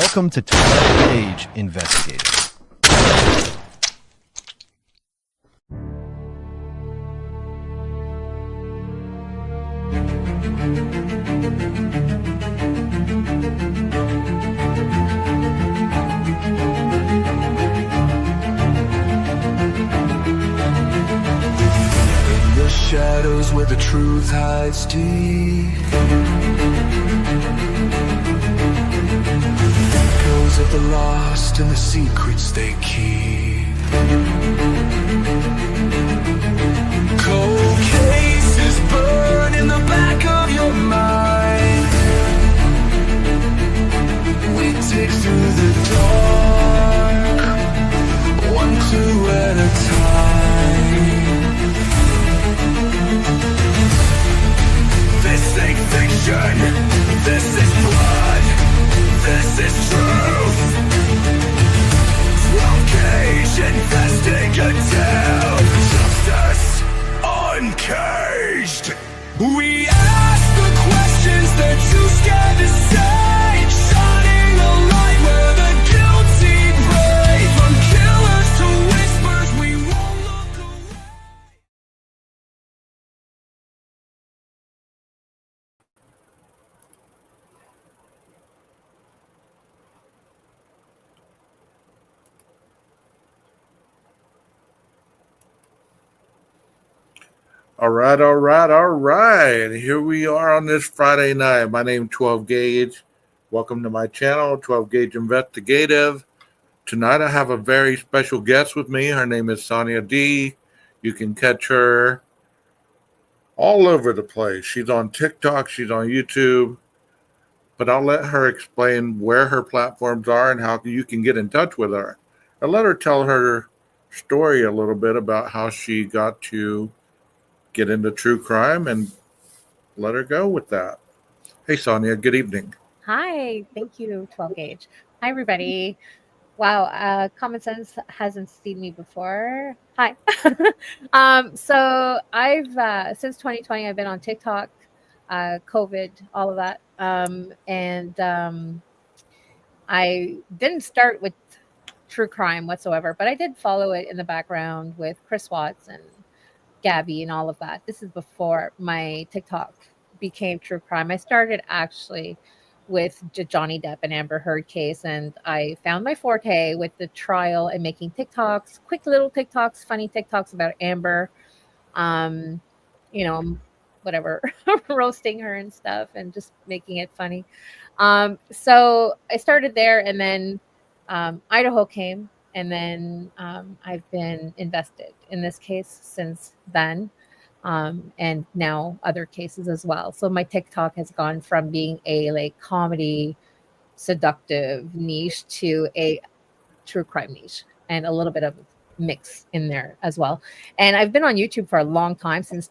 Welcome to 12 Gauge Investigative. In the shadows where the truth hides deep, echoes of the lost and the secrets they keep. Cold cases burn in the back of your mind. We dig through the dark, one clue at a time. This ain't fiction, this is blood, this is truth. 12 Gauge Investigative, justice uncaged. We ask the questions they're too scared to say, shining a light where the guilty pray. From killers to whispers, we won't look away. All right. Here we are on this Friday night. My name's 12 Gauge. Welcome to my channel, 12 Gauge Investigative. Tonight I have a very special guest with me. Her name is Sonia Dee. You can catch her all over the place. She's on TikTok, she's on YouTube. But I'll let her explain where her platforms are and how you can get in touch with her. I'll let her tell her story a little bit about how she got to get into true crime and let her go with that. Hey, Sonia, good evening. Hi, thank you, 12 Gauge. Hi, everybody. Wow, Common Sense hasn't seen me before. Hi. So I've since 2020, I've been on TikTok, COVID, all of that, and I didn't start with true crime whatsoever, but I did follow it in the background with Chris Watts and Gabby and all of that. This is before my TikTok became true crime. I started actually with the Johnny Depp and Amber Heard case, and I found my forte with the trial and making TikToks, quick little TikToks, funny TikToks about Amber, you know, whatever, roasting her and stuff, and just making it funny. So I started there, and then Idaho came, and then I've been invested in this case since then, and now other cases as well. So my TikTok has gone from being a like comedy, seductive niche to a true crime niche, and a little bit of mix in there as well. And I've been on YouTube for a long time, since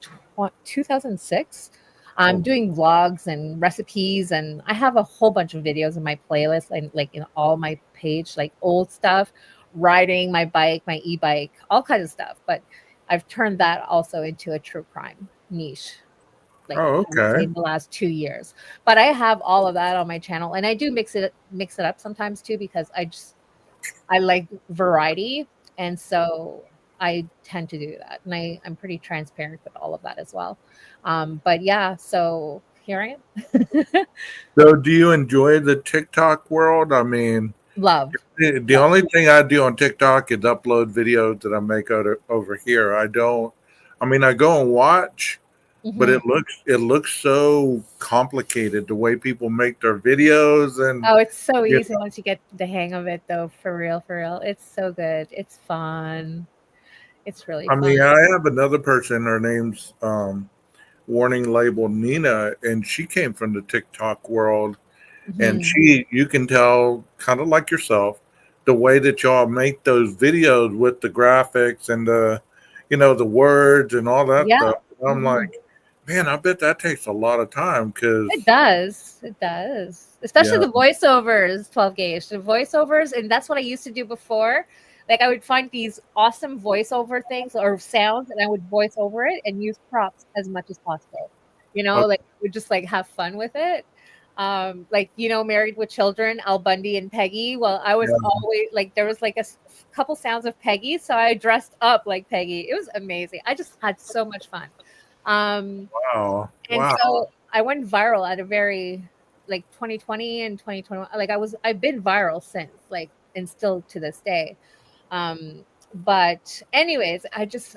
2006. I'm doing vlogs and recipes, and I have a whole bunch of videos in my playlist, and like in all my page, like old stuff, riding my bike, my e-bike, all kinds of stuff. But I've turned that also into a true crime niche, like I would say in the last 2 years. But I have all of that on my channel, and I do mix it up sometimes too, because I like variety, and so I tend to do that, and I'm pretty transparent with all of that as well. But yeah, so here I am. So do you enjoy the TikTok world? I mean, Love. the only thing I do on TikTok is upload videos that I make over here. I go and watch, but it looks so complicated the way people make their videos. And Oh, it's so easy once you get the hang of it, though. For real. It's so good. It's fun. It's really fun. I mean, I have another person, her name's warning label Nina, and she came from the TikTok world. And you can tell, kind of like yourself, the way that y'all make those videos with the graphics and the words and all that stuff. And I'm like, man, I bet that takes a lot of time, because it does, especially the voiceovers. 12 Gauge, the voiceovers, and that's what I used to do before. Like, I would find these awesome voiceover things or sounds, and I would voice over it and use props as much as possible. Like, we just like have fun with it. Like, Married with Children, Al Bundy and Peggy. Well, I was Yeah. always like, there was like couple sounds of Peggy, so I dressed up like Peggy. It was amazing. I just had so much fun. Um, Wow. and Wow. so I went viral at a very, like, 2020 and 2021. Like, I've been viral since, like, and still to this day. But anyways,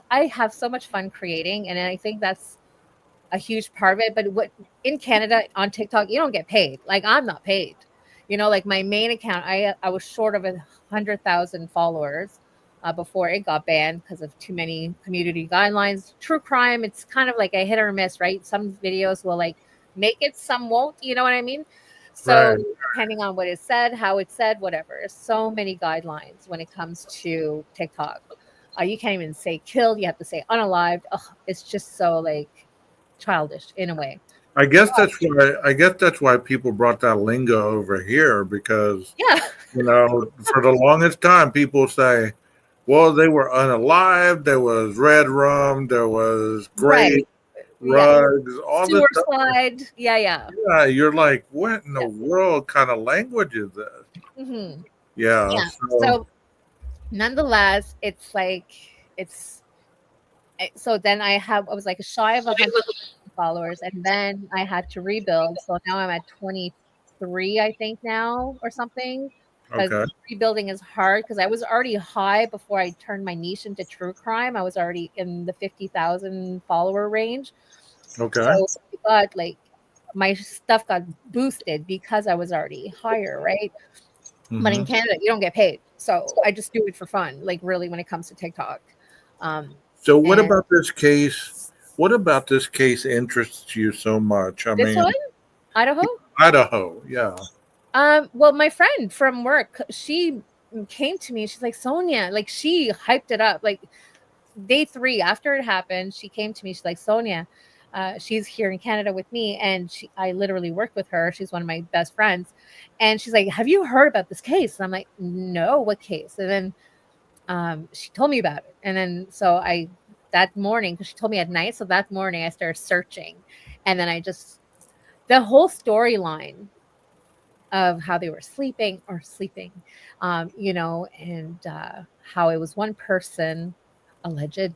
I have so much fun creating, and I think that's a huge part of it. But what in Canada on TikTok, you don't get paid. Like, I'm not paid. Like my main account, I was short of 100,000 followers before it got banned because of too many community guidelines. True crime, it's kind of like a hit or miss, right? Some videos will like make it, some won't. You know what I mean? So Right. depending on what is said, how it's said, whatever. So many guidelines when it comes to TikTok. You can't even say killed. You have to say unalived. Ugh, it's just so like childish in a way. I guess that's why people brought that lingo over here because Yeah. for the longest time people say, well, they were unalive, there was red rum, there was Right. grape, Yeah. rugs, all this Sewer stuff. slide. Yeah, yeah. Yeah, you're like, what in the Yes. world kind of language is this? Hmm. Yeah. Yeah. So nonetheless, it's like it's so then I was like shy of 100 followers, and then I had to rebuild. So now I'm at 23, I think now, or something. Because Okay. rebuilding is hard. Because I was already high before I turned my niche into true crime. I was already in the 50,000 follower range. Okay. So, but like my stuff got boosted because I was already higher, right? But in Hmm. Canada, you don't get paid. So I just do it for fun, like really when it comes to TikTok. Um, So what and about this case? What about this case interests you so much? I this mean, one, Idaho. Idaho. Yeah. Well, my friend from work, she came to me. She's like, Sonia, like she hyped it up. Like day 3 after it happened, she came to me. She's like, Sonia, she's here in Canada with me, and I literally work with her. She's one of my best friends, and she's like, have you heard about this case? And I'm like, no, what case? And then she told me about it, and then so I that morning, because she told me at night, so that morning I started searching, and then I just the whole storyline of how they were sleeping, and how it was one person, alleged,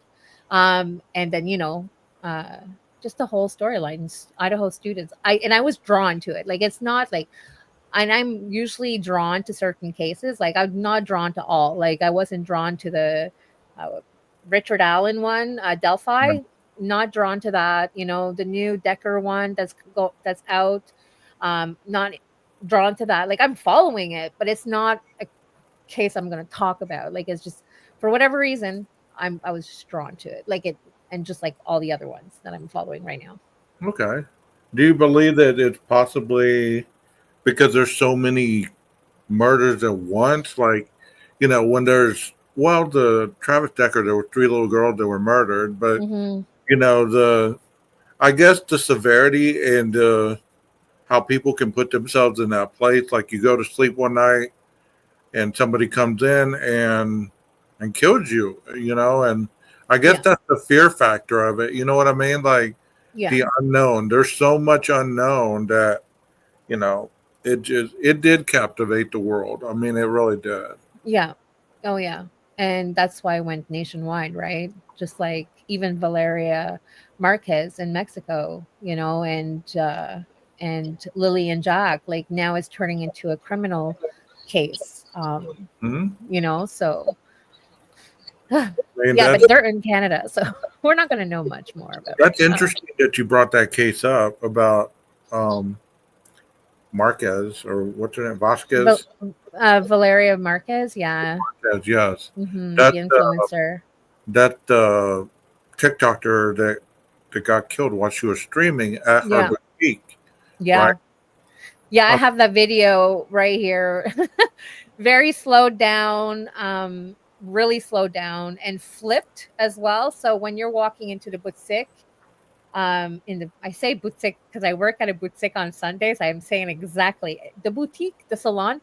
and then uh, just the whole storyline. Idaho students, I was drawn to it. Like it's not like, and I'm usually drawn to certain cases. Like I'm not drawn to all. Like I wasn't drawn to the uh, Richard Allen one, Delphi. Not drawn to that. The new Decker one that's out. Not drawn to that. Like I'm following it, but it's not a case I'm going to talk about. Like it's just for whatever reason I was just drawn to it. Like it, and just like all the other ones that I'm following right now. Okay. Do you believe that it's possibly because there's so many murders at once? Like, when there's the Travis Decker, there were 3 little girls that were murdered, but Hmm. the I guess the severity and how people can put themselves in that place. Like you go to sleep one night and somebody comes in and kills you, and I guess Yeah. that's the fear factor of it. You know what I mean? Like Yeah. the unknown. There's so much unknown that you know it did captivate the world. I mean, it really did. Yeah. Oh, yeah. And that's why I went nationwide, right? Just like even Valeria Marquez in Mexico, and Lily and Jack, like now it's turning into a criminal case. Hmm. So I mean, yeah, but they're in Canada, so we're not going to know much more about it. that's interesting that you brought that case up about um, Marquez or what's her name, Val- Vasquez. Valeria Marquez, yeah. Yes, yes. The That influencer. that TikToker that got killed while she was streaming at her Yeah. boutique, right? Yeah. Yeah, I Uh, have that video right here. Very slowed down, really slowed down and flipped as well. So when you're walking into the boutique, I say boutique because I work at a boutique on Sundays. I am saying exactly the boutique, the salon.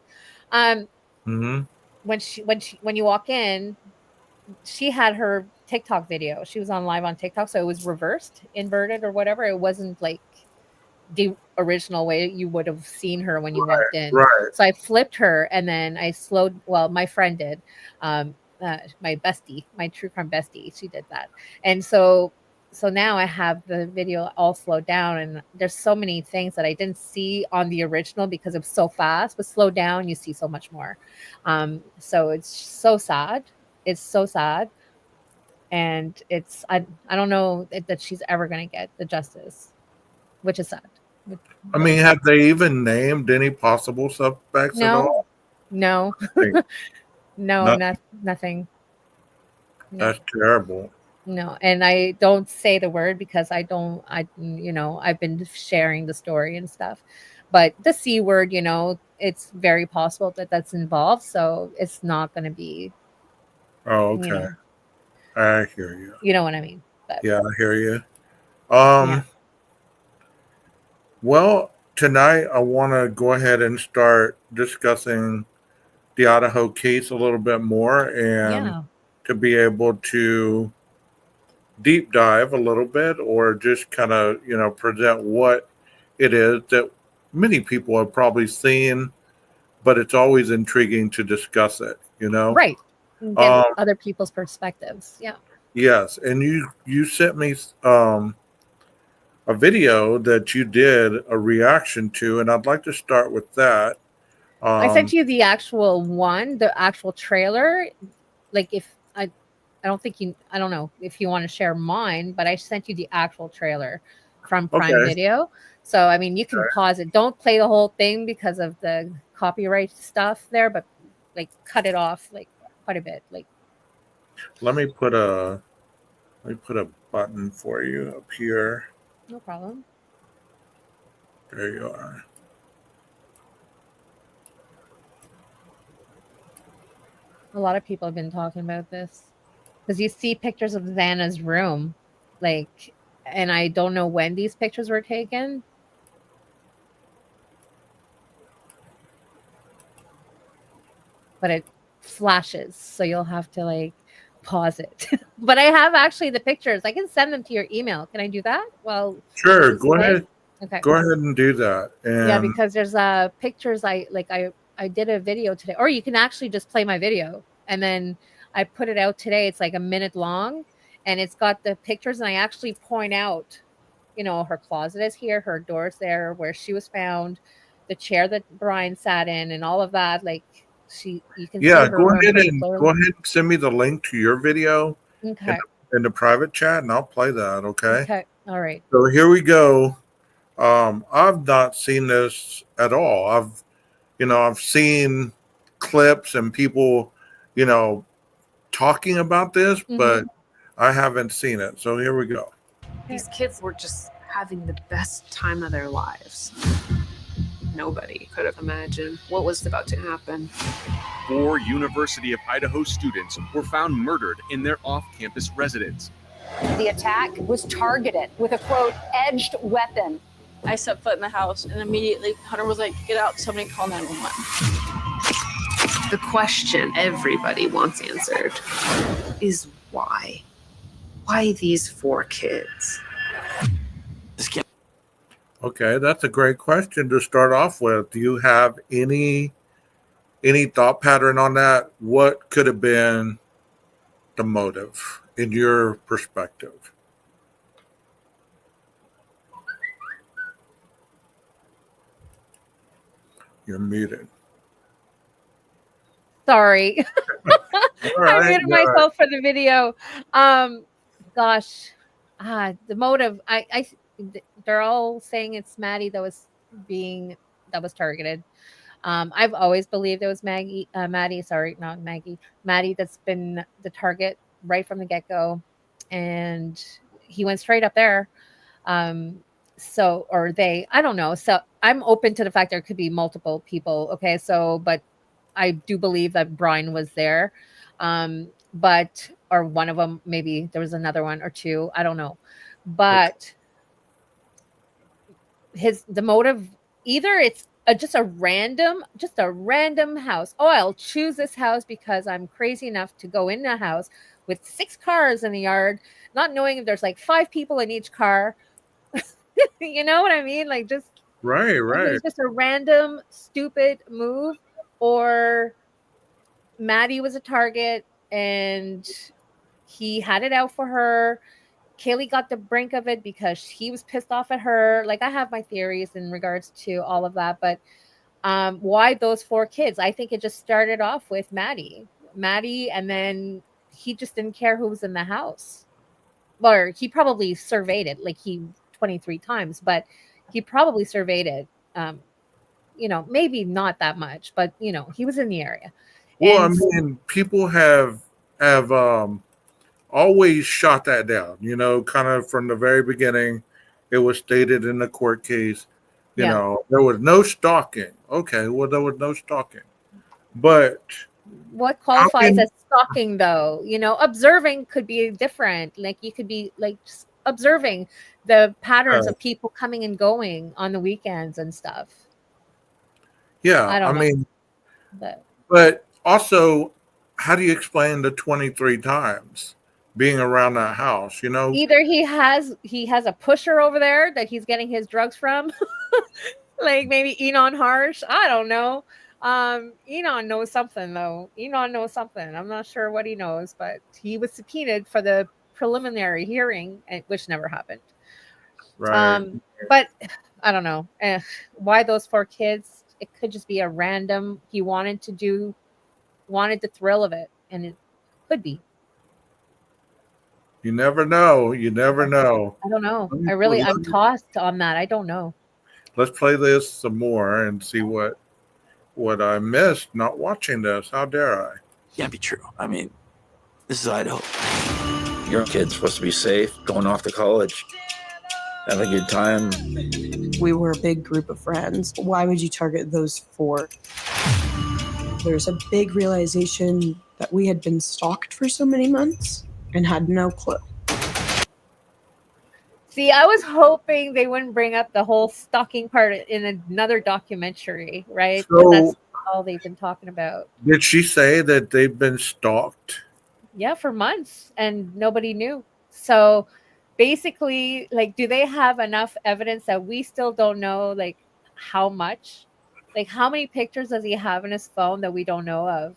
Um, mm-hmm. when you walk in, she had her TikTok video. She was on live on TikTok, so it was reversed, inverted, or whatever. It wasn't like the original way you would have seen her when you walked in. Right. So I flipped her and then I slowed. Well, my friend did. My bestie, my true crime bestie, she did that. And so now I have the video all slowed down, and there's so many things that I didn't see on the original because it was so fast. But slow down, you see so much more. So it's so sad. It's so sad, and I don't know that she's ever gonna get the justice, which is sad. I Really mean, sad. have they even named any possible suspects at No, all? no, Like, no, not, nothing. that's No. terrible. No, and I don't say the word because I've been sharing the story and stuff. But the C word, it's very possible that that's involved. So it's not going to be, Oh, you okay. know, I hear you. you know what I mean. But Yeah, I hear you. yeah. Well, tonight I want to go ahead and start discussing the Idaho case a little bit more and Yeah. to be able to deep dive a little bit or just kind of, present what it is that many people have probably seen, but it's always intriguing to discuss it, Right. And get Um, other people's perspectives. Yeah. yes, and you sent me a video that you did a reaction to, and I'd like to start with that. I sent Um, you the actual one, the actual trailer. Like if I don't think I don't know if you want to share mine, but I sent you the actual trailer from Prime okay, Video. So I mean, you can pause it. Don't play the whole thing because of the copyright stuff there, but like cut it off like quite a bit. Like let me put a button for you up here. no problem. There you are. A lot of people have been talking about this because you see pictures of Xana's room, like, and I don't know when these pictures were taken. But it flashes, so you'll have to like pause it. But I have actually the pictures. I can send them to your email. Can I do that? Well, Sure, this is go play. ahead. Okay. Go ahead and do that. Yeah, And because there's pictures I did a video today, or you can actually just play my video and then I put it out today. It's like a minute long and it's got the pictures and I actually point out, her closet is here, her door's there, where she was found, the chair that Brian sat in, and all of that. Like you can see yeah, her room pretty go clearly. ahead and send me the link to your video in Okay. in the private chat, and I'll play that. Okay. Okay. All right. So here we go. I've not seen this at all. I've seen clips and people, you know, talking about this, but Mhm. I haven't seen it. So here we go. These kids were just having the best time of their lives. Nobody could have imagined what was about to happen. 4 University of Idaho students were found murdered in their off-campus residence. The attack was targeted with a, quote, edged weapon. I set foot in the house and immediately Hunter was like, get out, somebody call 911. The question everybody wants answered is why? Why these 4 kids? Okay, that's a great question to start off with. Do you have any thought pattern on that? What could have been the motive in your perspective? You're muted. Sorry. All right, I muted myself for the video. Gosh, the motive. They're all saying it's Maddie that was targeted. I've always believed it was Maddie. Sorry, not Maggie. Maddie that's been the target right from the get go, and he went straight up there. Or they, I don't know. So I'm open to the fact there could be multiple people. Okay, but I do believe that Brian was there. Or one of them, maybe there was another one or two. I don't know. But the motive, either it's just a random house. Oh, I'll choose this house because I'm crazy enough to go in a house with 6 cars in the yard, not knowing if there's like 5 people in each car. You know what I mean? Like, just Right, if it right. was just a random stupid move, or Maddie was a target and he had it out for her. Kaylee got the brink of it because he was pissed off at her. Like, I have my theories in regards to all of that, but why those 4 kids? I think it just started off with Maddie, and then he just didn't care who was in the house. Or he probably surveyed it, like, he 23 times, but he probably surveyed it. Maybe not that much, but he was in the area. Well, I And mean, people have always shot that down. Kind of from the very beginning, it was stated in the court case. yeah, There was no stalking. Okay, well, there was no stalking, but what how qualifies can as stalking, though? Observing could be different. Like, you could be like just observing the patterns of people coming and going on the weekends and stuff. yeah, I I don't know, mean, but but also, how do you explain the 23 times being around that house? either he has a pusher over there that he's getting his drugs from, like maybe Enon Harsh. I don't know. Enon knows something, though. Enon knows something. I'm not sure what he knows, but he was subpoenaed for the preliminary hearing, which never happened. Right. But I don't know. Why those 4 kids? It could just be a random. He wanted the thrill of it, and it could be. You never know. You never know. I don't know. Let I'm me- tossed on that. I don't know. Let's play this some more and see what I missed not watching this. How dare I? Can't be true. I mean, this is Idaho. Your kid's supposed to be safe, going off to college, have a good time. We were a big group of friends. Why would you target those 4? There's a big realization that we had been stalked for so many months and had no clue. See, I was hoping they wouldn't bring up the whole stalking part in another documentary, right? Because So, that's all they've been talking about. did she say that they've been stalked? Yeah, for months, and nobody knew. So basically, like, do they have enough evidence that we still don't know, like, how much? Like, how many pictures does he have in his phone that we don't know of?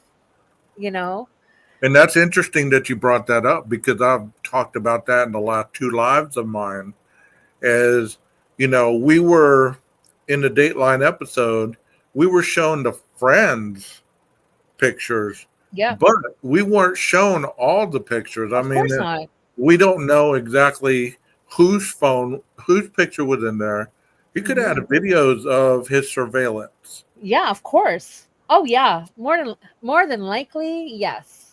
You know? And that's interesting that you brought that up, because I've talked about that in the last 2 lives of mine. As we were in the Dateline episode, we were shown the friends' pictures, Yeah. but we weren't shown all the pictures. I Of mean, course not. we don't know exactly whose picture was in there. He could have had videos of his surveillance. Yeah, of course. Oh yeah, more than likely, yes.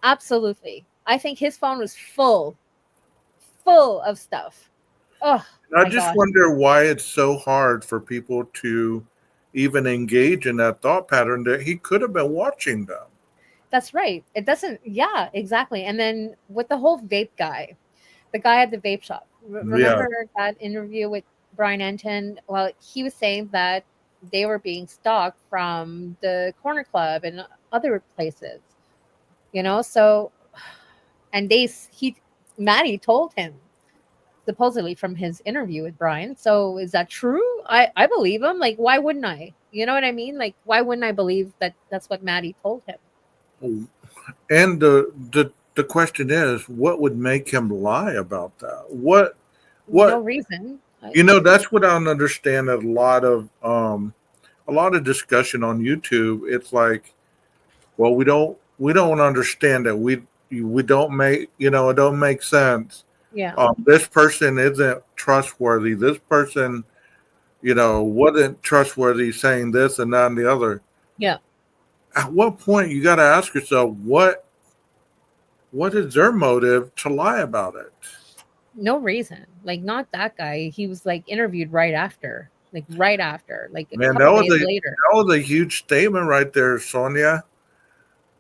Absolutely. I think his phone was full of stuff. Oh, And I my just God. wonder why it's so hard for people to even engage in that thought pattern that he could have been watching them. That's right. It doesn't. Yeah, exactly. And then with the whole vape guy, the guy at the vape shop. Remember that interview with Brian Enton? Well, he was saying that they were being stalked from the corner club and other places. So, and Maddie told him, supposedly, from his interview with Brian. So is that true? I believe him. Like, why wouldn't I? You know what I mean? Like, why wouldn't I believe that that's what Maddie told him? And the question is, what would make him lie about that? What No reason. that's what I don't understand. A lot of discussion on YouTube. It's like, well, we don't understand it. We don't make, it don't make sense. Yeah. This person isn't trustworthy. This person, wasn't trustworthy, saying this and that and the other. Yeah. At what point you got to ask yourself, what is their motive to lie about it? No reason. Like, not that guy. He was like interviewed right after. Like a Man, couple days later. that was a huge statement right there, Sonia.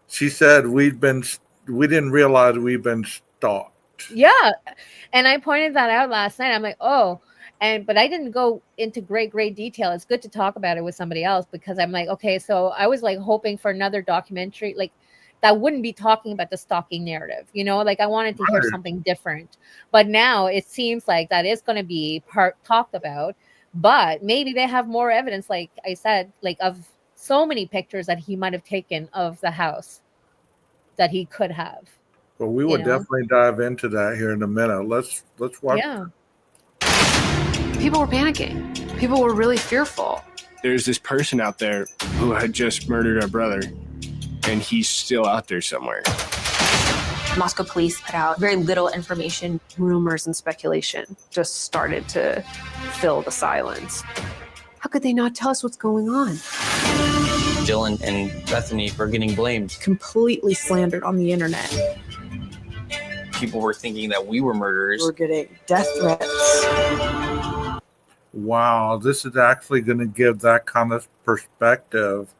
She said we didn't realize we've been stalked. Yeah. And I pointed that out last night. I'm like, oh, but I didn't go into great detail. It's good to talk about it with somebody else, because I'm like, okay, so I was like hoping for another documentary. Like, that wouldn't be talking about the stalking narrative. You know, like I wanted to hear Right. something different. But now it seems like that is going to be talked about. But maybe they have more evidence, like I said, like of so many pictures that he might have taken of the house that he could have. Well, we You will know? definitely dive into that here in a minute. Let's watch. Yeah. People were panicking. People were really fearful. There's this person out there who had just murdered our brother, and he's still out there somewhere. Moscow police put out very little information. Rumors and speculation just started to fill the silence. How could they not tell us what's going on? Dylan and Bethany were getting blamed. Completely slandered on the internet. People were thinking that we were murderers. We're getting death threats. Wow, this is actually going to give that kind of perspective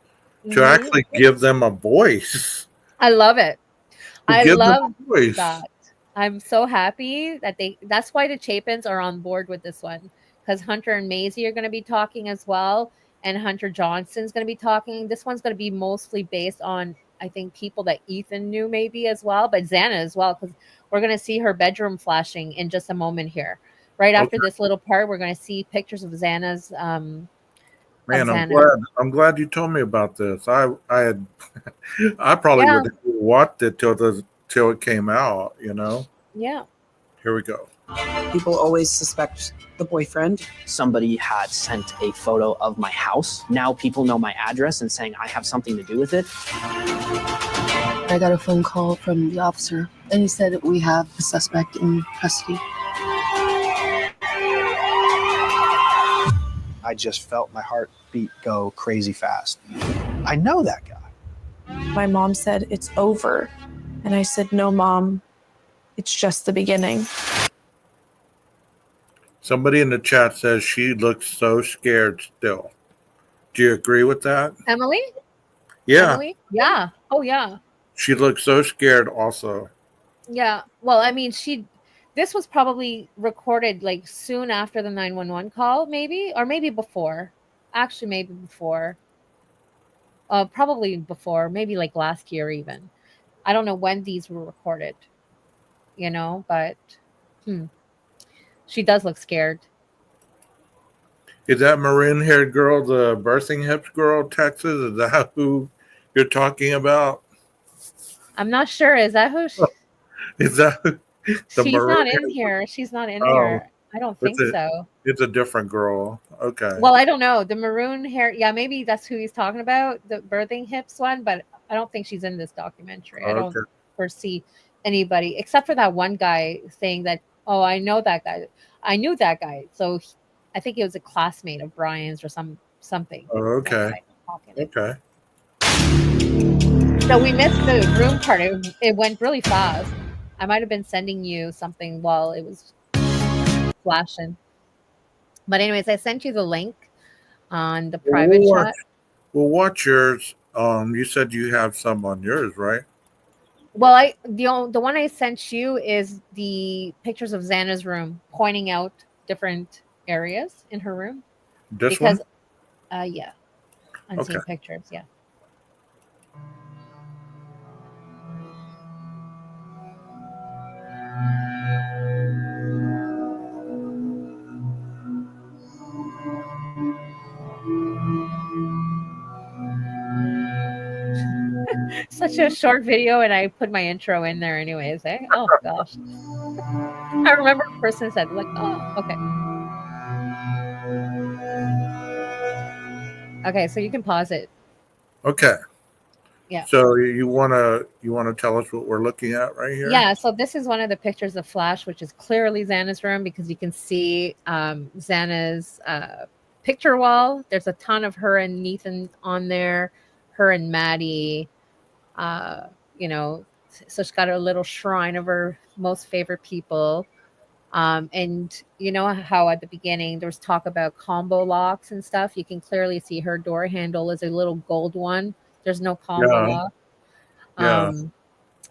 to Mhm. actually give them a voice. I love it. To I give them love a voice. that. I'm so happy that that's why the Chapins are on board with this one, because Hunter and Maisie are going to be talking as well, and Hunter Johnson's going to be talking. This one's going to be mostly based on, I think, people that Ethan knew maybe as well, but Xana as well, because we're going to see her bedroom flashing in just a moment here. Right after this little part, we're going to see pictures of Xana's. Man, Xana. I'm glad you told me about this. I probably would have watched it till it came out. You know. Yeah. Here we go. People always suspect the boyfriend. Somebody had sent a photo of my house. Now people know my address and saying I have something to do with it. I got a phone call from the officer, and he said that we have the suspect in custody. I just felt my heartbeat go crazy fast. I know that guy. My mom said, "It's over." And I said, "No, Mom, it's just the beginning." Somebody in the chat says she looks so scared still. Do you agree with that? Emily? Yeah. Emily? Yeah. Oh, yeah. She looks so scared also. Yeah. Well, I mean, this was probably recorded like soon after the 911 call, maybe, or maybe before. Actually, maybe before. Probably before, maybe like last year even. I don't know when these were recorded, you know, but she does look scared. Is that maroon-haired girl the birthing hips girl, Texas? Is that who you're talking about? I'm not sure. Is that who? Is that the She's not in maroon-haired- here. She's not in Oh, here. I don't think so. It's a different giror. Okay. Well, I don't know. The maroon hair. Yeah, maybe that's who he's talking about, the birthing hips one, but I don't think she's in this documentary. I don't Okay. foresee anybody except for that one guy saying that, oh, I know that guy. I knew that guy. So I think he was a classmate of Brian's or something. Oh, okay. Okay. So we missed the room part. It went really fast. I might have been sending you something while it was flashing. But anyways, I sent you the link on the private chat. We'll watch yours. You said you have some on yours, right? Well, the one I sent you is the pictures of Xana's room, pointing out different areas in her room. This one? Yeah, unseen Okay. pictures. Yeah. Such a short video, and I put my intro in there anyways. Eh? Oh gosh, I remember a person said like, "Oh, okay, okay." So you can pause it. Okay. Yeah. So you wanna tell us what we're looking at right here? Yeah. So this is one of the pictures of Flash, which is clearly Xana's room because you can see Xana's picture wall. There's a ton of her and Nathan on there. Her and Maddie. You know, so she's got a little shrine of her most favorite people. And you know how at the beginning there was talk about combo locks and stuff. You can clearly see her door handle is a little gold one. There's no combo lock. Yeah.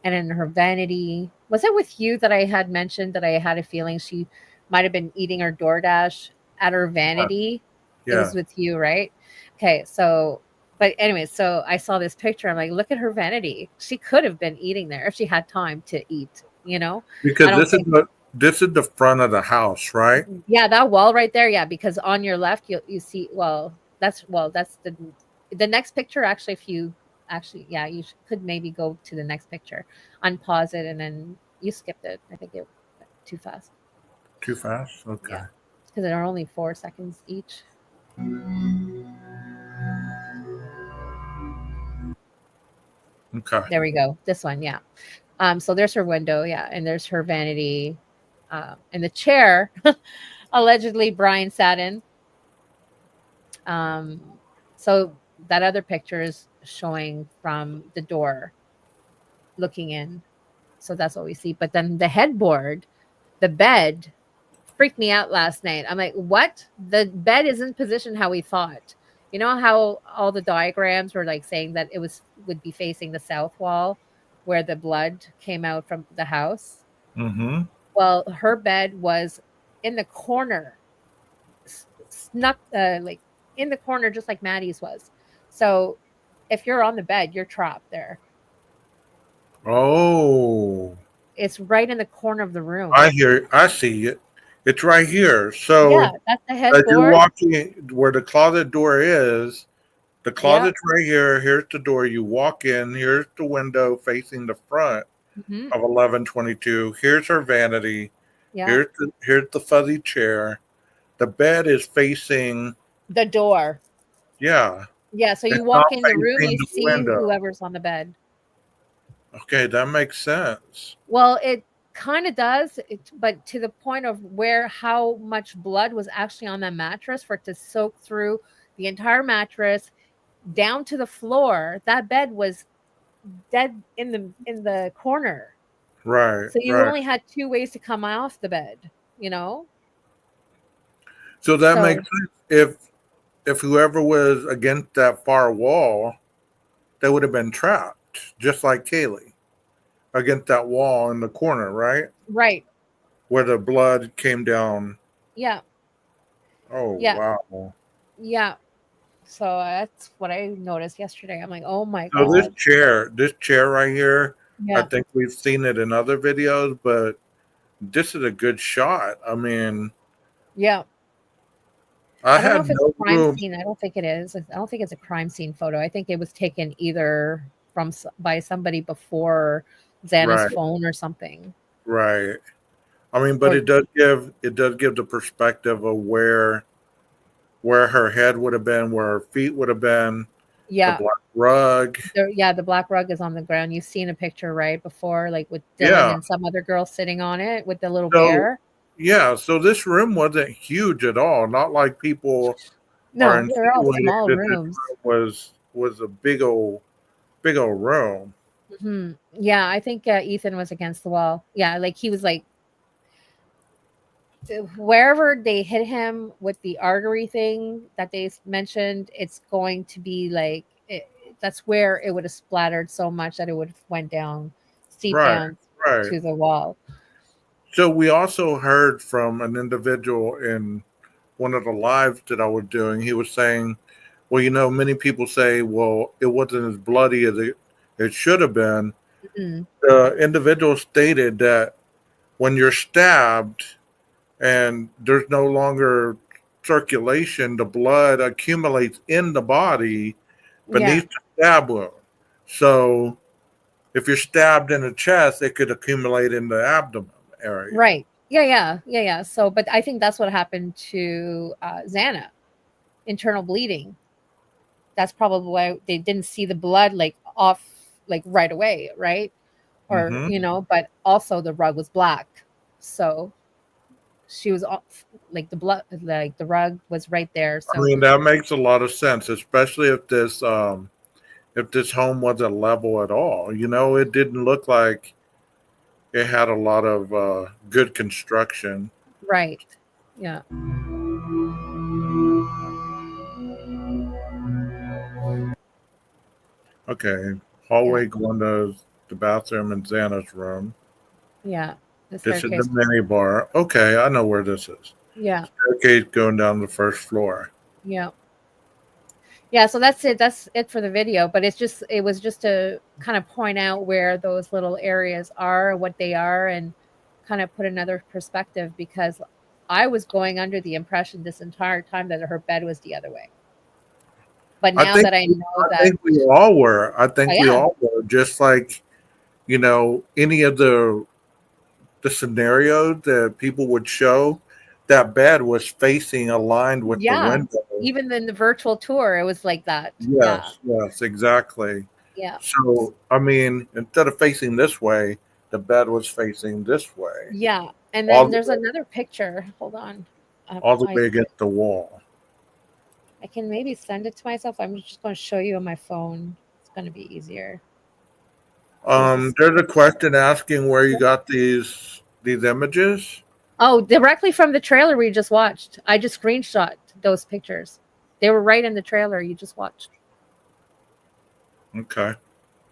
And in her vanity, was it with you that I had mentioned that I had a feeling she might have been eating her DoorDash at her vanity? Yeah. It was with you, right? Okay, so But anyway, so I saw this picture. I'm like, look at her vanity. She could have been eating there if she had time to eat. You know, I Because don't think. this is the front of the house, right? Yeah, that wall right there. Yeah, because on your left, you see. That's the next picture. Actually, if you yeah, you could maybe go to the next picture, unpause it, and then you skipped it. I think it too fast. Too fast? Okay. Yeah, because there are only 4 seconds each. Okay. There we go. This one, yeah. So there's her window, yeah, and there's her vanity, and the chair, allegedly Brian sat in. Um, so that other picture is showing from the door, looking in. So that's what we see. But then the headboard, the bed, freaked me out last night. I'm like, what? The bed isn't positioned how we thought. You know how all the diagrams were like saying that would be facing the south wall where the blood came out from the house? Mm-hmm. Well, her bed was in the corner, snuck like in the corner, just like Maddie's was. So if you're on the bed, you're trapped there. Oh. It's right in the corner of the room. I see it. It's right here. So Yeah, that's the as you're headboard. walking where the closet door is, the closet's right here. Here's the door. You walk in. Here's the window facing the front Mhm. of 1122. Here's her vanity. Yeah. Here's the fuzzy chair. The bed is facing. The door. Yeah. Yeah, so you It's walk not in the room, facing you the see window. whoever's on the bed. Okay, that makes sense. Well, it kind of does, but to the point of how much blood was actually on that mattress for it to soak through the entire mattress down to the floor. That bed was dead in the corner. Right. So you Right. only had 2 ways to come off the bed, you know? So that So makes sense. If whoever was against that far wall, they would have been trapped, just like Kaylee, against that wall in the corner, right? right. Where the blood came down. Yeah. Oh, Yeah. wow. Yeah. So that's what I noticed yesterday. I'm like, "Oh my So god." this chair right here, I Yeah. think we've seen it in other videos, but this is a good shot. I mean, Yeah. I I don't know had if it's no a crime room. scene. I don't think it is. I don't think it's a crime scene photo. I think it was taken either by somebody before Xana's Right, phone or something. right. I mean, but Or it does give the perspective of where her head would have been, where her feet would have been, the yeah, black rug. the black rug is on the ground. You've seen a picture right before, like with Dylan Yeah. and some other girl sitting on it with the little So bear. yeah, so this room wasn't huge at all. Not like people are No, they're all insinuating small that this rooms. room was a big old room. Yeah, I think Ethan was against the wall. Yeah, like he was like wherever they hit him with the artery thing that they mentioned, it's going to be like that's where it would have splattered so much that it would have went down steep Right, down right. to the wall. So we also heard from an individual in one of the lives that I was doing. He was saying, well, many people say, well, it wasn't as bloody as it should have been. Mhm. The individual stated that when you're stabbed and there's no longer circulation, the blood accumulates in the body Yeah. beneath the stab wound. So if you're stabbed in the chest, it could accumulate in the abdomen area. Right. Yeah. So, but I think that's what happened to Xana, internal bleeding. That's probably why they didn't see the blood like off like right away, right? Or Hmm. but also the rug was black, so she was off, like the blood, like the rug was right there. I So mean, that makes a lot of sense, especially if this home wasn't level at all. It didn't look like it had a lot of good construction. right, yeah, Okay, yeah, hallway going to the bathroom in Xana's room. yeah. The This is the staircase. mini bar. Okay, I know where this is. Yeah, Staircase going down the first floor. yeah. Yeah, so that's it. That's it for the video. But it was just to kind of point out where those little areas are, what they are, and kind of put another perspective because I was going under the impression this entire time that her bed was the other way. But I now think that I know I that, think we all were. I oh, think we yeah, all were. Just like, any of the scenarios that people would show, that bed was facing aligned with the yeah, window. even in the virtual tour, it was like that. Yeah, Yes, yes, exactly. yeah, So, I mean, instead of facing this way, the bed was facing this way, yeah. And all then the there's way, another picture. Hold on. all the way against the wall. I can maybe send it to myself. I'm just going to show you on my phone. It's going to be easier. There's a question asking where you got these images. Oh, directly from the trailer we just watched. I just screenshot those pictures. They were right in the trailer you just watched. Okay.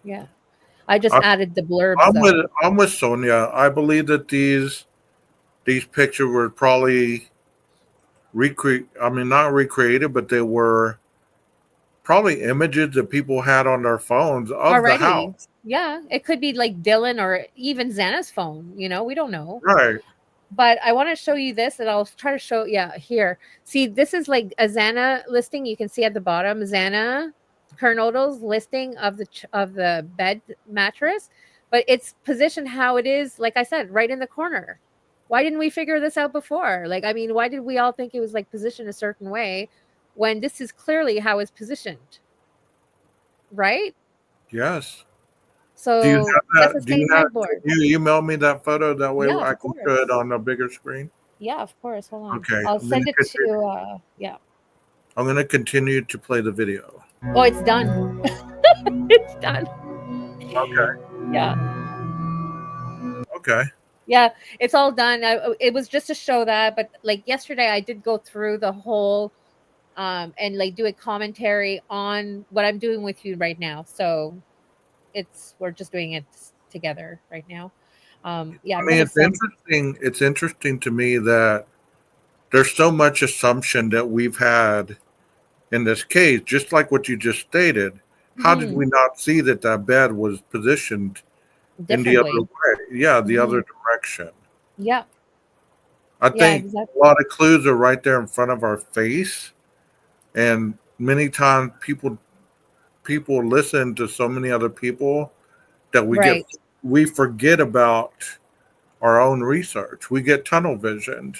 Yeah. I just I, added the blurbs though. I'm with Sonia. I believe that these pictures were probably not recreated, but they were probably images that people had on their phones of the Already. house. Yeah. It could be like Dylan or even Xana's phone. We don't know. Right. But I want to show you this and I'll try to show, yeah, here. See, this is like a Xana listing. You can see at the bottom, Xana Kernodle's listing of the bed mattress, but it's positioned how it is, like I said, right in the corner. Why didn't we figure this out before? Like, I mean, why did we all think it was like positioned a certain way when this is clearly how it's positioned? Right? Yes. Do you So have that's the that? same headboard. Can you email me that photo? That way Yeah, I of can show it course. on a bigger screen. Yeah, of course. Hold on. Okay. I'll send it to yeah. I'm gonna continue to play the video. Oh, it's done. It's done. Okay. Yeah. Okay. Yeah, it's all done. It was just to show that, but like yesterday, I did go through the whole and like do a commentary on what I'm doing with you right now. So we're just doing it together right now. Yeah, I I'm mean, gonna it's send. interesting. It's interesting to me that there's so much assumption that we've had in this case, just like what you just stated. How did Mhm. we not see that bed was positioned in the other Differently. way? Yeah, the other Mhm. direction. Yeah. I Yeah, think a exactly. lot of clues are right there in front of our face, and many times people listen to so many other people that Right. we forget about our own research. We get tunnel visioned.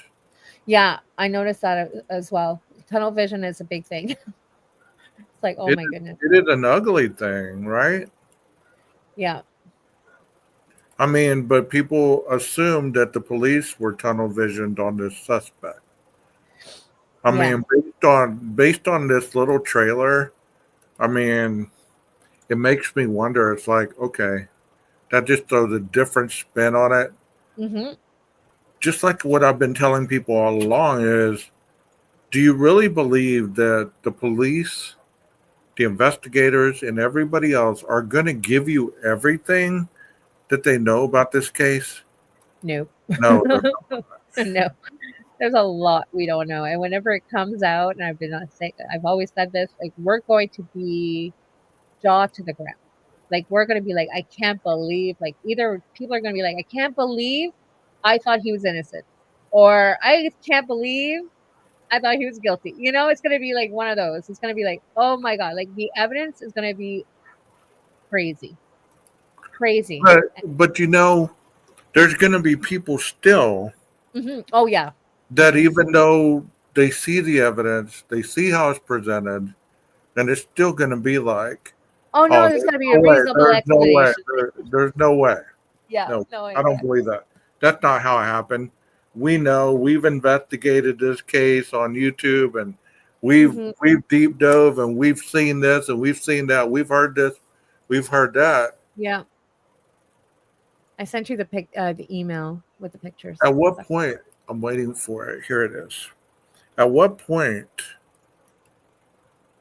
Yeah, I noticed that as well. Tunnel vision is a big thing. It's like, oh It my goodness. it is an ugly thing, right? Yeah. I mean, but people assumed that the police were tunnel visioned on this suspect. I Yeah. mean, based on this little trailer, I mean, it makes me wonder. It's like, okay, that just throws a different spin on it. Mhm. Just like what I've been telling people all along is, do you really believe that the police, the investigators, and everybody else are going to give you everything that they know about this case? No. No. No. There's a lot we don't know, and whenever it comes out, and I've always said this, like, we're going to be jaw to the ground. Like, we're gonna be like, "I can't believe," like, either people are gonna be like, "I can't believe I thought he was innocent," or, "I can't believe I thought he was guilty." It's gonna be like one of those. It's gonna be like, "Oh my god," like, the evidence is gonna be crazy. Crazy. But there's going to be people still Mhm. Oh, yeah. that even though they see the evidence, they see how it's presented, and it's still going to be like, Oh, no, oh, there's there's gotta be a no way, reasonable explanation. there's no way. Yeah. No, No, I don't exactly. believe that. That's not how it happened. We know we've investigated this case on YouTube, and Mhm. we've deep dove, and we've seen this, and we've seen that, we've heard this, we've heard that. Yeah. I sent you the email with the pictures. At what point? I'm waiting for it. Here it is. At what point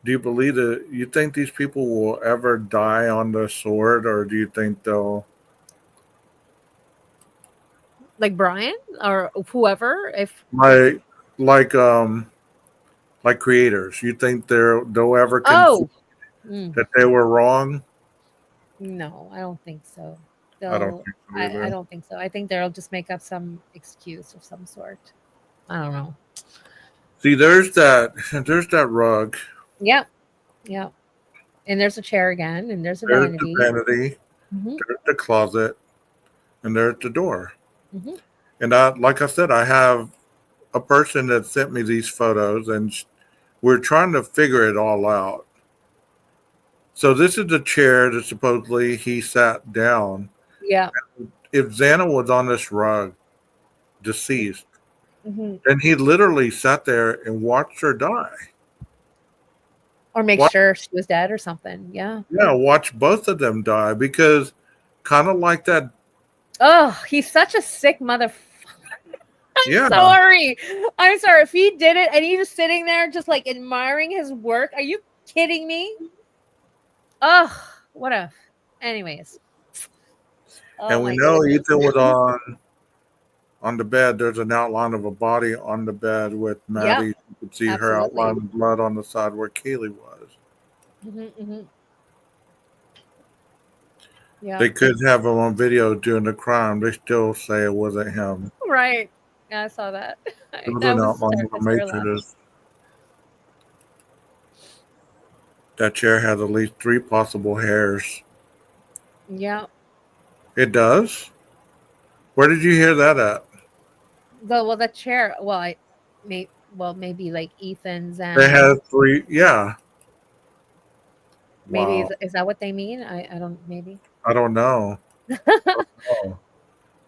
do you believe that you think these people will ever die on the sword, or do you think they'll Like Brian or whoever, if like like like creators? You think they'll ever Oh, concede that they were wrong? no, I don't think so. I don't They'll. think so I either. don't think so. I think they'll just make up some excuse of some sort. I don't know. See, there's that rug. Yep. Yep. And there's a chair again, and there's a There's the vanity. vanity. Hmm. There's the closet, and there's the door. Hmm. And like I said, I have a person that sent me these photos, and we're trying to figure it all out. So this is the chair that supposedly he sat down. Yeah. If Xana was on this rug, deceased, Hmm. then he literally sat there and watched her die. Or make What? sure she was dead or something. Yeah. Yeah, watch both of them die because kind of like that. Oh, he's such a sick motherfucker. I'm Yeah. sorry. I'm sorry. If he did it and he's just sitting there just like admiring his work, are you kidding me? Oh, what a. Anyways. Oh And we my know goodness. Ethan was on the bed. There's an outline of a body on the bed with Maddie. Yep. You could see her Absolutely. outline of blood on the side where Kaylee was. Mm-hmm. Yeah. They could have him on video during the crime. They still say it wasn't him. Right. Yeah, I saw that. It was That an was outline of a matrix. That chair has at least 3 possible hairs. Yeah. It does? Where did you hear that at? The chair. Well, maybe like Ethan's and They have 3. Yeah. maybe Wow. is that what they mean? I don't maybe. I don't know. Oh.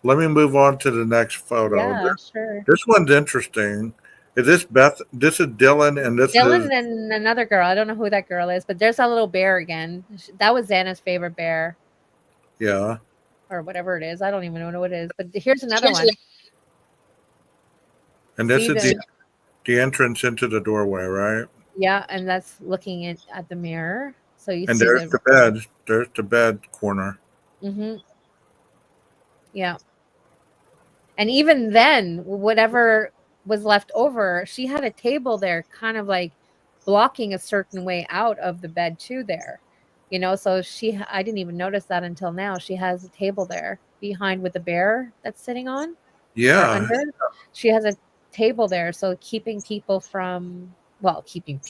Let me move on to the next photo. Yeah, sure. This one's interesting. Is this Beth? This is Dylan, and this Dylan is and another girl. I don't know who that girl is, but there's that little bear again. That was Xana's favorite bear, yeah. or whatever it is. I don't even know what it is. But here's another one. And this See is the entrance into the doorway, right? Yeah, and that's looking at the mirror. So you And see there's the bed. There's the bed corner. Mm-hmm. Yeah. And even then, whatever was left over, she had a table there, kind of like blocking a certain way out of the bed too there. So I didn't even notice that until now. She has a table there behind with the bear that's sitting on. Or Yeah. under. She has a table there. So keeping people from, keeping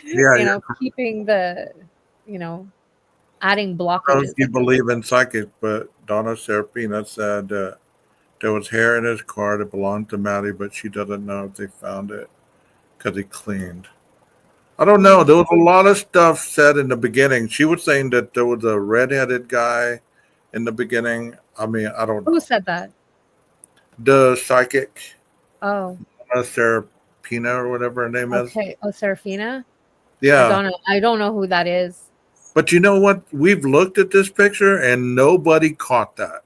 Yeah. keeping the, adding I don't blockages. know if you believe in psychic, but Donna Serafina said there was hair in his car that belonged to Maddie, but she doesn't know if they found it because he cleaned. I don't know. There was a lot of stuff said in the beginning. She was saying that there was a redheaded guy in the beginning. I mean, I don't know. Who said that? The psychic, Oh, Serafina or whatever her name is. okay. Oh, Serafina? Yeah. I don't know who that is. But you know what? We've looked at this picture and nobody caught that.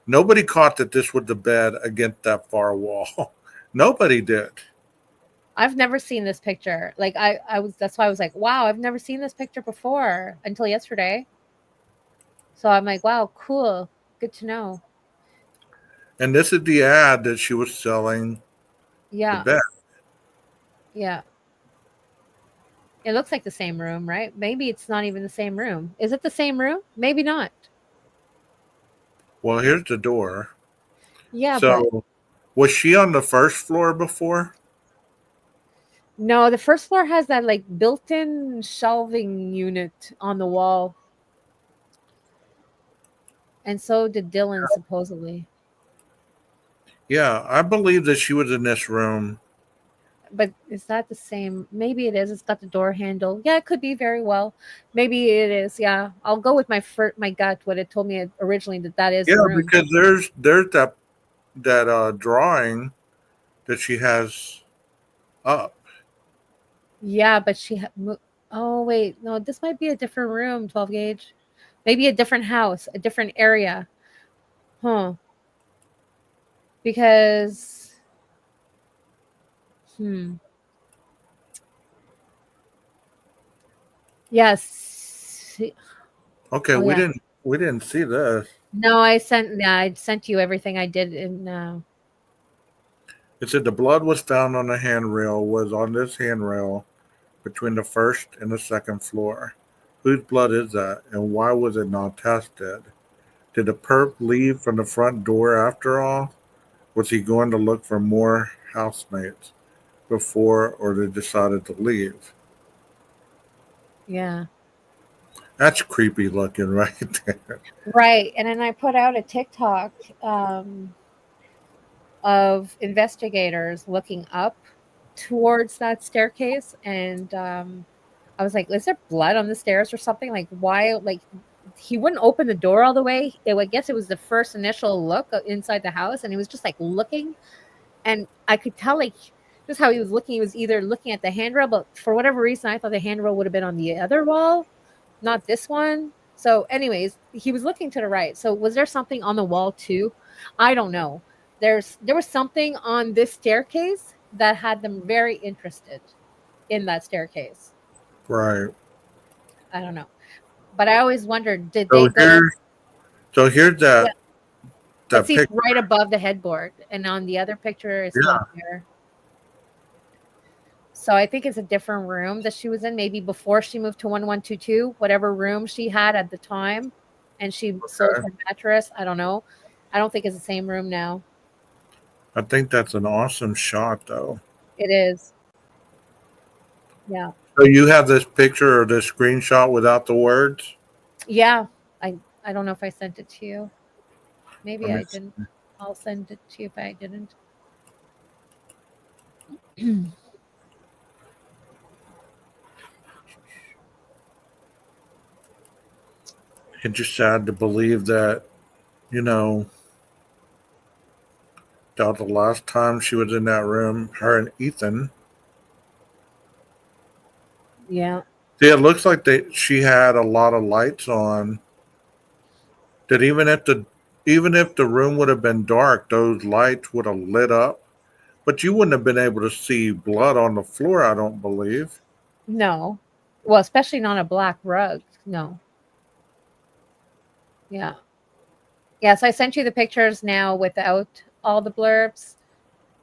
Nobody caught that this was the bed against that far wall. Nobody did. I've never seen this picture. Like that's why I was like, wow, I've never seen this picture before until yesterday. So I'm like, wow, cool. Good to know. And this is the ad that she was selling. Yeah. The bed. Yeah. It looks like the same room, right? Maybe it's not even the same room. Is it the same room? Maybe not. Well, here's the door. Yeah. So was she on the first floor before? No, the first floor has that like built-in shelving unit on the wall. And so did Dylan, supposedly. Yeah, I believe that she was in this room. But is that the same? Maybe it is. It's got the door handle. Yeah, it could be very well. Maybe it is. Yeah, I'll go with my gut. What it told me originally that is. Yeah, the room. because there's that drawing that she has up. Yeah, but oh wait, no, this might be a different room. 12 gauge, maybe a different house, a different area. Huh? Because. Yes. Okay, Oh, we yeah. didn't see this. No, I sent you everything I did in It said the blood was found on the handrail, was on this handrail between the first and the second floor. Whose blood is that, and why was it not tested? Did the perp leave from the front door after all? Was he going to look for more housemates before, or they decided to leave? Yeah. That's creepy looking right there. Right. And then I put out a TikTok of investigators looking up towards that staircase. And I was like, is there blood on the stairs or something? Like, why? Like, he wouldn't open the door all the way. I guess it was the first initial look inside the house. And he was just like looking. And I could tell, like, just how he was looking. He was either looking at the handrail, but for whatever reason, I thought the handrail would have been on the other wall, not this one. So, anyways, he was looking to the right. So, was there something on the wall too? I don't know. There was something on this staircase that had them very interested in that staircase. Right. I don't know, but I always wondered, did So they go? here's that But see, it's picture. right above the headboard, and on the other picture, it's not there. So I think it's a different room that she was in, maybe before she moved to 1122, whatever room she had at the time, and she sold her mattress. I don't know. I don't think it's the same room now. I think that's an awesome shot, though. It is. Yeah. So you have this picture or this screenshot without the words? Yeah. I don't know if I sent it to you. Maybe Let me I didn't. I'll send it to you if I didn't. It's just sad to believe that, you know, that the last time she was in that room, her and Ethan. Yeah. See, it looks like she had a lot of lights on. That even if the room would have been dark, those lights would have lit up. But you wouldn't have been able to see blood on the floor, I don't believe. No. Well, especially not a black rug. No. Yeah. Yes, I sent you the pictures now without all the blurbs,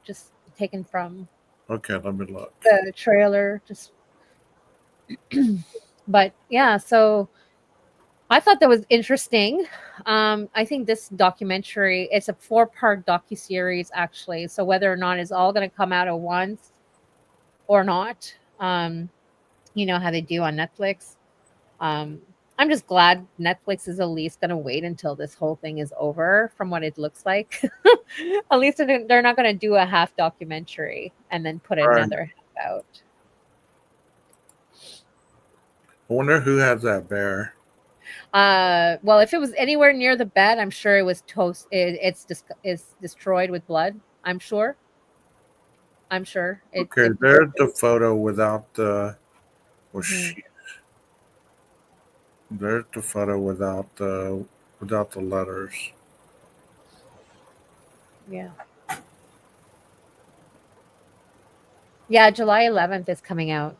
just taken from Okay, let me look. the trailer. Just, but yeah. So I thought that was interesting. I think this documentary, it's a 4-part docuseries actually. So whether or not it's all going to come out at once or not, you know how they do on Netflix. I'm just glad Netflix is at least going to wait until this whole thing is over from what it looks like. At least they're not going to do a half documentary and then put another half out. I wonder who has that bear. Well, if it was anywhere near the bed, I'm sure it was toast. It's destroyed with blood. I'm sure. Okay, there's the photo without the. There's the photo without the letters. Yeah. Yeah, July 11th is coming out.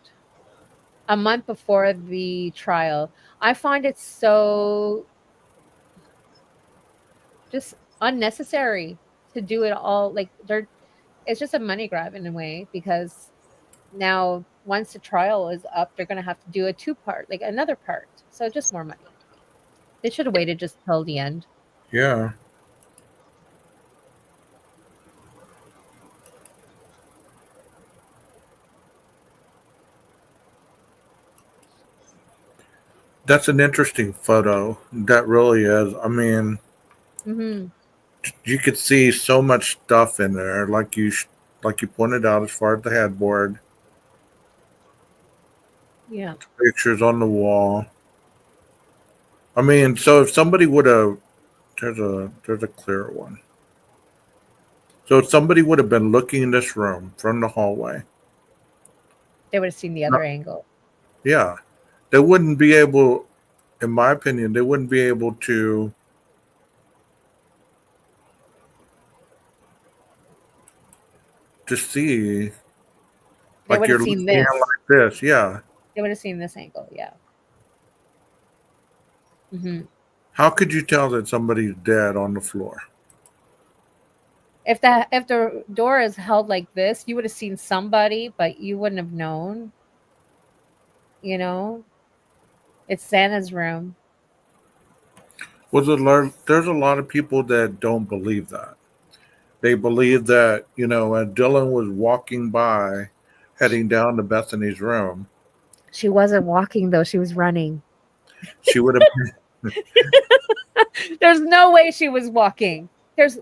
A month before the trial. I find it so just unnecessary to do it all. Like it's just a money grab in a way, because now once the trial is up, they're going to have to do a 2-part, like another part. So just more money. They should have waited just till the end. Yeah. That's an interesting photo. That really is. I mean, you could see so much stuff in there, like you pointed out, as far as the headboard. Yeah. Pictures on the wall. I mean, so if somebody would have, there's a clearer one. So if somebody would have been looking in this room from the hallway, They would have seen the other angle. yeah, they wouldn't be able, in my opinion, they wouldn't be able to see. They Like would you're have seen looking this. at like this, yeah. They would have seen this angle, yeah. How could you tell that somebody's dead on the floor? If the door is held like this, you would have seen somebody, but you wouldn't have known. You know, it's Santa's room. There's a lot of people that don't believe that. They believe that, as Dylan was walking by, heading down to Bethany's room, She wasn't walking though; she was running. she would have. There's no way she was walking. There's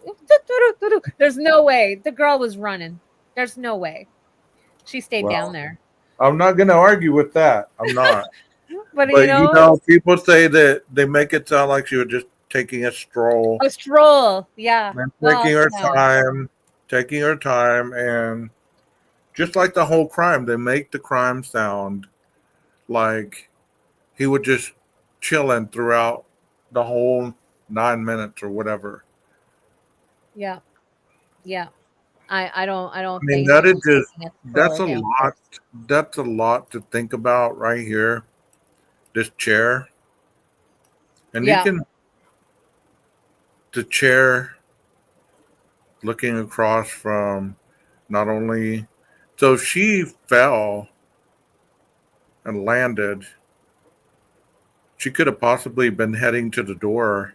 no way. The girl was running. There's no way. She stayed down there. I'm not going to argue with that. I'm not. But People say that they make it sound like she was just taking a stroll. A stroll, yeah. And taking her time, and just like the whole crime, they make the crime sound like he was just chilling throughout the whole 9 minutes or whatever. Yeah. I don't I mean, that's a lot to think about right here. This chair. And the chair looking across from not only, so she fell and landed. She could have possibly been heading to the door,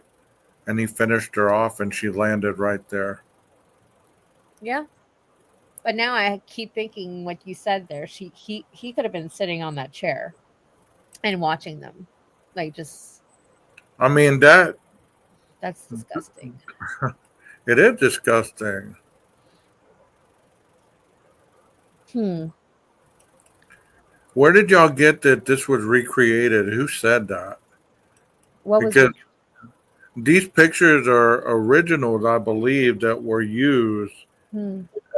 and he finished her off, and she landed right there. Yeah. But now I keep thinking what you said there. He could have been sitting on that chair and watching them. Like just I mean that's disgusting. It is disgusting. Where did y'all get that this was recreated? Who said that? Because these pictures are originals, I believe, that were used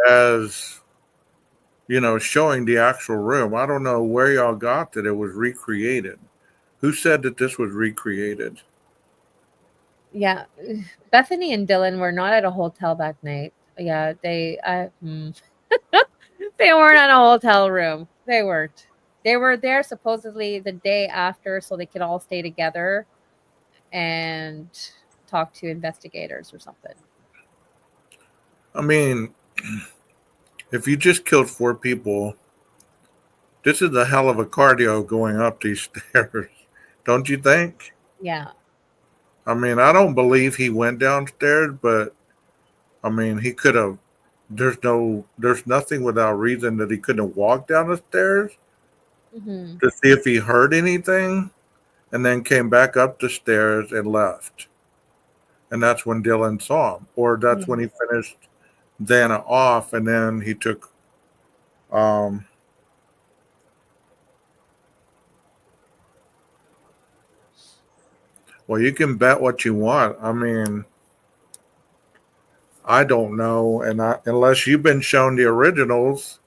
as, showing the actual room. I don't know where y'all got that it was recreated. Who said that this was recreated? Yeah. Bethany and Dylan were not at a hotel that night. Yeah, they they weren't at a hotel room. They weren't. They were there supposedly the day after so they could all stay together and talk to investigators or something. I mean, if you just killed 4 people, this is a hell of a cardio going up these stairs, don't you think? Yeah. I mean, I don't believe he went downstairs, but I mean, he could have. There's nothing without reason that he couldn't have walked down the stairs to see if he heard anything, and then came back up the stairs and left. And that's when Dylan saw him, or that's when he finished Dana off, and then he took. Well, you can bet what you want. I mean, I don't know, and unless you've been shown the originals,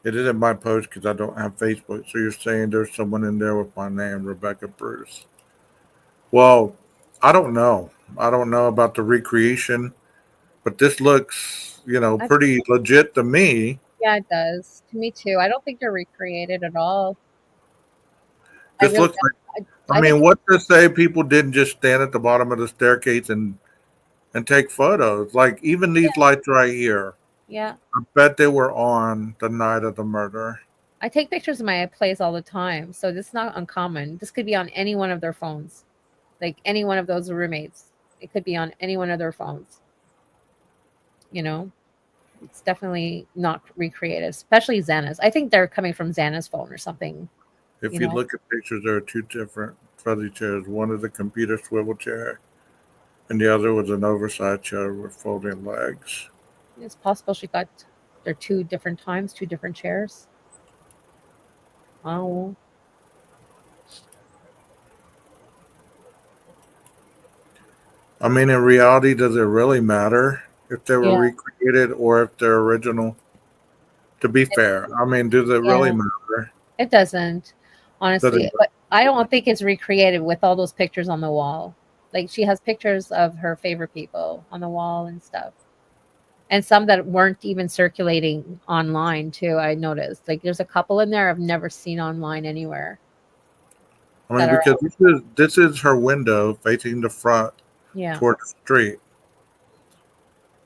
it isn't my post because I don't have Facebook. So you're saying there's someone in there with my name, Rebecca Bruce. Well, I don't know. I don't know about the recreation, but this looks, pretty legit to me. Yeah, it does. To me too. I don't think they're recreated at all. This looks like. I mean, what to say? People didn't just stand at the bottom of the staircase and take photos. Like even these lights right here. Yeah. I bet they were on the night of the murder. I take pictures of my place all the time, so this is not uncommon. This could be on any one of their phones, like any one of those roommates. It could be on any one of their phones. It's definitely not recreated, especially Xana's. I think they're coming from Xana's phone or something. If you look at pictures, there are 2 different fuzzy chairs. One is a computer swivel chair, and the other was an oversized chair with folding legs. It's possible they're 2 different times, 2 different chairs. Oh. I mean, in reality, does it really matter if they were recreated or if they're original? To be fair, I mean, does it really matter? It doesn't. Honestly, but I don't think it's recreated with all those pictures on the wall. Like she has pictures of her favorite people on the wall and stuff. And some that weren't even circulating online too, I noticed. Like there's a couple in there I've never seen online anywhere. I mean, because this is her window facing the front Yeah. toward the street.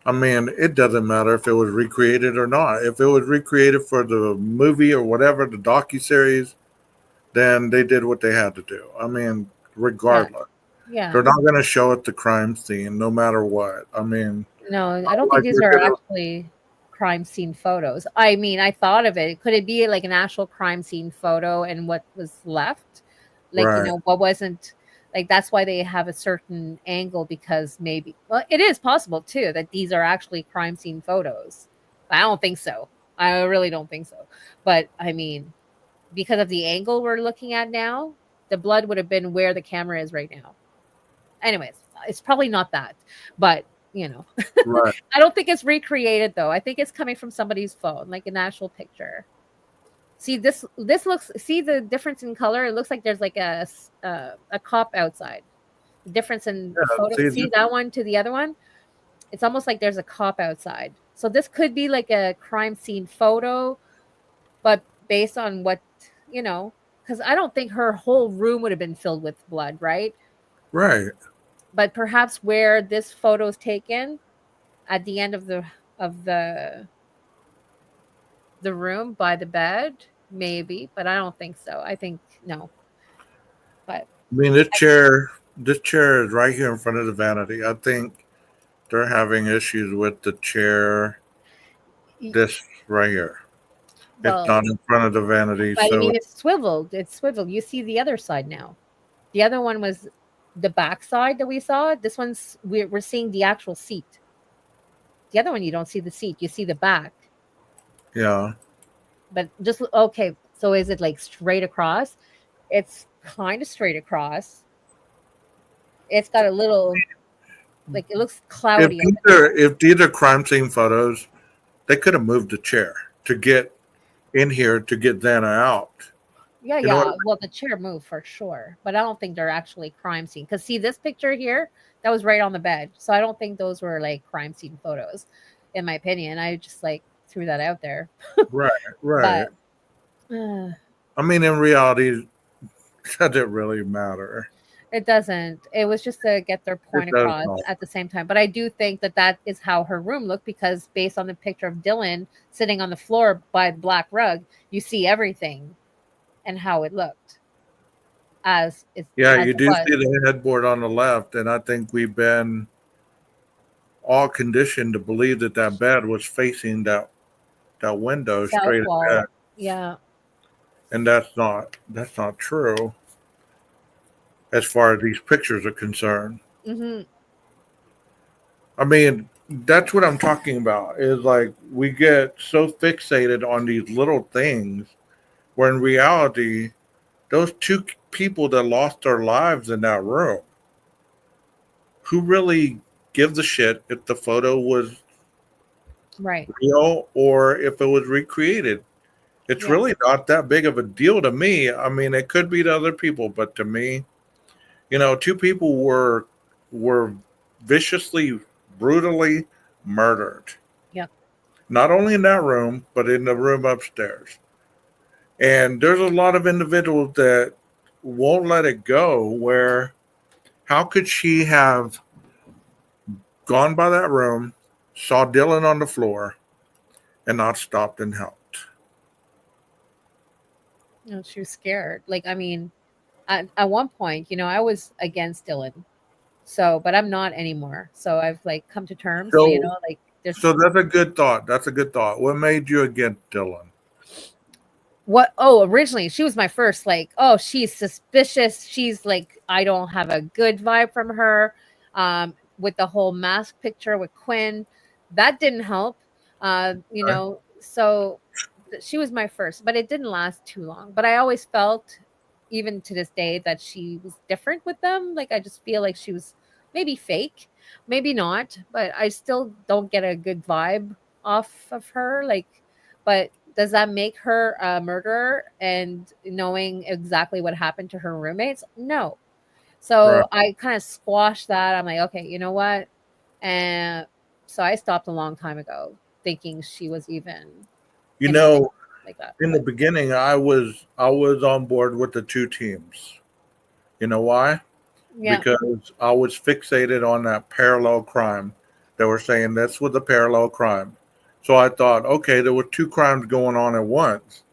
I mean, it doesn't matter if it was recreated or not. If it was recreated for the movie or whatever, the docuseries, then they did what they had to do. I mean, regardless. Yeah. They're not going to show at the crime scene no matter what. I mean, No, I not don't think like these you're are going to. actually crime scene photos. I mean, I thought of it. Could it be like an actual crime scene photo and what was left? Like, Right. what wasn't like that's why they have a certain angle because maybe well, it is possible too that these are actually crime scene photos. I don't think so. I really don't think so. But I mean, because of the angle we're looking at now, the blood would have been where the camera is right now. Anyways, it's probably not that, but Right. I don't think it's recreated though. I think it's coming from somebody's phone, like an actual picture. See this looks. See the difference in color. It looks like there's like a cop outside. The difference in the Yeah, photo. see, See that one to the other one. It's almost like there's a cop outside. So this could be like a crime scene photo, but based on what because I don't think her whole room would have been filled with blood, right? right. But perhaps where this photo is taken at the end of the room by the bed, maybe, but I don't think so. I think no. But I mean, this chair is right here in front of the vanity. I think they're having issues with the chair. This right here. It's well, not in front of the vanity, but I so mean, it's swiveled. It's swiveled. You see the other side now. The other one was the back side that we saw. This one's we're seeing the actual seat. The other one you don't see the seat. You see the back. yeah. But just okay. So is it like straight across? It's kind of straight across. It's got a little like it looks If cloudy. these are crime scene photos, they could have moved the chair to get in here to get Xana out. Yeah, You know what I yeah. Well, the chair moved for sure, but I don't think they're actually crime scene. Because see, this picture here, that was right on the bed, so I don't think those were like crime scene photos, in my opinion. I just like threw that out there, Right, right. but I mean, in reality, does it really matter? it doesn't. It was just to get their It point does across not. at the same time. But I do think that that is how her room looked because based on the picture of Dylan sitting on the floor by the black rug, you see everything and how it looked Yeah, as you it do was. see the headboard on the left, and I think we've been all conditioned to believe that that bed was facing that window South straight ahead, wall. Yeah. and that's not true as far as these pictures are concerned. Hmm. I mean, that's what I'm talking about. Is like we get so fixated on these little things, where in reality, those two people that lost their lives in that room, who really gives a shit if the photo was Right. real or if it was recreated? It's Yeah. really not that big of a deal to me. I mean, it could be to other people, but to me, two people were viciously, brutally murdered. Yep. Not only in that room, but in the room upstairs. And there's a lot of individuals that won't let it go. Where how could she have gone by that room, saw Dylan on the floor, and not stopped and helped? No, she was scared. Like, I mean, at one point, I was against Dylan. So, but I'm not anymore. So I've like come to terms, So, like there's so that's a good thought. That's a good thought. What made you against Dylan? what oh, originally she was my first like, oh, she's suspicious. She's like I don't have a good vibe from her. With the whole mask picture with Quinn, that didn't help. So she was my first, but it didn't last too long. But I always felt, even to this day, that she was different with them. Like I just feel like she was maybe fake, maybe not, but I still don't get a good vibe off of her. Like, but does that make her a murderer and knowing exactly what happened to her roommates? No. So Right. I kind of squashed that. I'm like, okay, you know what? And so I stopped a long time ago thinking she was even You anything know, like that. in the beginning, I was on board with the two teams. You know why? Yeah. because I was fixated on that parallel crime. They were saying this was a parallel crime. So I thought, okay, there were two crimes going on at once.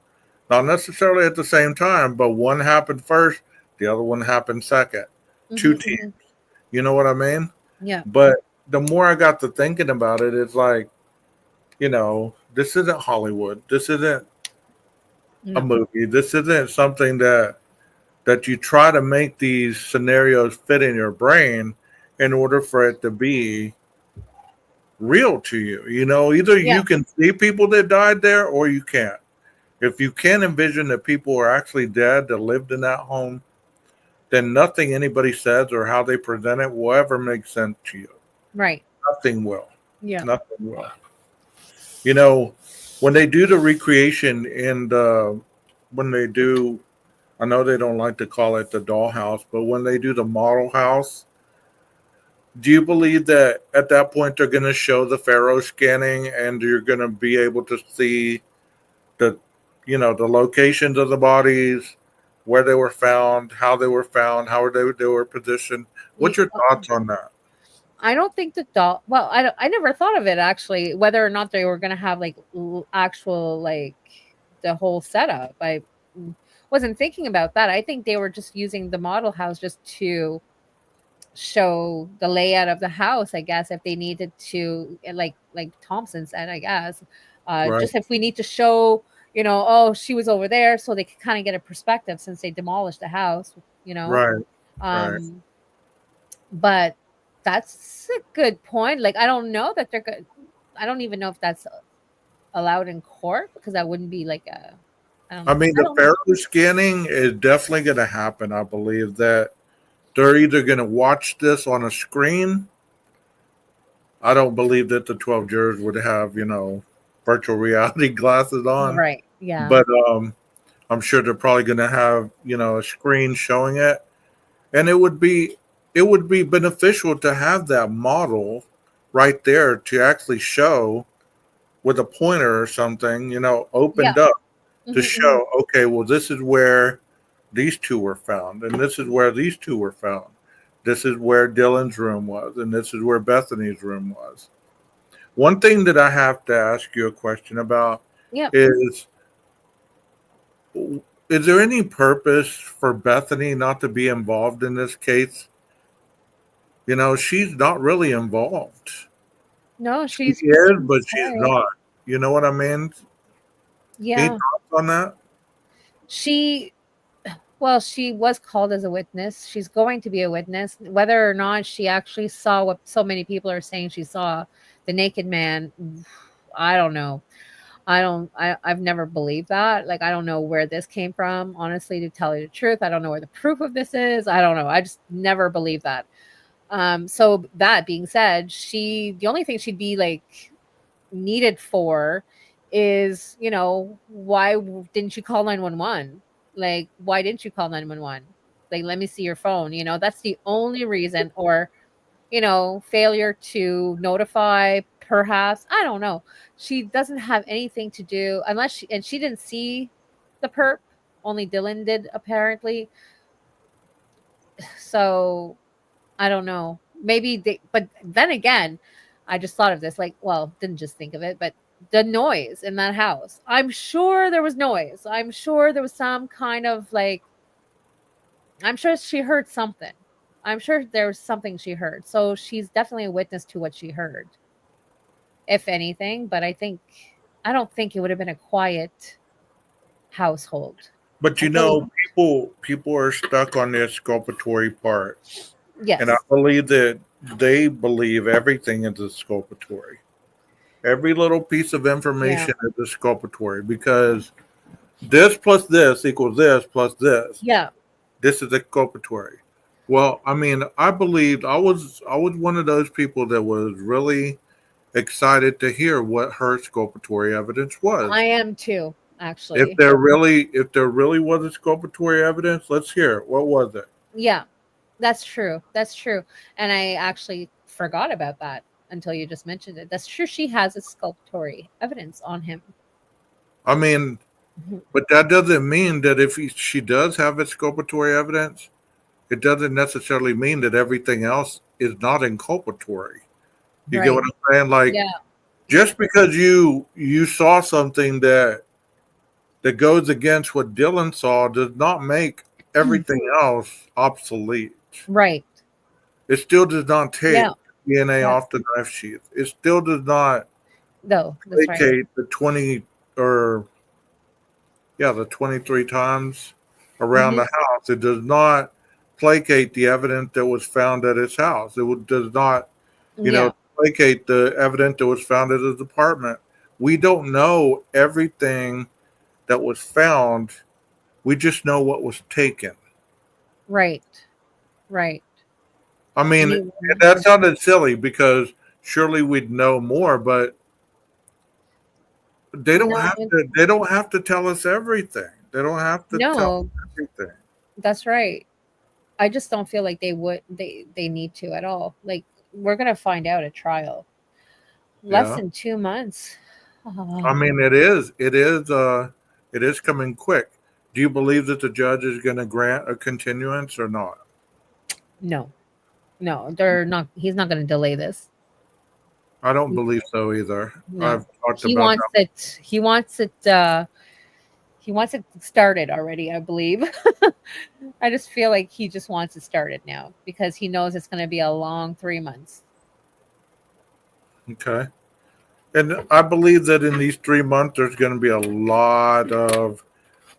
Not necessarily at the same time, but one happened first, the other one happened second. Two Mhm, teams. mhm. You know what I mean? Yeah. But the more I got to thinking about it, it's like, this isn't Hollywood. This isn't a No. movie. This isn't something that you try to make these scenarios fit in your brain in order for it to be real to you. Either Yeah. you can see people that died there or you can't. If you can't envision that people are actually dead that lived in that home, then nothing anybody says or how they present it will ever make sense to you. Right. Nothing will. Yeah. Nothing will. When they do the recreation when they do, I know they don't like to call it the dollhouse, but when they do the model house, do you believe that at that point they're going to show the Pharaoh scanning and you're going to be able to see the, the locations of the bodies, where they were found, how they were found, how they were positioned? What's your thoughts on that? I don't think the doll. Well, I never thought of it actually, whether or not they were gonna have like actual like the whole setup. I wasn't thinking about that. I think they were just using the model house just to show the layout of the house. I guess if they needed to, like Thompson said, I guess, Right. just if we need to show, oh, she was over there, so they could kind of get a perspective since they demolished the house. Right. Right. But that's a good point. Like, I don't know that they're good. I don't even know if that's allowed in court because that wouldn't be like a. I don't I know. mean, I the don't know. Pharaoh scanning is definitely going to happen. I believe that they're either going to watch this on a screen. I don't believe that the 12 jurors would have, virtual reality glasses on, Right. Yeah. but I'm sure they're probably going to have, a screen showing it, and it would be beneficial to have that model right there to actually show with a pointer or something, Yeah. opened up to Mhm, mhm. show, okay, well, this is where these two were found, and this is where these two were found. This is where Dylan's room was, and this is where Bethany's room was. One thing that I have to ask you a question about Yeah. is there any purpose for Bethany not to be involved in this case? She's not really involved. No, She she's is, pretty but she's quiet. not. You know what I mean? Any Yeah. thoughts on that? She Well, she was called as a witness. She's going to be a witness. Whether or not she actually saw what so many people are saying she saw, the naked man, I don't know. I've never believed that. Like, I don't know where this came from, honestly, to tell you the truth. I don't know where the proof of this is. I don't know. I just never believed that. So that being said, the only thing she'd be like needed for is, why didn't you call 911? Like, why didn't you call 911? Like, let me see your phone. That's the only reason. Or, failure to notify, perhaps. I don't know. She doesn't have anything to do unless she didn't see the perp. Only Dylan did, apparently. So I don't know. But then again, I just thought of this. Like, well, didn't just think of it, but the noise in that house. I'm sure there was noise. I'm sure there was some kind of like, I'm sure she heard something. I'm sure there was something she heard. So she's definitely a witness to what she heard, if anything. But I don't think it would have been a quiet household. But I really, people are stuck on the exculpatory part, and I yes. believe that they believe everything is exculpatory. Every little piece of Yeah. information is exculpatory because this plus this equals this plus this. Yeah. This is exculpatory. Well, I mean, I was one of those people that was really excited to hear what her exculpatory evidence was. I am too, If actually. there really was exculpatory evidence, let's hear it. What was it? Yeah. That's true. That's true. And I actually forgot about that until you just mentioned it. That's true. She has a sculptory evidence on him. I mean, Mhm. but that doesn't mean that if she does have exculpatory evidence, it doesn't necessarily mean that everything else is not inculpatory. You get Right. what I'm saying? Like, Yeah. just because you saw something that goes against what Dylan saw does not make everything else obsolete. Right. It still does not take Yeah. DNA Yeah. off the knife sheath. It still does not No, that's right. placate the 23 times around Mhm. the house. It does not placate the evidence that was found at his house. Does not, Yeah. placate the evidence that was found at his apartment. We don't know everything that was found. We just know what was taken. Right. Right. I mean, And and you, that sounded silly because surely we'd know more, but they don't no, have to. They don't have to tell us everything. They don't have to tell no, us everything. that's right. I just don't feel like they need to at all. Like we're gonna find out at trial. Less Yeah. than 2 months. I mean, it is coming quick. Do you believe that the judge is going to grant a continuance or not? No, no, they're not. He's not going to delay this. I don't believe so either. No, I've talked he about wants that. it. He wants it. He wants it started already. I believe. I just feel like he just wants it started now because he knows it's going to be a long 3 months. Okay. And I believe that in these 3 months, there's going to be a lot of.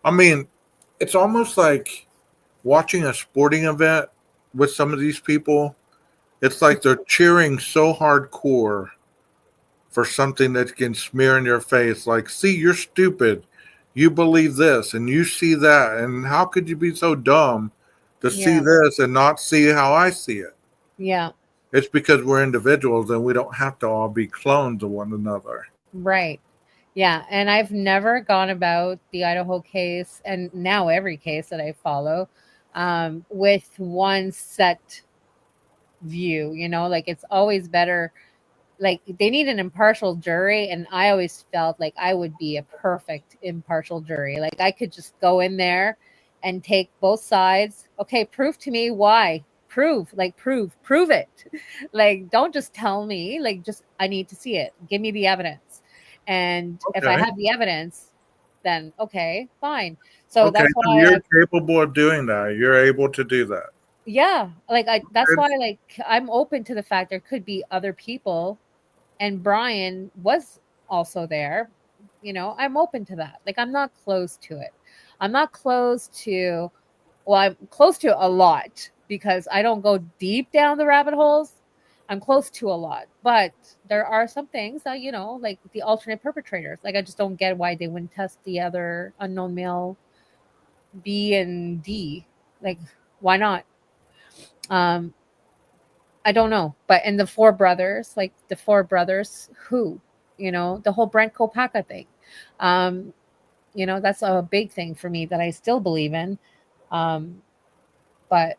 I mean, it's almost like watching a sporting event with some of these people. It's like they're cheering so hardcore for something that can smear in your face. Like, see, you're stupid. You believe this and you see that. And how could you be so dumb to see Yeah. this and not see how I see it? Yeah. It's because we're individuals and we don't have to all be clones of one another. Right. Yeah, and I've never gone about the Idaho case, and now every case that I follow, with one set view. Like it's always better. Like they need an impartial jury, and I always felt like I would be a perfect impartial jury. Like I could just go in there and take both sides. Okay, prove to me why. Prove it. Like don't just tell me. Like just I need to see it. Give me the evidence. And if I Okay. have the evidence, then okay, fine. So Okay, that's so why you're capable of doing that. You're able to do that. yeah, like that's And why like I'm open to the fact there could be other people, and Brian was also there. I'm open to that. Like I'm not close to it. I'm not close to well, I'm close to a lot because I don't go deep down the rabbit holes. I'm close to a lot, but there are some things that like the alternate perpetrators. Like I just don't get why they wouldn't test the other unknown male B and D. Like why not? Um, I don't know, but and the four brothers, like the four brothers, who, the whole Brent Kopaka thing, um, that's a big thing for me that I still believe in. Um, but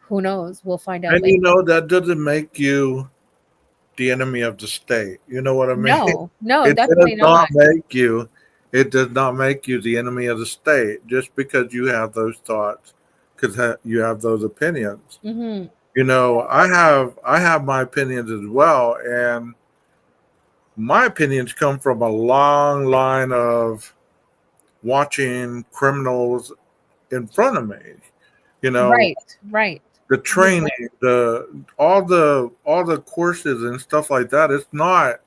who knows? We'll find out later. that doesn't make you the enemy of the state. You know what I mean? No, It definitely does not not. make you. It does not make you the enemy of the state just because you have those thoughts, because you have those opinions. Hmm. I have my opinions as well, and my opinions come from a long line of watching criminals in front of me. Right. The training, all the courses and stuff like that. It's not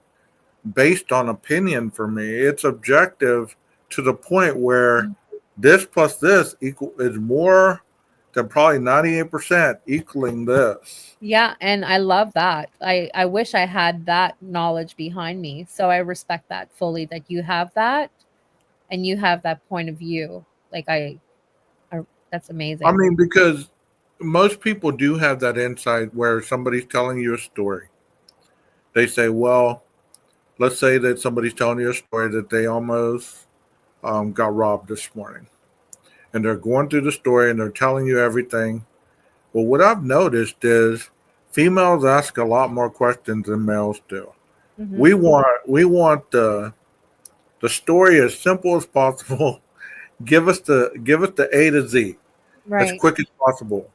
based on opinion for me. It's objective to the point where this plus this is more than probably 98% equaling this. Yeah, and I love that. I wish I had that knowledge behind me. So I respect that fully that you have that and you have that point of view. Like that's amazing. I mean, because most people do have that insight where somebody's telling you a story. They say, well, let's say that somebody's telling you a story that they almost got robbed this morning. And they're going through the story and they're telling you everything. Well, what I've noticed is females ask a lot more questions than males do. Mhm. We want the story as simple as possible. Give us the A to Z as Right. quick as possible.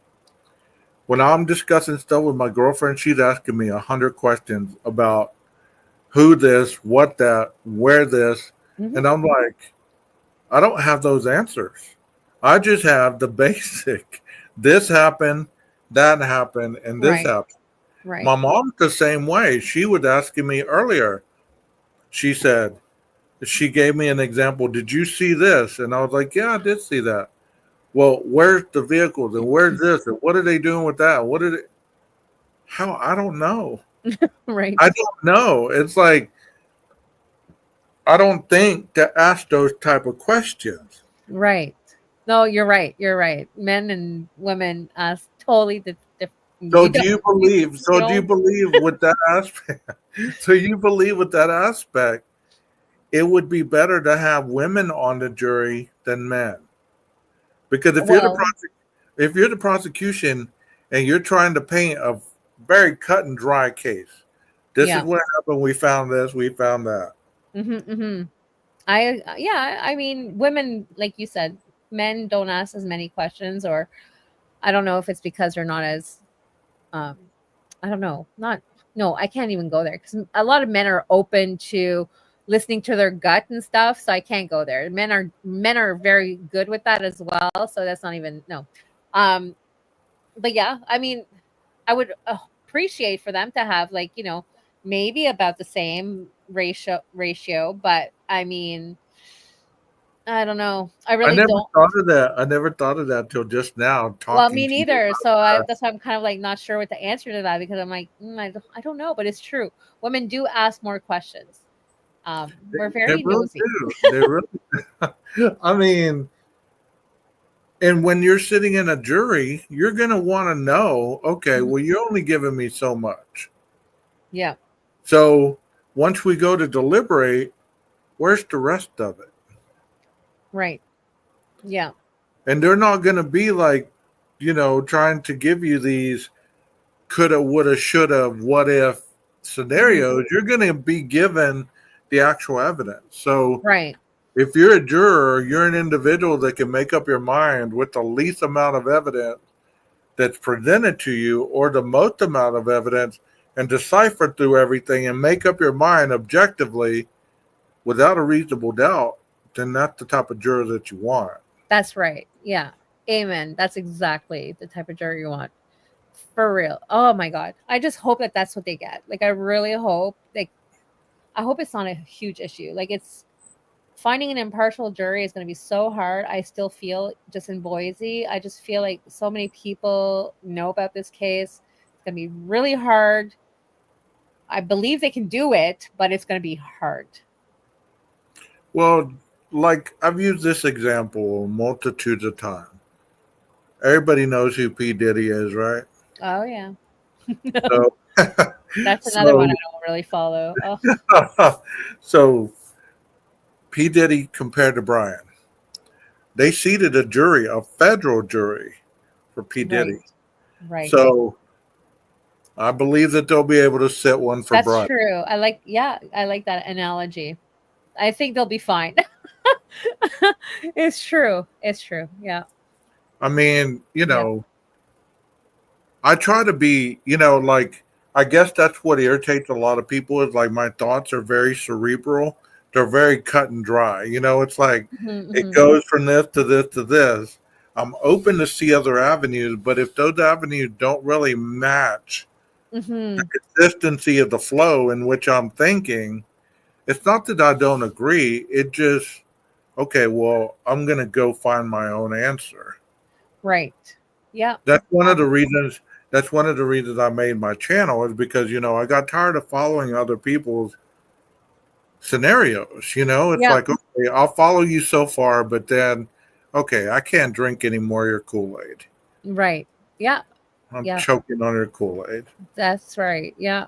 when I'm discussing stuff with my girlfriend, she's asking me 100 questions about who this, what that, where this. Mhm. And I'm like, I don't have those answers. I just have the basic. This happened, that happened, and this Right. happened. Right. My mom's the same way. She was asking me earlier. She said, she gave me an example. Did you see this? And I was like, yeah, I did see that. Well, where's the vehicles and where's this and what are they doing with that? What did it? How? I don't know. Right. I don't know. It's like I don't think to ask those type of questions. Right. No, you're right. You're right. Men and women ask totally different. So do you believe? So do you believe with that aspect? So you believe with that aspect, it would be better to have women on the jury than men, because if Well, you're the prosecution and you're trying to paint a very cut and dry case, this is yeah. what happened. We found this. We found that. Mm-hmm. I mean, women, like you said, men don't ask as many questions, or I don't know if it's because they're not as, um, I don't know, not, no, I can't even go there because a lot of men are open to listening to their gut and stuff. So I can't go there. Men are very good with that as well. So that's not even, no. Um, but yeah, I mean, I would appreciate for them to have like, maybe about the same ratio, but I mean, I don't know. I I really never don't. thought of that. I never thought of that till just now Well, talking me to you neither. about So that. that's why I'm kind of like not sure what the answer to that because I'm like, I don't know, but it's true. Women do ask more questions. We're They very really nosy. do. They really. I mean, and when you're sitting in a jury, you're gonna want to know. Okay, Mhm. well, you're only giving me so much. Yeah. So once we go to deliberate, where's the rest of it? Right. Yeah. And they're not gonna be like, trying to give you these coulda, woulda, shoulda, what if Mhm. scenarios. You're gonna be given the actual evidence. So Right. if you're a juror, you're an individual that can make up your mind with the least amount of evidence that's presented to you or the most amount of evidence and decipher through everything and make up your mind objectively without a reasonable doubt, then that's the type of juror that you want. That's right. Yeah. Amen. That's exactly the type of jury you want. For real. Oh my God. I just hope that that's what they get. Like, I really hope, like, I hope it's not a huge issue. Like, it's finding an impartial jury is going to be so hard. I still feel just in Boise, I just feel like so many people know about this case. It's going to be really hard. I believe they can do it, but it's going to be hard. Well, like I've used this example multitudes of times. Everybody knows who P. Diddy is, right? Oh, yeah. So, That's another one I so, don't really follow. Oh. so P. Diddy compared to Brian. They seated a jury, a federal jury, for P. Right. Diddy. Right. So I believe that they'll be able to set one for That's Brian. true. I like that analogy. I think they'll be fine. It's true. It's true. Yeah. I mean, Yeah. I try to be, like, I guess that's what irritates a lot of people is like my thoughts are very cerebral. They're very cut and dry. It's like it goes from this to this to this. I'm open to see other avenues, but if those avenues don't really match Mm-hmm. the consistency of the flow in which I'm thinking, it's not that I don't agree. It just, okay, well, I'm going to go find my own answer. Right. Yeah. That's one of the reasons. That's one of the reasons I made my channel is because I got tired of following other people's scenarios. It's Yeah. like, okay, I'll follow you so far, but then, okay, I can't drink any more of your Kool-Aid. Right. Yeah. I'm Yeah. choking on your Kool-Aid. That's right. Yeah.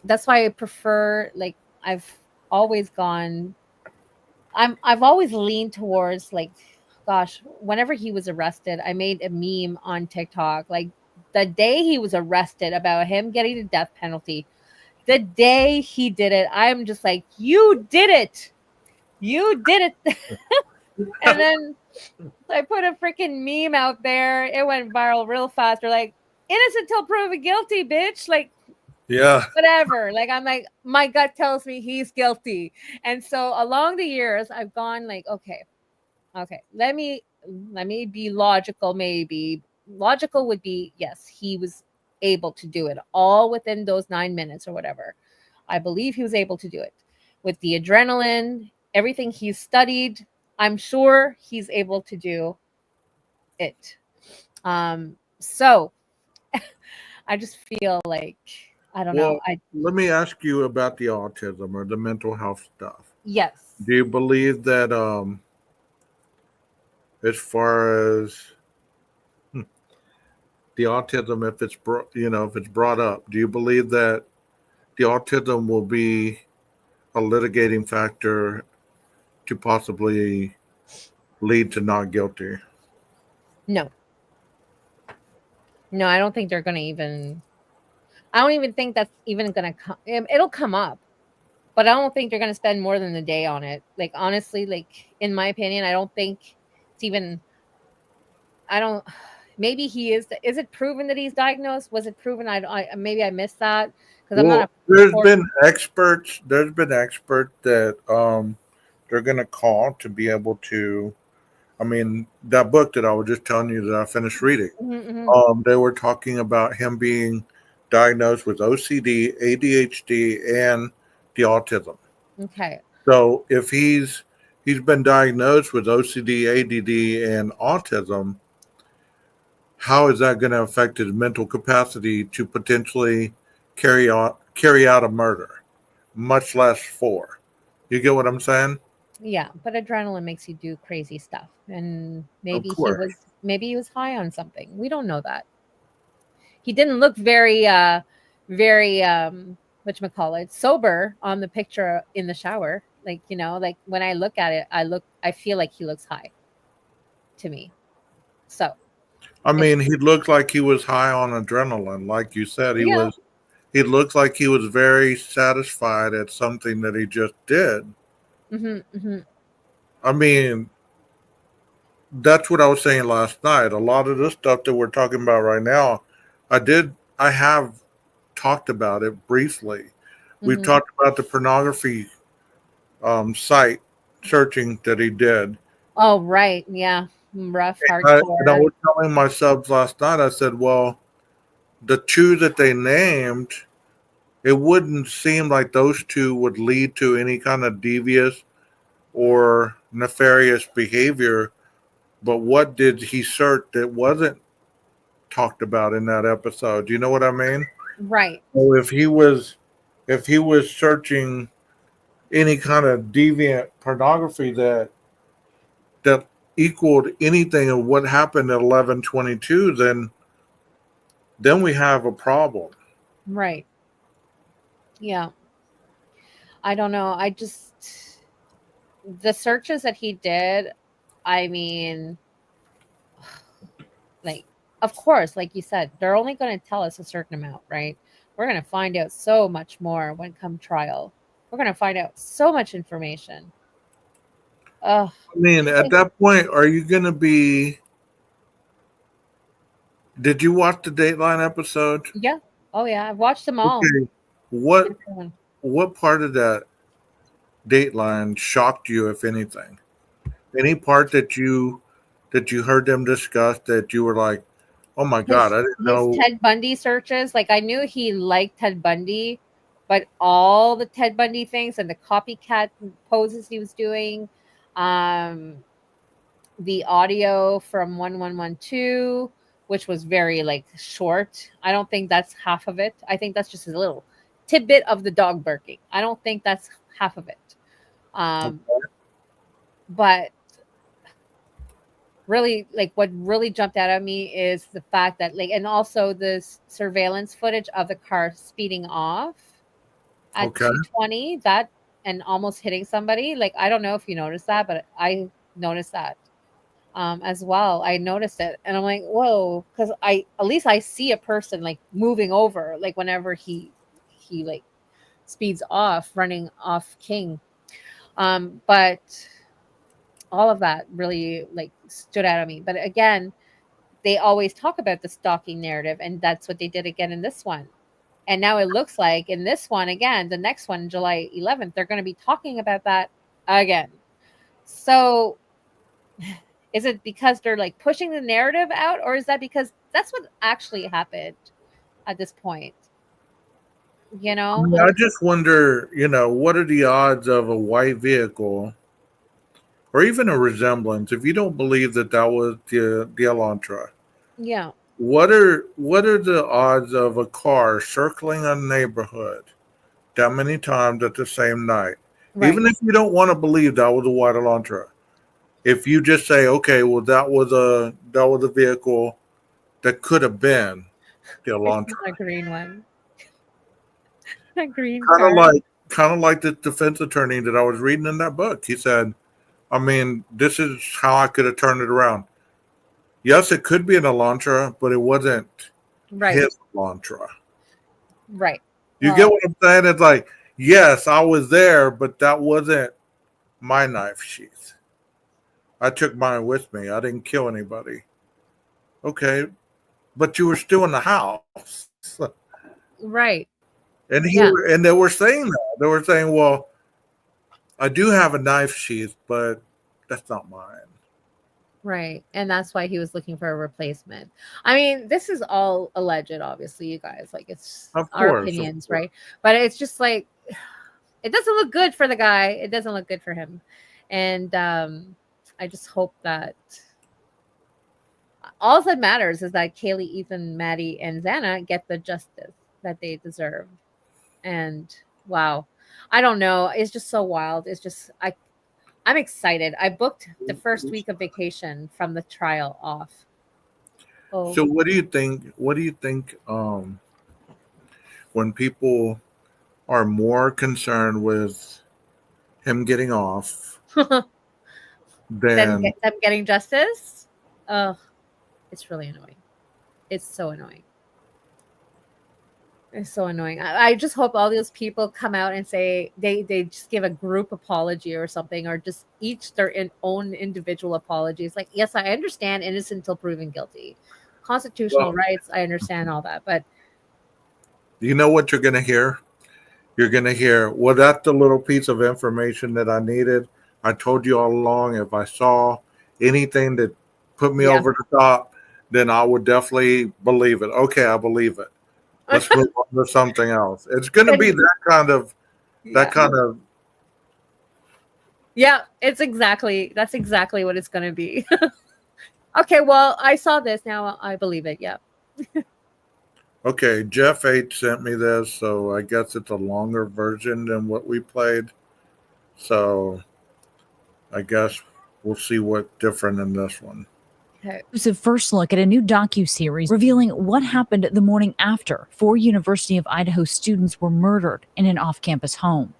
That's why I prefer, like, I've always gone I've always leaned towards, like, gosh, whenever he was arrested, I made a meme on TikTok. Like, the day he was arrested about him getting the death penalty, the day he did it, I'm just like, you did it. You did it. And then I put a freaking meme out there. It went viral real fast. They're like, innocent till proven guilty, bitch. Like, Yeah. whatever. Like, I'm like, my gut tells me he's guilty. And so along the years, I've gone like, okay, let me be logical. Maybe logical would be, yes, he was able to do it all within those 9 minutes or whatever. I believe he was able to do it with the adrenaline, everything he's studied. I'm sure he's able to do it. So I just feel like, I don't know. Let me ask you about the autism or the mental health stuff. Yes. Do you believe that as far as the autism, if it's if it's brought up, do you believe that the autism will be a litigating factor to possibly lead to not guilty? No. No, I don't think they're going to even. I don't even think that's even going to come. It'll come up, but I don't think they're going to spend more than a day on it. Like, honestly, like, in my opinion, I don't think it's even. I don't. Maybe he is. Is it proven that he's diagnosed? Was it proven? I maybe I missed that because I'm not. There's been experts. There's been experts that they're going to call to be able to. I mean, that book that I was just telling you that I finished reading. Mm-hmm. They were talking about him being diagnosed with OCD, ADHD, and the autism. Okay. So if he's been diagnosed with OCD, ADD, and autism, how is that going to affect his mental capacity to potentially carry out a murder, much less 4? You get what I'm saying? Yeah, but adrenaline makes you do crazy stuff, and Of course. maybe he was high on something. We don't know that. He didn't look very whatchamacallit, sober on the picture in the shower. Like, like when I look at it, I feel like he looks high to me. So, I mean, he looked like he was high on adrenaline. Like you said, yeah. He looked like he was very satisfied at something that he just did. Mm-hmm. I mean, that's what I was saying last night. A lot of this stuff that we're talking about right now, I have talked about it briefly. We've Mm-hmm. talked about the pornography site searching that he did. Oh, right. Yeah. Rough, And I hardcore. was telling myself last night, I said, well, the 2 that they named, it wouldn't seem like those 2 would lead to any kind of devious or nefarious behavior. But what did he search that wasn't talked about in that episode? Do you know what I mean? Right. So if he was searching any kind of deviant pornography that equaled anything of what happened at 11/22, then we have a problem. Right. Yeah. I don't know. The searches that he did, I mean, like, of course, like you said, they're only going to tell us a certain amount, right? We're going to find out so much more when come trial. We're going to find out so much information. I mean, at that point, are you going to be? Did you watch the Dateline episode? Yeah. Oh yeah, I've watched them all. Okay. What part of that Dateline shocked you, if anything? Any part that you heard them discuss that you were like, oh my God, I didn't know. His Ted Bundy searches, like, I knew he liked Ted Bundy, but all the Ted Bundy things and the copycat poses he was doing, the audio from 1112, which was very like short. I don't think that's half of it. I think that's just a little tidbit of the dog barking. I don't think that's half of it. But really, like, what really jumped out at me is the fact that, like, and also this surveillance footage of the car speeding off at 220, that, and almost hitting somebody. Like, I don't know if you noticed that, but I noticed that as well. I noticed it, and I'm like, whoa, because at least I see a person like moving over, like whenever he like speeds off, running off King. But all of that really like stood out at me. But again, they always talk about the stalking narrative, and that's what they did again in this one. And now it looks like in this one again, the next one, July 11th, they're going to be talking about that again. So is it because they're like pushing the narrative out, or is that because that's what actually happened at this point? You know, I just wonder, what are the odds of a white vehicle or even a resemblance, if you don't believe that was the Elantra, yeah. what are the odds of a car circling a neighborhood that many times at the same night? Right. Even if you don't want to believe that was a white Elantra, if you just say, okay, well, that was a vehicle that could have been the Elantra. A green one. A green Kind of like the defense attorney that I was reading in that book. He said, I mean, this is how I could have turned it around. Yes, it could be an Elantra, but it wasn't his Elantra. Right. You get what I'm saying? It's like, yes, I was there, but that wasn't my knife sheath. I took mine with me. I didn't kill anybody. Okay, but you were still in the house. Right. And and they were saying that. They were saying, well, I do have a knife sheath, but that's not mine. Right. And that's why he was looking for a replacement. I mean, this is all alleged, obviously, you guys. Like, it's our opinions, right? But it's just like, it doesn't look good for the guy. It doesn't look good for him. And I just hope that all that matters is that Kaylee, Ethan, Maddie, and Xana get the justice that they deserve. And wow, I don't know. It's just so wild. It's just, I'm excited. I booked the first week of vacation from the trial off. Oh. So what do you think? What do you think when people are more concerned with him getting off than them getting justice? Oh, it's really annoying. It's so annoying. It's so annoying. I just hope all those people come out and say they just give a group apology or something, or just each their own individual apologies. Like, yes, I understand innocent until proven guilty. Constitutional rights, I understand all that. But you know what you're going to hear? You're going to hear, well, that's the little piece of information that I needed. I told you all along, if I saw anything that put me over the top, then I would definitely believe it. Okay, I believe it. Let's move on to something else. It's going to be that kind of. Yeah, that's exactly what it's going to be. Okay, well, I saw this. Now I believe it. Yeah. Okay, Jeff H sent me this, so I guess it's a longer version than what we played. So I guess we'll see what's different in this one. It's a first look at a new docuseries revealing what happened the morning after 4 University of Idaho students were murdered in an off-campus home.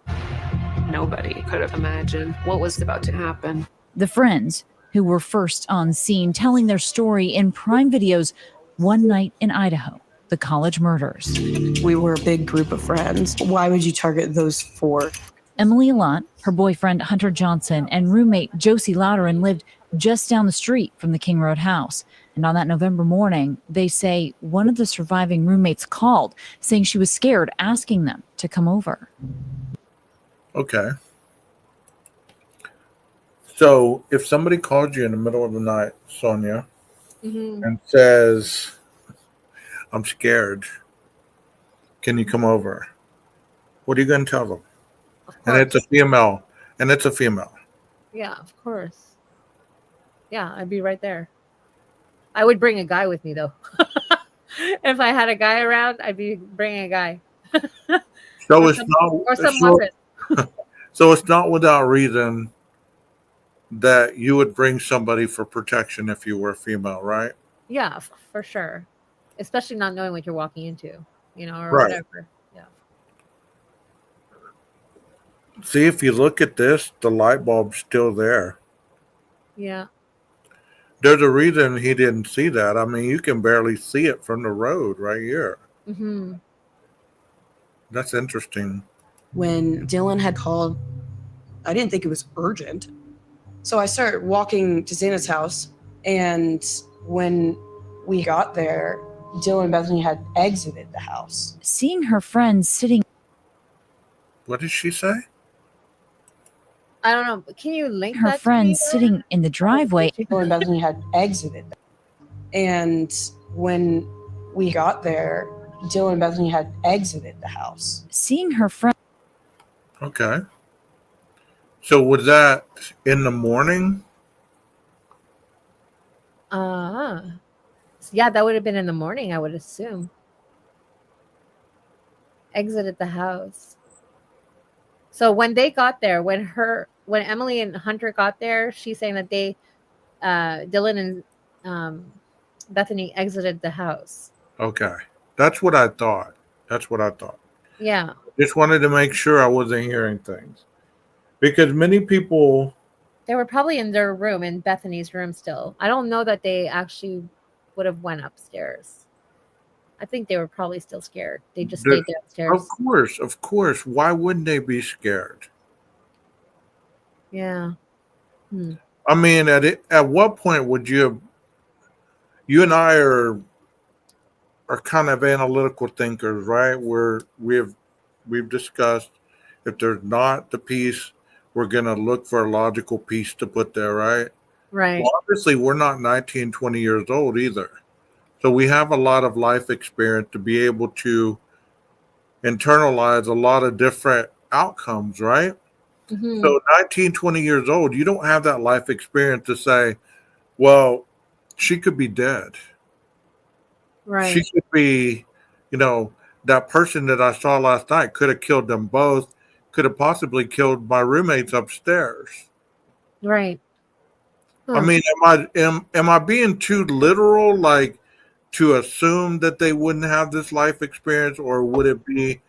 Nobody could have imagined what was about to happen. The friends who were first on scene telling their story in Prime Video's One Night in Idaho, the college murders. We were a big group of friends. Why would you target those 4? Emily Lott, her boyfriend Hunter Johnson, and roommate Josie Louderin lived just down the street from the King Road house. And on that November morning, they say one of the surviving roommates called, saying she was scared, asking them to come over. Okay. So if somebody called you in the middle of the night, Sonia, and says, I'm scared, can you come over? What are you going to tell them? And it's a female. Yeah, of course. Yeah, I'd be right there. I would bring a guy with me, though. If I had a guy around, I'd be bringing a guy. So it's not without reason that you would bring somebody for protection if you were a female, right? Yeah, for sure. Especially not knowing what you're walking into, or right. whatever. Yeah. See, if you look at this, the light bulb's still there. Yeah. There's a reason he didn't see that. I mean, you can barely see it from the road right here. Mm-hmm. That's interesting. When Dylan had called, I didn't think it was urgent. So I started walking to Xana's house. And when we got there, Dylan and Bethany had exited the house. Seeing her friends sitting. What did she say? I don't know. Can you link her that friends to me sitting in the driveway. Dylan and Bethany had exited. And when we got there, Dylan and Bethany had exited the house. Seeing her friend. Okay. So was that in the morning? Yeah, that would have been in the morning, I would assume. Exited the house. So when they got there, when Emily and Hunter got there, she's saying that they, Dylan and Bethany exited the house. Okay. That's what I thought. Yeah. Just wanted to make sure I wasn't hearing things. Because many people... They were probably in their room, in Bethany's room still. I don't know that they actually would have went upstairs. I think they were probably still scared. They just stayed downstairs. Of course. Why wouldn't they be scared? Yeah. I mean, at what point would you and I are kind of analytical thinkers, right? We've discussed if there's not the piece, we're going to look for a logical piece to put there, right? Right. Well, obviously, we're not 19, 20 years old either. So we have a lot of life experience to be able to internalize a lot of different outcomes, right? Mm-hmm. So 19, 20 years old, you don't have that life experience to say, well, she could be dead. Right. She could be, that person that I saw last night could have killed them both, could have possibly killed my roommates upstairs. Right. I mean, am I being too literal, like to assume that they wouldn't have this life experience, or would it be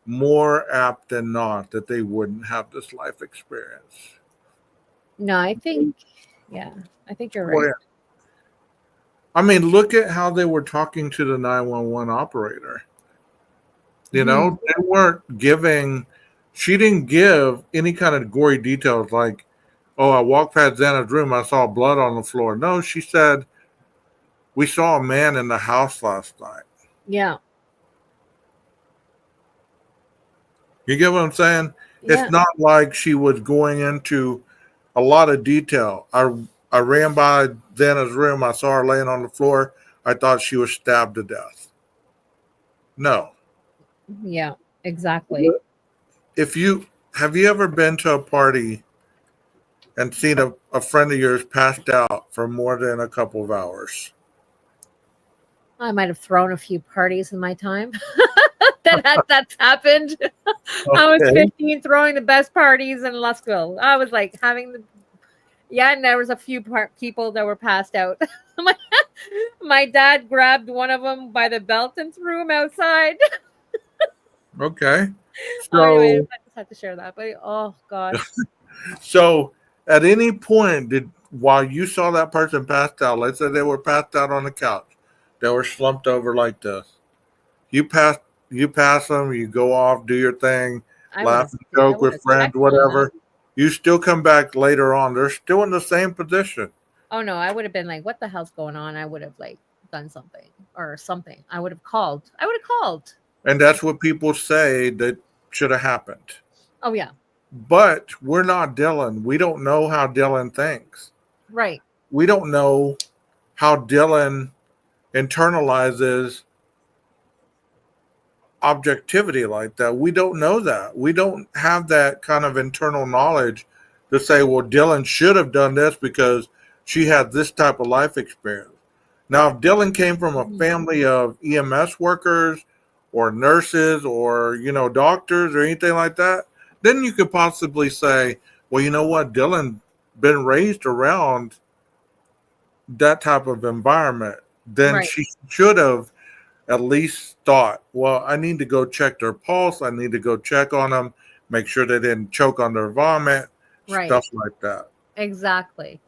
more apt than not that they wouldn't have this life experience? No, I think you're right. Well, yeah. I mean, look at how they were talking to the 911 operator. They weren't giving, she didn't give any kind of gory details like, oh, I walked past Xana's room, I saw blood on the floor. No, she said, we saw a man in the house last night. Yeah. You get what I'm saying? Yeah. It's not like she was going into a lot of detail. I ran by Xana's room. I saw her laying on the floor. I thought she was stabbed to death. No. Yeah, exactly. Have you ever been to a party and seen a friend of yours passed out for more than a couple of hours? I might have thrown a few parties in my time. That's happened. Okay. I was 15 throwing the best parties in Lustville. I was like having and there was a few people that were passed out. My dad grabbed one of them by the belt and threw him outside. Okay. So anyway, I just had to share that. But oh gosh. So at any point while you saw that person passed out, let's say they were passed out on the couch, they were slumped over like this. You pass them, you go off, do your thing, laugh and joke with friends, whatever. You still come back later on. They're still in the same position. Oh no, I would have been like, what the hell's going on? I would have done something or something. I would have called. And that's what people say that should have happened. Oh yeah. But we're not Dylan. We don't know how Dylan thinks. Right. We don't know how Dylan internalizes objectivity like that. We don't know that. We don't have that kind of internal knowledge to say, well, Dylan should have done this because she had this type of life experience. Now, if Dylan came from a family of EMS workers or nurses or, doctors or anything like that, then you could possibly say, well, you know what? Dylan been raised around that type of environment. Then she should have at least thought, well, I need to go check their pulse. I need to go check on them, make sure they didn't choke on their vomit, stuff like that. Exactly.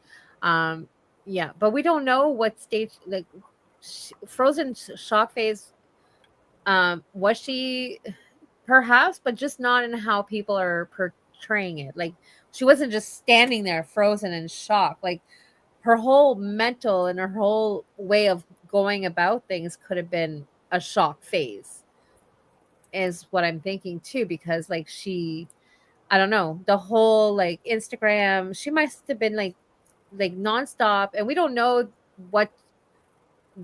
Yeah, but we don't know what stage, frozen shock phase, was she perhaps, but just not in how people are portraying it. Like she wasn't just standing there frozen in shock. Like her whole mental and her whole way of going about things could have been a shock phase, is what I'm thinking too, because like I don't know, the whole like Instagram, she must have been like nonstop, and we don't know what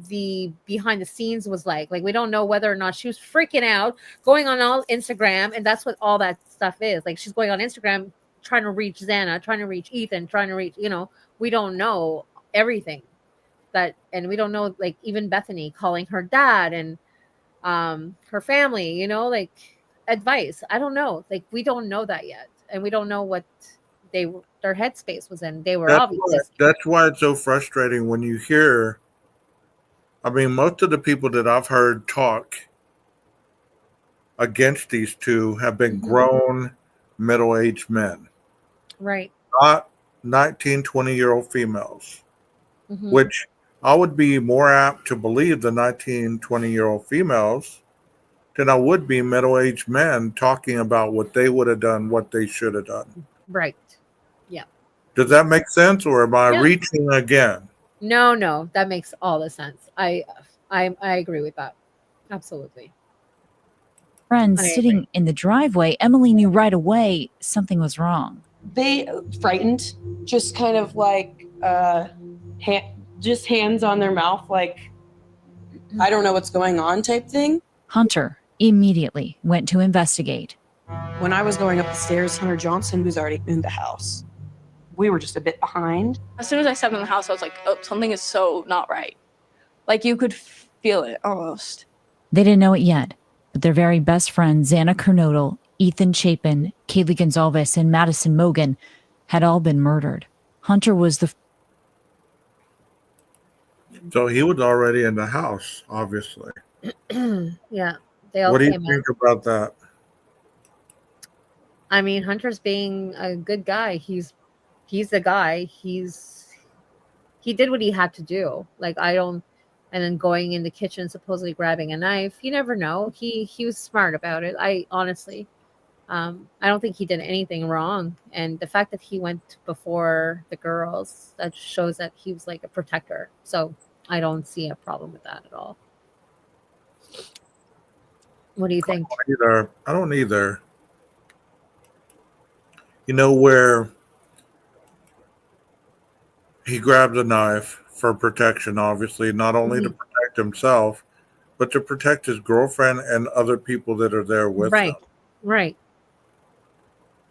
the behind the scenes was like. Like we don't know whether or not she was freaking out, going on all Instagram, and that's what all that stuff is. Like she's going on Instagram trying to reach Xana, trying to reach Ethan, trying to reach, we don't know everything that, and we don't know like even Bethany calling her dad and her family, like advice. I don't know. Like we don't know that yet. And we don't know what their headspace was in. They were obviously That's why it's so frustrating when you hear, I mean, most of the people that I've heard talk against these two have been grown middle-aged men. Right. Not 19, 20-year-old females, which I would be more apt to believe the 19, 20-year-old females than I would be middle-aged men talking about what they would have done, what they should have done. Right. Yeah. Does that make sense, or am I reaching again? No, that makes all the sense. I agree with that. Absolutely. Friends sitting in the driveway, Emily knew right away something was wrong. They frightened, just kind of like just hands on their mouth, like I don't know what's going on type thing. Hunter immediately went to investigate. When I was going up the stairs, Hunter Johnson was already in the house. We were just a bit behind. As soon as I stepped in the house, I was like, oh, something is so not right. Like you could feel it almost. They didn't know it yet, but their very best friends, Xana Kernodle, Ethan Chapin, Kaylee Gonzalez, and Madison Mogan, had all been murdered. Hunter was the... So he was already in the house, obviously. Yeah. They all what do you came think out. about that? I mean, Hunter's being a good guy. He's the guy. He did what he had to do. Like and then going in the kitchen, supposedly grabbing a knife. You never know. He was smart about it. I honestly, I don't think he did anything wrong. And the fact that he went before the girls, that shows that he was like a protector. So I don't see a problem with that at all. What do you think? I don't either. You know, where he grabbed a knife for protection, obviously, not only to protect himself, but to protect his girlfriend and other people that are there with him. Right.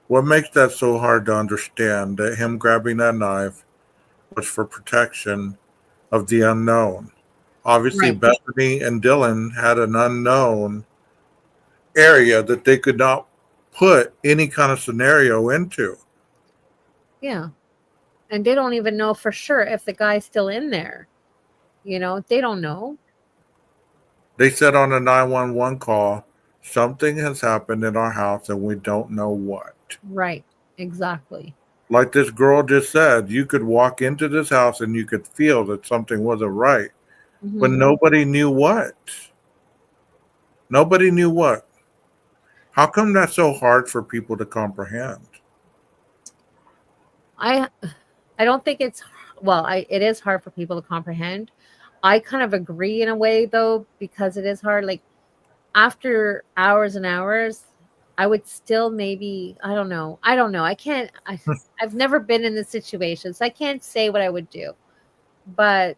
What makes that so hard to understand, that him grabbing that knife was for protection of the unknown? Obviously, Bethany and Dylan had an unknown area that they could not put any kind of scenario into. Yeah. And they don't even know for sure if the guy's still in there. They don't know. They said on a 911 call, something has happened in our house and we don't know what. Right. Exactly. Like this girl just said, you could walk into this house and you could feel that something wasn't right. But nobody knew what. Nobody knew what. How come that's so hard for people to comprehend? I don't think it is hard for people to comprehend. I kind of agree in a way though, because it is hard. Like after hours and hours, I would still maybe, I don't know. I've never been in this situation, so I can't say what I would do. But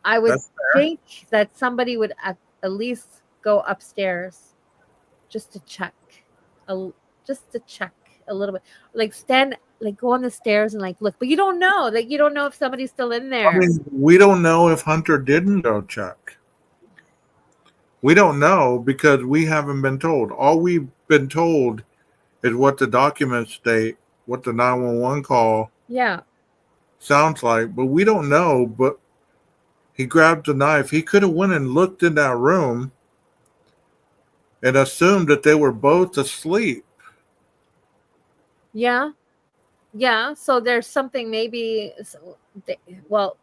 I would think that somebody would at least go upstairs just to check a little bit, like stand, like go on the stairs and like look, but you don't know, like you don't know if somebody's still in there. I mean, we don't know if Hunter didn't go check. We don't know because we haven't been told. All we've been told is what the documents state, what the 911 call sounds like, but we don't know. But he grabbed the knife. He could have went and looked in that room and assumed that they were both asleep. Yeah. So there's something maybe.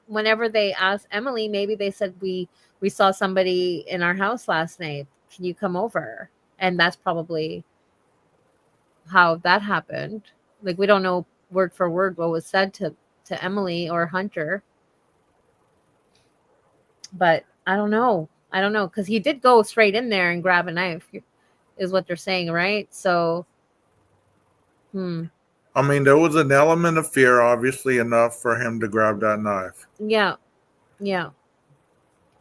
Whenever they asked Emily, maybe they said we saw somebody in our house last night. Can you come over? And that's probably how that happened. Like we don't know word for word what was said to Emily or Hunter. But I don't know. I don't know because he did go straight in there and grab a knife, is what they're saying, right? So, I mean, there was an element of fear, obviously enough for him to grab that knife. yeah, yeah,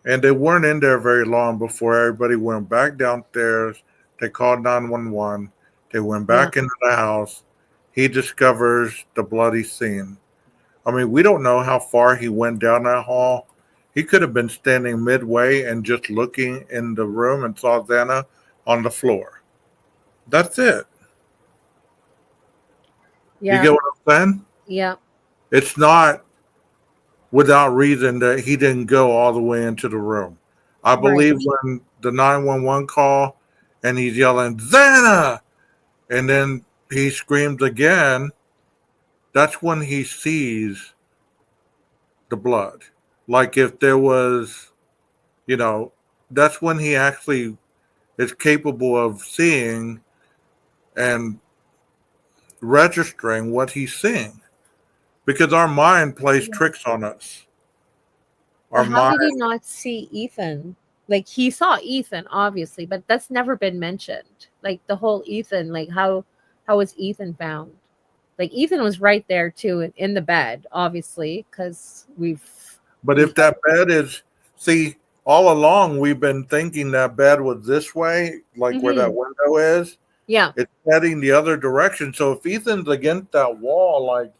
And they weren't in there very long before everybody went back downstairs. They called 911. They went yeah. back into the house. He discovers the bloody scene. I mean, we don't know how far he went down that hall. He could have been standing midway and just looking in the room and saw Xana on the floor. That's it. You Yeah, get what I'm saying? yeah. It's not without reason that he didn't go all the way into the room. I Right. believe when the 911 call and he's yelling, Xana! And then he screams again, that's when he sees the blood. Like if there was, that's when he actually is capable of seeing and registering what he's seeing. Because our mind plays tricks on us. Our But how mind. did he not see Ethan? Like he saw Ethan, obviously, but that's never been mentioned. Like the whole Ethan, like how was Ethan found? Like Ethan was right there too in the bed, obviously, because But if that bed is, see, all along we've been thinking that bed was this way, like where that window is. Yeah, It's heading the other direction. So if Ethan's against that wall, like,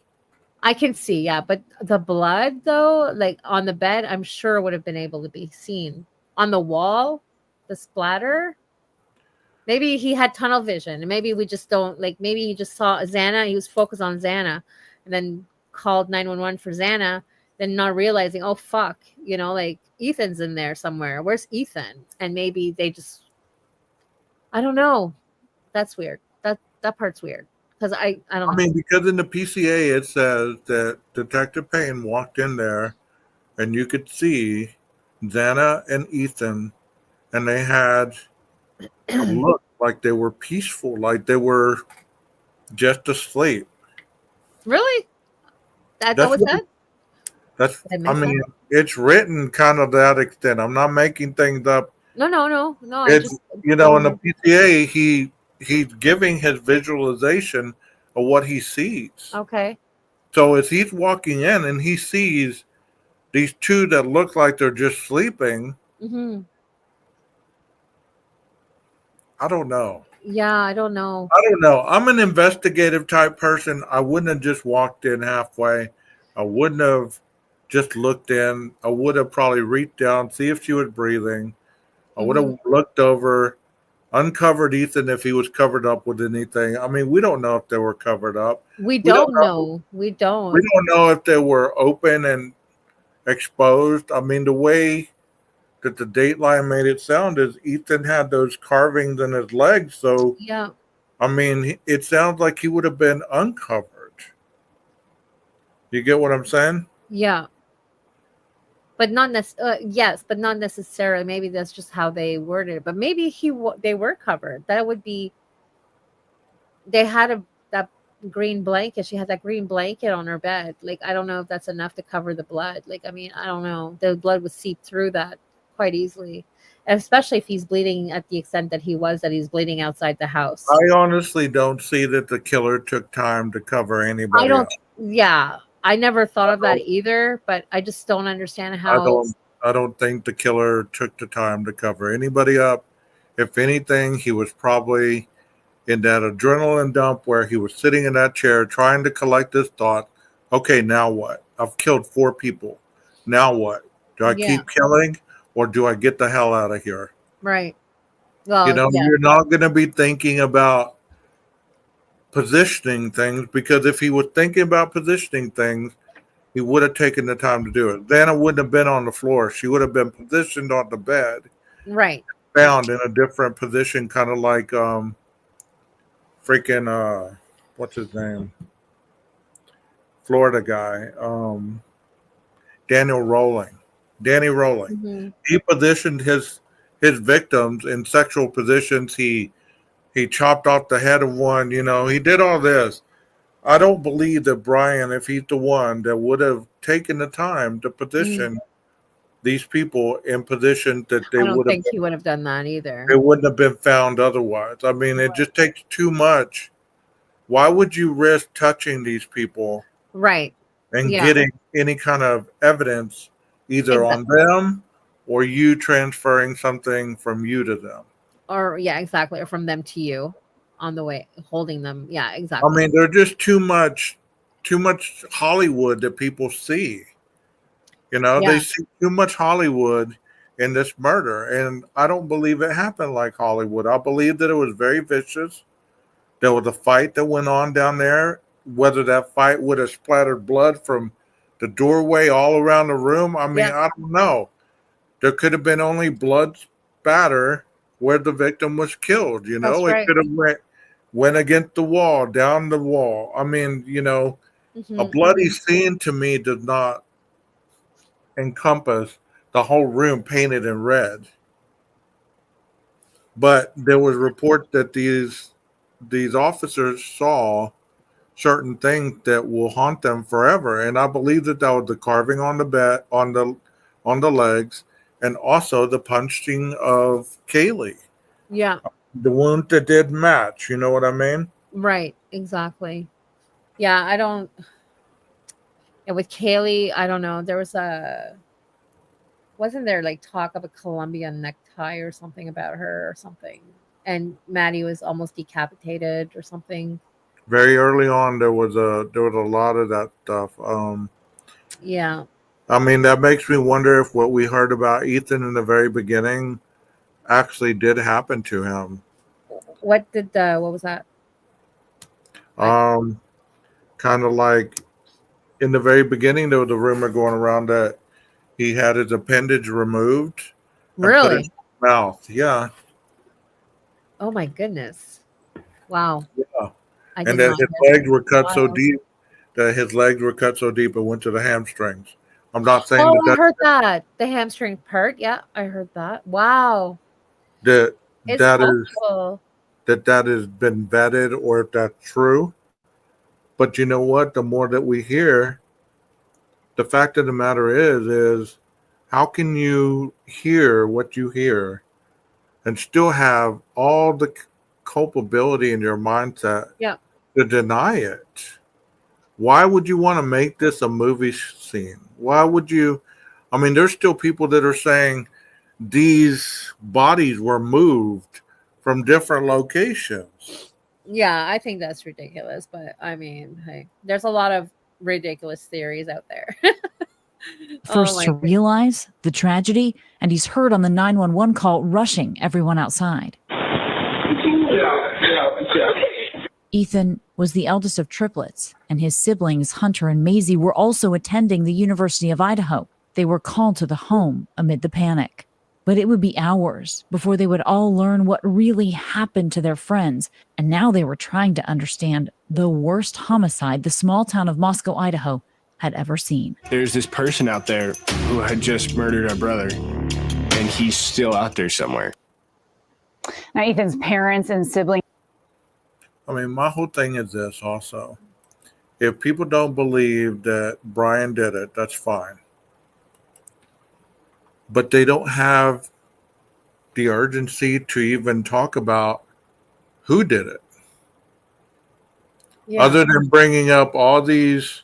I can see, yeah, but the blood though, like on the bed, I'm sure would have been able to be seen. On the wall, the splatter. Maybe he had tunnel vision, and maybe we just don't like. Maybe he just saw Xana. He was focused on Xana, and then called 911 for Xana. Then not realizing, oh fuck, like Ethan's in there somewhere. Where's Ethan? And maybe they just, I don't know. That's weird. That part's weird because I don't I know. mean, because in the PCA it says that Detective Payne walked in there, and you could see Xana and Ethan, and they had a look like they were peaceful, like they were just asleep. Really? That That's was what, that? that's. Did I I miss mean, that? it's written kind of to that extent. I'm not making things up. No. I It's just in the PCA he's giving his visualization of what he sees. Okay. So as he's walking in and he sees these two that look like they're just sleeping, Mm-hmm. I don't know. Yeah, I don't know. I'm an investigative type person. I wouldn't have just walked in halfway. I wouldn't have just looked in. I would have probably reached down, see if she was breathing. I would have looked over, uncovered Ethan if he was covered up with anything. I mean, we don't know if they were covered up. We We don't don't know. We don't. We don't know if they were open and exposed. I mean, the way that the Dateline made it sound is Ethan had those carvings in his legs. So, Yeah. I mean, it sounds like he would have been uncovered. You get what I'm saying? Yeah. But not yes, but not necessarily. Maybe that's just how they worded it. But maybe they were covered. That would be. They had that green blanket. She had that green blanket on her bed. Like I don't know if that's enough to cover the blood. Like I mean, I don't know. The blood would seep through that quite easily, especially if he's bleeding at the extent that he's bleeding outside the house. I honestly don't see that the killer took time to cover anybody I don't. up. Yeah, I never thought of that either. But I just don't understand how. I don't think the killer took the time to cover anybody up. If anything, he was probably in that adrenaline dump where he was sitting in that chair trying to collect his thought. Okay, now what? I've killed 4 people. Now what? Do I keep killing or do I get the hell out of here? Right. Well, You're not going to be thinking about positioning things because if he was thinking about positioning things, he would have taken the time to do it. Xana wouldn't have been on the floor. She would have been positioned on the bed. Right. Found in a different position, kind of like freaking what's his name? Florida guy. Danny Rolling. He positioned his victims in sexual positions. He chopped off the head of one, he did all this. I don't believe that Brian, if he's the one that would have taken the time to position these people in position that I don't think he would have done that either. they wouldn't have been found otherwise. I mean, it just takes too much. Why would you risk touching these people Right. and Yeah. getting any kind of evidence either on them or you transferring something from you to them? Or yeah, exactly. Or from them to you on the way, holding them. Yeah, exactly. I mean, they're just too much Hollywood that people see. You know, Yeah. they see too much Hollywood in this murder. And I don't believe it happened like Hollywood. I believe that it was very vicious. There was a fight that went on down there. Whether that fight would have splattered blood from the doorway all around the room, I mean, I don't know. There could have been only blood spatter where the victim was killed. You know, That's right. it could have went against the wall, down the wall. I mean, you know, a bloody scene to me does not encompass the whole room painted in red. But there was report that these officers saw certain things that will haunt them forever, and I believe that was the carving on the bed, on the legs, and also the punching of Kaylee. Yeah. The wound that did match. You know what I mean? Right. Exactly. Yeah, I don't. Yeah, with Kaylee, I don't know. There was wasn't there like talk of a Columbia necktie or something about her or something? And Maddie was almost decapitated or something. Very early on, there was a lot of that stuff. Yeah. I mean, that makes me wonder if what we heard about Ethan in the very beginning actually did happen to him. What was that? Kind of like in the very beginning, there was a rumor going around that he had his appendage removed. And put in his mouth. Yeah. Oh my goodness. Wow. Yeah. I And did that not his know legs that. were cut so Wow. deep it went to the hamstrings. I'm not saying Oh, I that heard that. The hamstring part. Yeah, I heard that. Wow. that It's that possible. has been vetted or if that's true. But you know what? The more that we hear, the fact of the matter is how can you hear what you hear and still have all the culpability in your mindset Yeah. to deny it? Why would you want to make this a movie scene? Why would you? I mean, there's still people that are saying these bodies were moved from different locations. Yeah, I think that's ridiculous. But I mean, hey, there's a lot of ridiculous theories out there. First my to goodness. realize the tragedy, and he's heard on the 911 call rushing everyone outside. Ethan was the eldest of triplets, and his siblings, Hunter and Maisie, were also attending the University of Idaho. They were called to the home amid the panic. But it would be hours before they would all learn what really happened to their friends, and now they were trying to understand the worst homicide the small town of Moscow, Idaho, had ever seen. There's this person out there who had just murdered our brother, and he's still out there somewhere. Now, Ethan's parents and siblings. I mean, my whole thing is this also. If people don't believe that Brian did it, that's fine. But they don't have the urgency to even talk about who did it. Yeah. Other than bringing up all these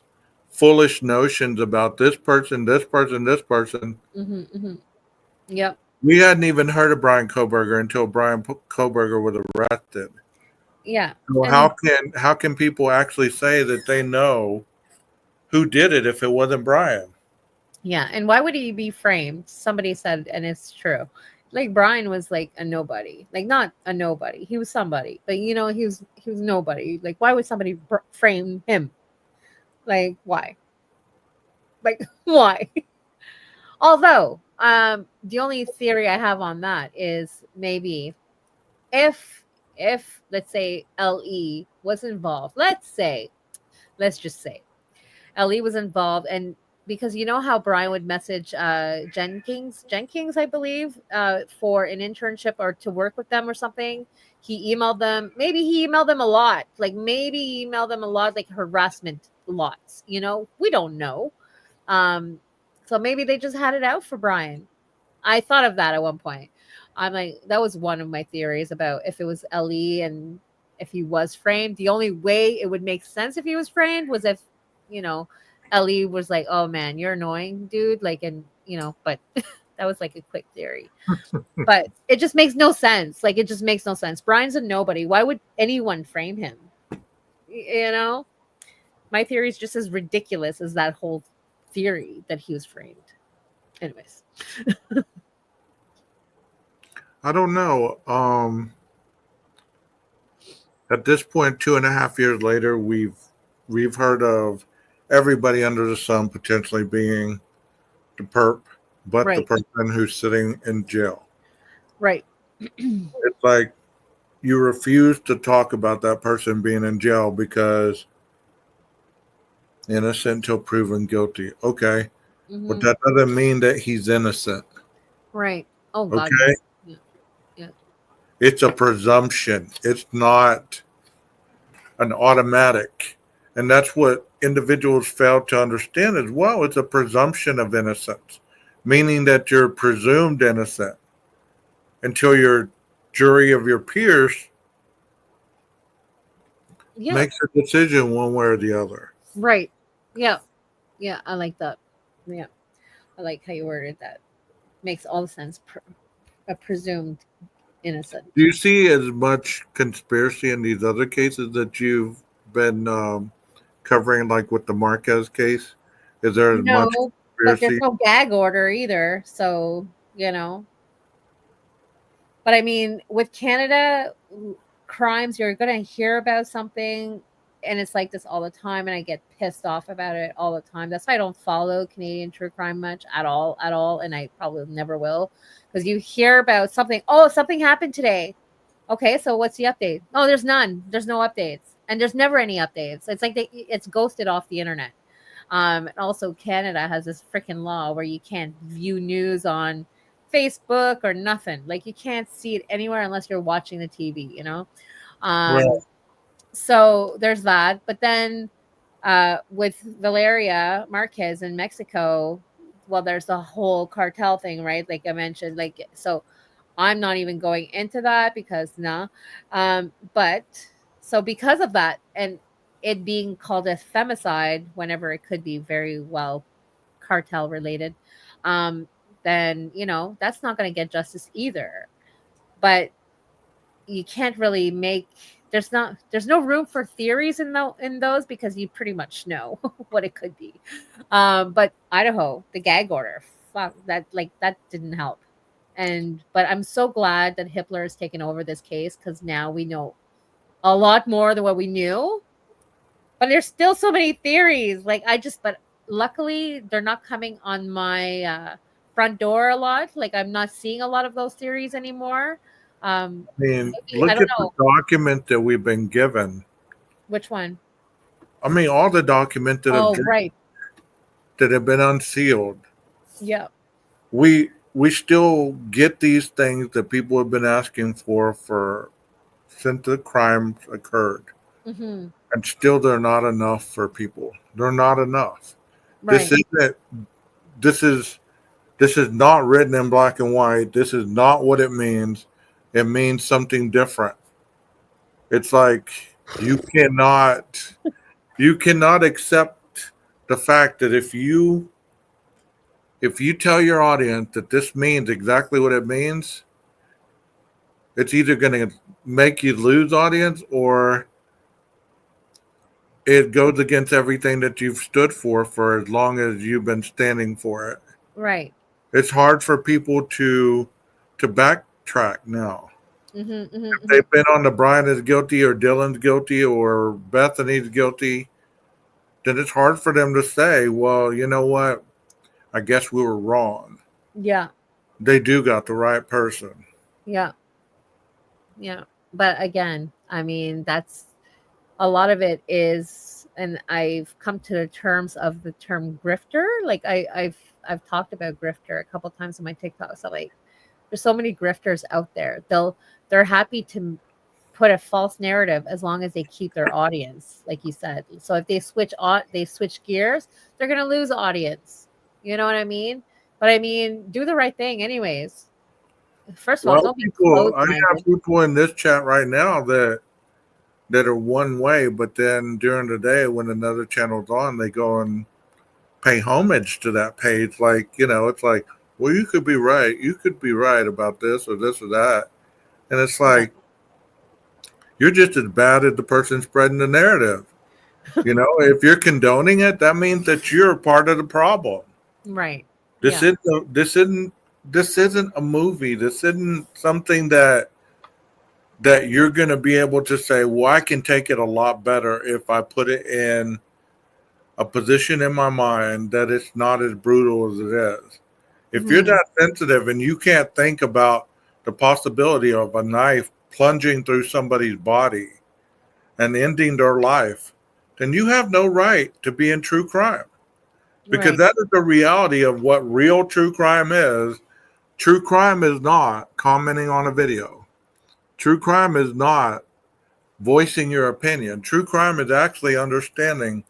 foolish notions about this person, this person, this person. Yep. We hadn't even heard of Brian Kohberger until Brian Kohberger was arrested. Yeah. So how can people actually say that they know who did it if it wasn't Brian? Yeah, and why would he be framed? Somebody said, and it's true. Like Brian was like a nobody, like not a nobody. He was somebody, but you know, he was nobody. Like, why would somebody frame him? Like, why? Like, why? Although, the only theory I have on that is maybe if let's say LE was involved, let's just say LE was involved, and because you know how Brian would message Jenkins, I believe, for an internship or to work with them or something. He emailed them. Maybe he emailed them a lot. Like maybe he emailed them a lot, like harassment lots. You know, we don't know. So maybe they just had it out for Brian. I thought of that at one point. I'm like, that was one of my theories about if it was Ellie and if he was framed. The only way it would make sense if he was framed was if, Ellie was like, "Oh man, you're annoying, dude." Like, and but that was like a quick theory. But it just makes no sense. Like, it just makes no sense. Brian's a nobody. Why would anyone frame him? My theory is just as ridiculous as that whole theory that he was framed. Anyways. I don't know. At this point, 2.5 years later, we've heard of everybody under the sun potentially being the perp, but the Right. person who's sitting in jail. Right. It's like you refuse to talk about that person being in jail because innocent until proven guilty. Okay. But Mhm. that doesn't mean that he's innocent. Right. Oh God. Okay. Yeah. Yeah. It's a presumption. It's not an automatic. And that's what individuals fail to understand as well. It's a presumption of innocence, meaning that you're presumed innocent until your jury of your peers Yeah. makes a decision one way or the other. Right. Yeah. Yeah. I like that. Yeah. I like how you worded that. Makes all the sense. A presumed innocent. Do you see as much conspiracy in these other cases that you've been covering, like with the Marquez case? Is there as much No, but there's conspiracy? no gag order either. So, But I mean, with Canada crimes, you're going to hear about something, and it's like this all the time, and I get pissed off about it all the time. That's why I don't follow Canadian true crime much at all, and I probably never will, because you hear about something. Oh, something happened today. Okay, so what's the update? Oh, there's none. There's no updates, and there's never any updates. It's like it's ghosted off the internet. And also, Canada has this freaking law where you can't view news on Facebook or nothing. Like, you can't see it anywhere unless you're watching the TV, Right. So there's that. But then with Valeria Marquez in Mexico, well, there's the whole cartel thing, right? Like I mentioned, so I'm not even going into that because but so because of that, and it being called a femicide whenever it could be very well cartel related, then that's not going to get justice either. But you can't really make there's no room for theories in those because you pretty much know what it could be. But Idaho, the gag order, fuck that, that didn't help. But I'm so glad that Hitler has taken over this case, because now we know a lot more than what we knew. But there's still so many theories. But luckily they're not coming on my front door a lot. Like, I'm not seeing a lot of those theories anymore. I mean, Maybe, I look don't at know. the document that we've been given. Which one? I mean, all the documents that Oh, right. that have been unsealed. Yeah. We still get these things that people have been asking for since the crimes occurred. Mm-hmm. And still they're not enough for people. They're not enough. Right. This is not written in black and white. This is not what it means. It means something different. It's like you cannot accept the fact that if you tell your audience that this means exactly what it means, it's either going to make you lose audience, or it goes against everything that you've stood for as long as you've been standing for it. Right. It's hard for people to backtrack now. Mm-hmm, mm-hmm, If they've been on the Brian is guilty or Dylan's guilty or Bethany's guilty, then it's hard for them to say, well, you know what? I guess we were wrong. Yeah. They do got the right person. Yeah. Yeah. But again, I mean, that's a lot of it is, and I've come to the terms of the term grifter. Like I've talked about grifter a couple times on my TikTok. So there's so many grifters out there. They're happy to put a false narrative as long as they keep their audience, like you said. So if they switch gears, they're going to lose audience. You know what I mean? But I mean, do the right thing anyways. First of all, Well, don't be people, I closed-minded. have people in this chat right now that are one way, but then during the day when another channel's on, they go and pay homage to that page. Like, it's like, well, you could be right. You could be right about this or that. And it's like, you're just as bad as the person spreading the narrative. If you're condoning it, that means that you're part of the problem. Right. This isn't a movie. This isn't something that you're going to be able to say, well, I can take it a lot better if I put it in a position in my mind that it's not as brutal as it is. If you're that sensitive and you can't think about the possibility of a knife plunging through somebody's body and ending their life, then you have no right to be in true crime. Because that is the reality of what real true crime is. True crime is not commenting on a video. True crime is not voicing your opinion. True crime is actually understanding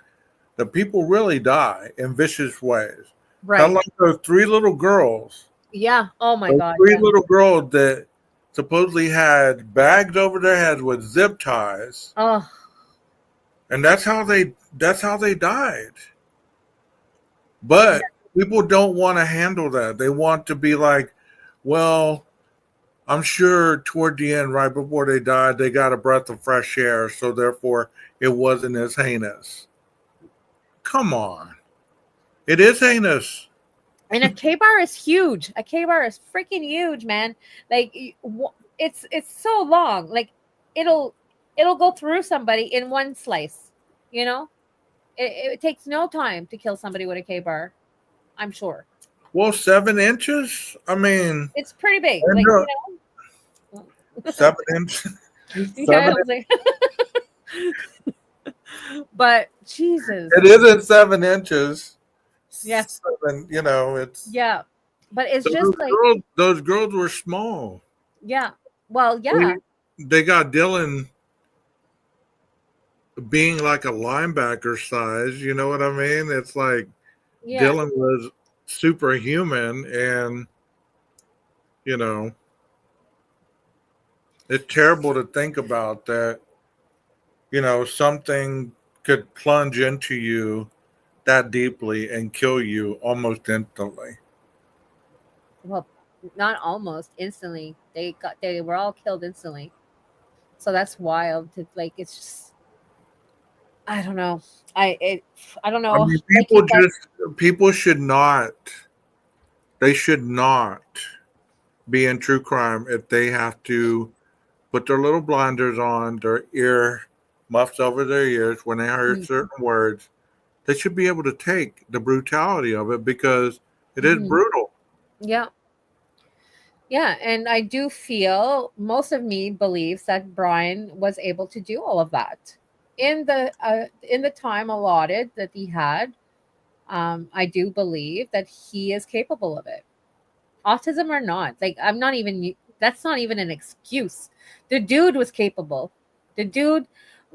that people really die in vicious ways. Right. Kind of like those 3 little girls. Yeah. Oh my Those God. 3 yeah. little girls that supposedly had bags over their heads with zip ties. Oh. And that's how they died. But people don't want to handle that. They want to be like, well, I'm sure toward the end, right before they died, they got a breath of fresh air, so therefore it wasn't as heinous. Come on. It is heinous. And a K-bar is huge. A K-bar is freaking huge, man. Like it's so long. Like it'll go through somebody in one slice. It takes no time to kill somebody with a K-bar. I'm sure. Well, 7 inches? I mean, it's pretty big. And Like, 7 inches. Yeah, I was like, but Jesus. It isn't 7 inches. Yes. 7, it's. Yeah. But it's So just like. Those girls were small. Yeah. Well, yeah. They got Dylan being like a linebacker size. You know what I mean? It's like Dylan was superhuman, and it's terrible to think about that. Something could plunge into you that deeply and kill you almost instantly. Well, not almost instantly. They were all killed instantly. So that's wild. It's just, I don't know. I don't know. I mean, people should not. They should not be in true crime if they have to put their little blinders on, their ear muffs over their ears when they hear certain words. They should be able to take the brutality of it because it is brutal. Yeah. Yeah, and I do feel most of me believes that Brian was able to do all of that in the time allotted that he had. I do believe that he is capable of it. Autism or not, that's not even an excuse. The dude was capable. The dude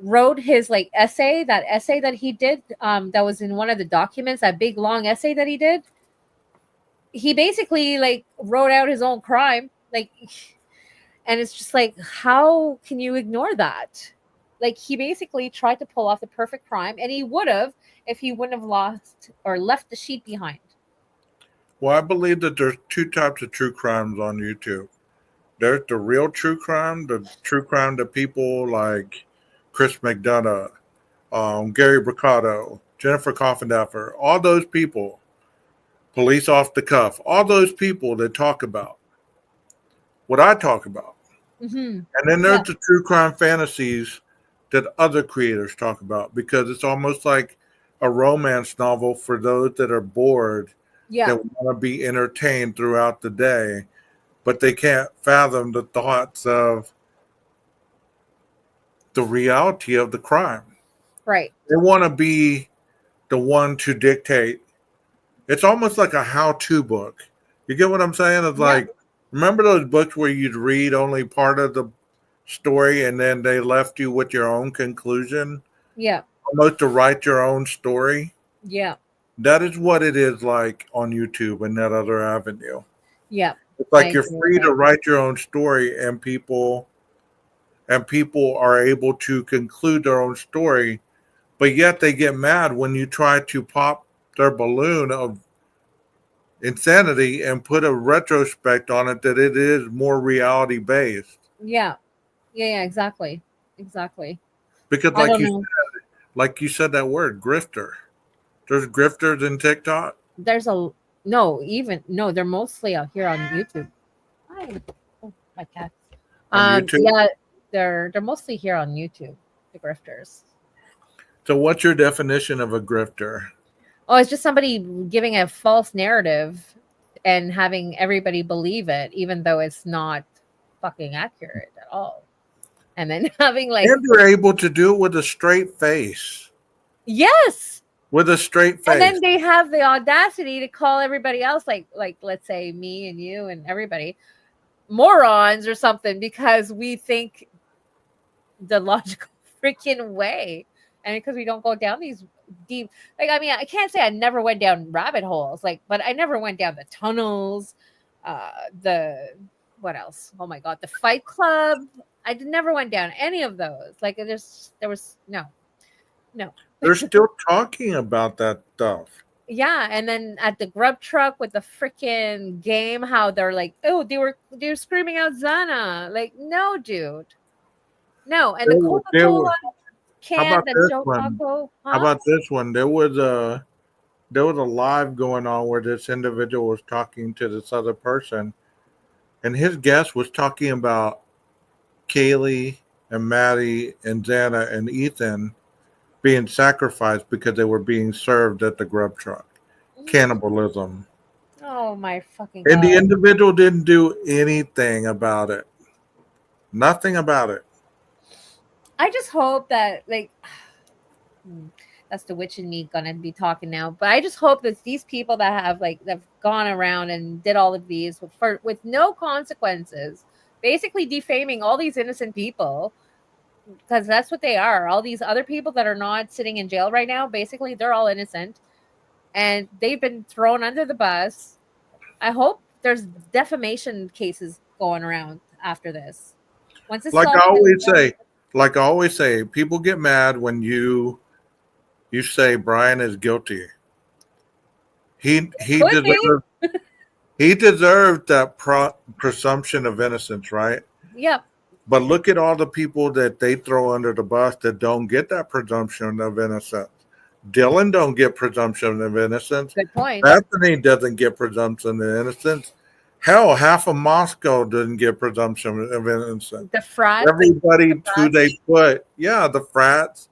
wrote his essay that he did, that was in one of the documents, that big long essay that he did. He basically wrote out his own crime, and it's just like, how can you ignore that? He basically tried to pull off the perfect crime, and he would have if he wouldn't have lost or left the sheet behind. Well, I believe that there's 2 types of true crimes on YouTube. There's the real true crime, the true crime that people like Chris McDonough, Gary Bricado, Jennifer Coffindaffer, all those people, Police Off the Cuff, all those people that talk about what I talk about. And then there's the true crime fantasies that other creators talk about, because it's almost like a romance novel for those that are bored, that want to be entertained throughout the day, but they can't fathom the thoughts of the reality of the crime. Right. They want to be the one to dictate. It's almost like a how-to book. You get what I'm saying? It's like, remember those books where you'd read only part of the story and then they left you with your own conclusion? Yeah. Almost to write your own story? Yeah. That is what it is like on YouTube and that other avenue. Yeah. It's like I you're agree free with to that. write your own story, and people are able to conclude their own story, but yet they get mad when you try to pop their balloon of insanity and put a retrospect on it that it is more reality based. Yeah. Yeah, exactly. Exactly. Because I don't know. like you said that word, grifter. There's grifters in TikTok. There's a no, they're mostly out here on YouTube. Hi. Oh, my cat. On YouTube? Yeah, they're mostly here on YouTube, the grifters. So what's your definition of a grifter? Oh, it's just somebody giving a false narrative and having everybody believe it, even though it's not fucking accurate at all. And then having like, And they're able to do it with a straight face. yes. With a straight face. And then they have the audacity to call everybody else, like let's say me and you and everybody, morons or something, because we think the logical freaking way, and because we don't go down these deep. Like, I mean, I can't say I never went down rabbit holes, like, but I never went down the tunnels. The what else? Oh my god, the Fight Club. Never went down any of those. Like, there was no. They're still talking about that stuff. Yeah, and then at the grub truck with the freaking game, how they're like, oh, they were screaming out Zana. Like, no, dude, no. And the Coca-Cola can that Joe Taco. How about this one? There was a live going on where this individual was talking to this other person, and his guest was talking about Kaylee and Maddie and Xana and Ethan being sacrificed because they were being served at the grub truck. Cannibalism. Oh my fucking god. And the individual didn't do anything about it. Nothing about it. I just hope that, like, that's the witch in me gonna be talking now. But I just hope that these people that have gone around and did all of these with no consequences, basically defaming all these innocent people, because that's what they are. All these other people that are not sitting in jail right now, basically they're all innocent, and they've been thrown under the bus. I hope there's defamation cases going around after this. Once this Like I always say, people get mad when you say Brian is guilty. He deserved that presumption of innocence, right? Yep. But look at all the people that they throw under the bus that don't get that presumption of innocence. Dylan don't get presumption of innocence. Good point. Bethany doesn't get presumption of innocence. Hell, half of Moscow doesn't get presumption of innocence. The frats. Everybody who they put, the frats,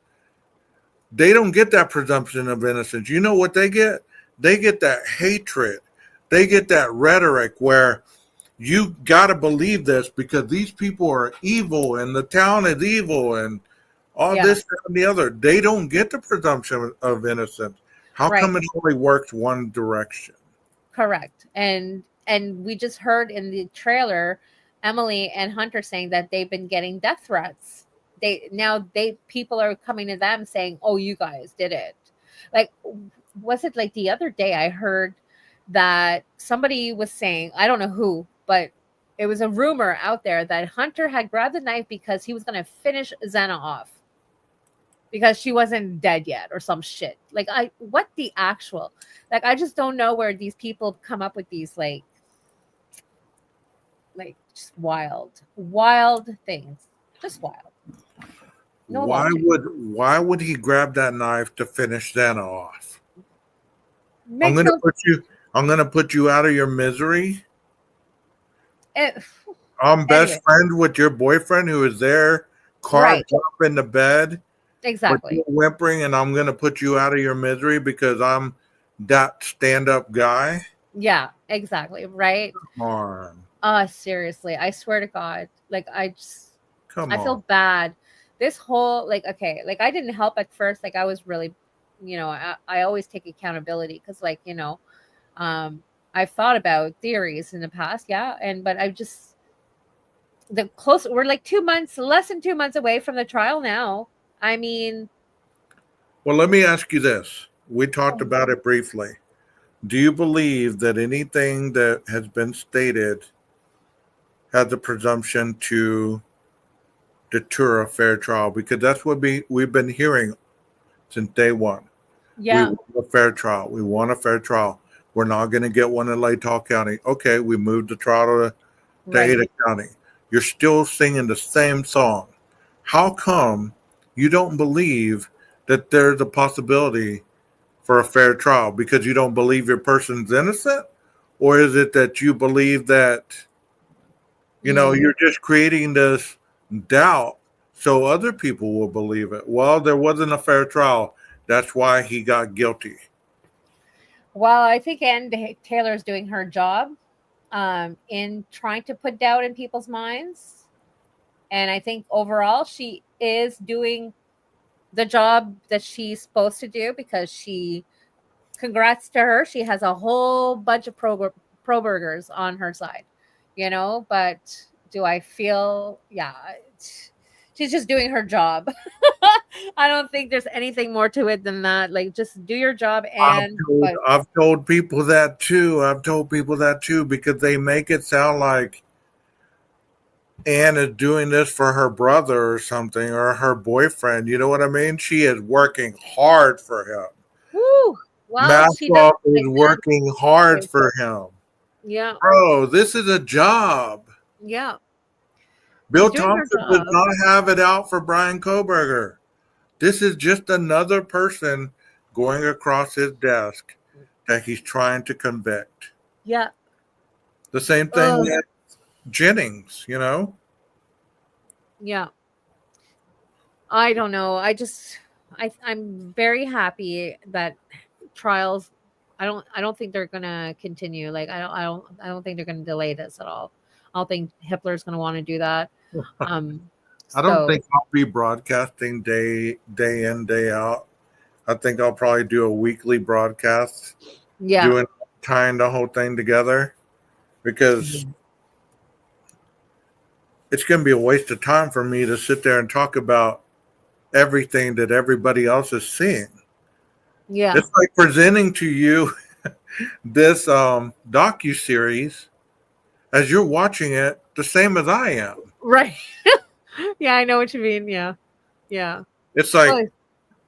they don't get that presumption of innocence. You know what they get? They get that hatred. They get that rhetoric where you got to believe this because these people are evil and the town is evil and all this and the other. They don't get the presumption of innocence. How come it only works one direction? Correct. And we just heard in the trailer Emily and Hunter saying that they've been getting death threats. People are coming to them saying, "Oh, you guys did it." Like, was it like the other day I heard that somebody was saying, I don't know who, but it was a rumor out there that Hunter had grabbed the knife because he was going to finish Xana off because she wasn't dead yet or some shit. Like, what the actual, like, I just don't know where these people come up with these like just wild things. Just wild. No logic. Why would he grab that knife to finish Xana off? I'm gonna put you out of your misery. I'm best friend with your boyfriend who is there, carved up in the bed. Exactly. Whimpering, and I'm gonna put you out of your misery because I'm that stand-up guy. Yeah, exactly. Right. Come on. Seriously, I swear to God, like I feel on. bad. This whole I didn't help at first. Like, I was really, I always take accountability because I've thought about theories in the past, but I've just we're like less than 2 months away from the trial now. I mean, well, let me ask you this: We talked about it briefly. Do you believe that anything that has been stated has the presumption to deter a fair trial? Because that's what we've been hearing since day one. Yeah. We want a fair trial. We want a fair trial. We're not going to get one in Latah County. Okay, we moved the trial to Ada County. You're still singing the same song. How come you don't believe that there's a possibility for a fair trial? Because you don't believe your person's innocent? Or is it that you believe that, you're just creating this doubt so other people will believe it? Well, there wasn't a fair trial. That's why he got guilty. Well, I think Ann Taylor's doing her job in trying to put doubt in people's minds. And I think overall she is doing the job that she's supposed to do, because congrats to her. She has a whole bunch of pro burgers on her side, but do I feel, she's just doing her job. I don't think there's anything more to it than that. Like, just do your job. And I've told people that too, because they make it sound like Anne is doing this for her brother or something, or her boyfriend. You know what I mean? She is working hard for him. Woo! Well, Mascot is working hard for him. Yeah. Bro, this is a job. Yeah. Bill Thompson does not have it out for Brian Kohberger. This is just another person going across his desk that he's trying to convict. Yeah. The same thing with Jennings, Yeah. I don't know. I'm very happy that trials, I don't think they're gonna continue. Like, I don't think they're gonna delay this at all. I don't think Hippler's gonna want to do that. I don't think I'll be broadcasting day in, day out. I think I'll probably do a weekly broadcast. Yeah. Tying the whole thing together, because it's going to be a waste of time for me to sit there and talk about everything that everybody else is seeing. Yeah. It's like presenting to you this docu-series as you're watching it the same as I am. Right. Yeah, I know what you mean. Yeah. Yeah. It's like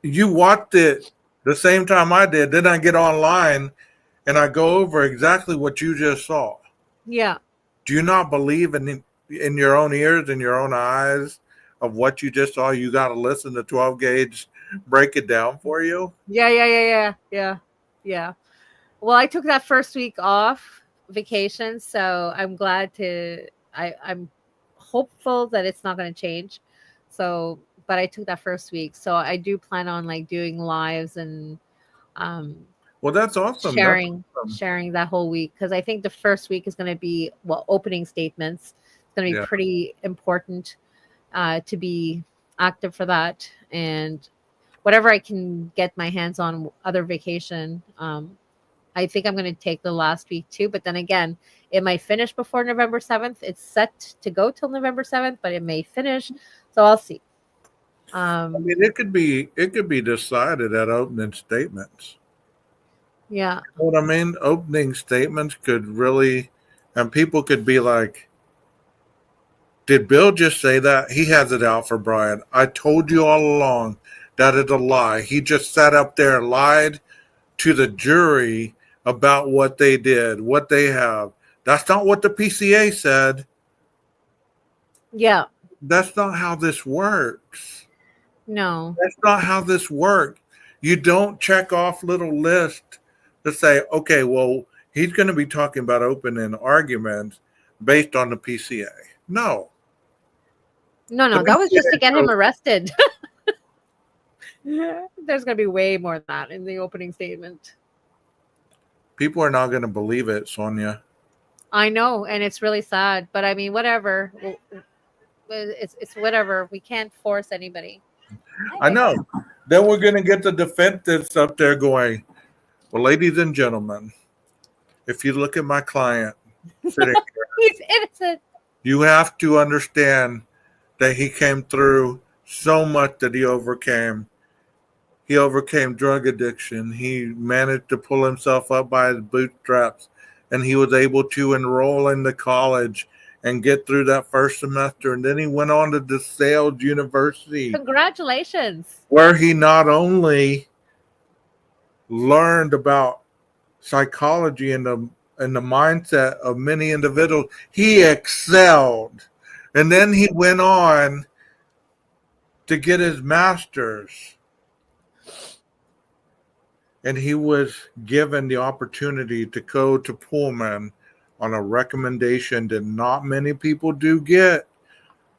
you watched it the same time I did. Then I get online and I go over exactly what you just saw. Yeah. Do you not believe in your own ears and your own eyes of what you just saw? You got to listen to 12 Gauge break it down for you. Yeah. Well, I took that first week off vacation, so I'm glad I'm hopeful that it's not going to change. So, but I took that first week, so I do plan on doing lives and well, that's awesome. Sharing that whole week, because I think the first week is going to be opening statements. It's going to be pretty important to be active for that, and whatever I can get my hands on other vacation. I think I'm going to take the last week too, but then again, it might finish before November 7th. It's set to go till November 7th, but it may finish, so I'll see. I mean, it could be decided at opening statements. Yeah. You know what I mean? Opening statements could really, and people could be like, did Bill just say that? He has it out for Brian. I told you all along that is a lie. He just sat up there and lied to the jury about what they did, what they have. That's not what the PCA said. Yeah. That's not how this works. No. That's not how this works. You don't check off little lists to say, okay, well, he's going to be talking about opening arguments based on the PCA. No. No, that was just to get him arrested. There's going to be way more than that in the opening statement. People are not going to believe it, Sonia. I know, and it's really sad. But I mean, whatever. It's whatever. We can't force anybody. I know. Then we're going to get the defendants up there going, well, ladies and gentlemen, if you look at my client sitting here, he's innocent. You have to understand that he came through so much that he overcame. He overcame drug addiction. He managed to pull himself up by his bootstraps, and he was able to enroll into college and get through that first semester. And then he went on to DeSales University, Congratulations. where he not only learned about psychology and the mindset of many individuals, he excelled. And then he went on to get his master's. And he was given the opportunity to go to Pullman on a recommendation that not many people do get,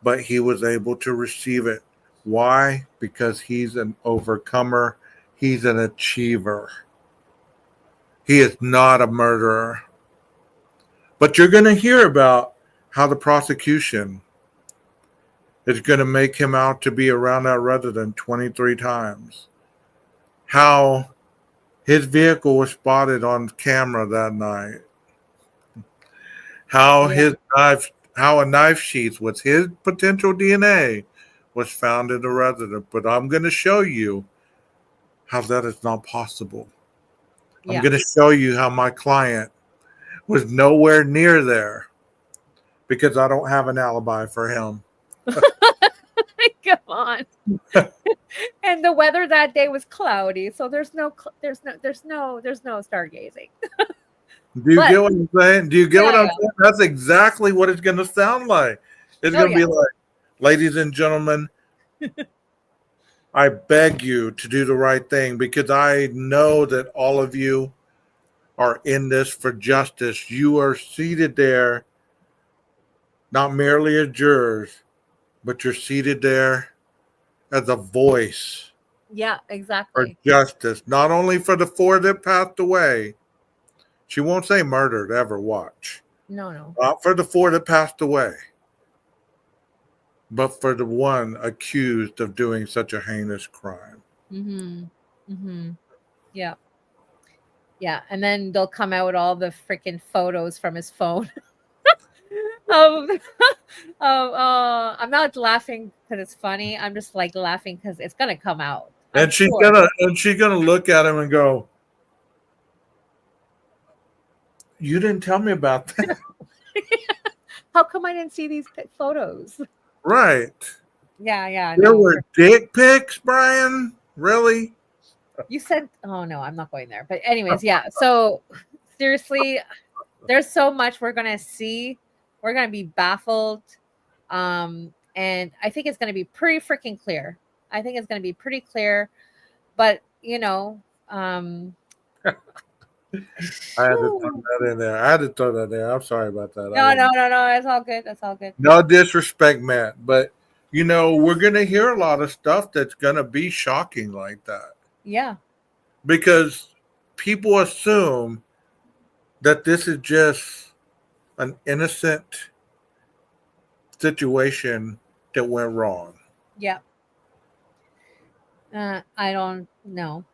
but he was able to receive it. Why? Because he's an overcomer. He's an achiever. He is not a murderer. But you're going to hear about how the prosecution is going to make him out to be around that resident 23 times. How his vehicle was spotted on camera that night. How a knife sheath with his potential DNA was found in the resident. But I'm going to show you how that is not possible. I'm going to show you how my client was nowhere near there because I don't have an alibi for him. Come on. And the weather that day was cloudy, so there's no stargazing. Do you get what I'm saying? Do you get what I'm saying? That's exactly what it's going to sound like. It's going to be like, ladies and gentlemen, I beg you to do the right thing because I know that all of you are in this for justice. You are seated there, not merely as jurors, but you're seated there as a voice. Yeah, exactly. For justice, not only for the 4 that passed away. She won't say murdered ever, watch. No. Not for the 4 that passed away, but for the one accused of doing such a heinous crime. Yeah. Yeah, and then they'll come out with all the freaking photos from his phone. I'm not laughing because it's funny. I'm just like laughing because it's gonna come out. And she's gonna look at him and go, "You didn't tell me about that." How come I didn't see these photos? Right. Yeah. There were dick pics, Brian. Really? You said, oh no, I'm not going there. But anyways, yeah. So seriously, there's so much we're gonna see. We're gonna be baffled. And I think it's gonna be pretty freaking clear. I think it's gonna be pretty clear. But I had to throw that in there. I had to throw that there. I'm sorry about that. No. It's all good. That's all good. No disrespect, Matt. But, we're going to hear a lot of stuff that's going to be shocking like that. Yeah. Because people assume that this is just an innocent situation that went wrong. Yeah. I don't know.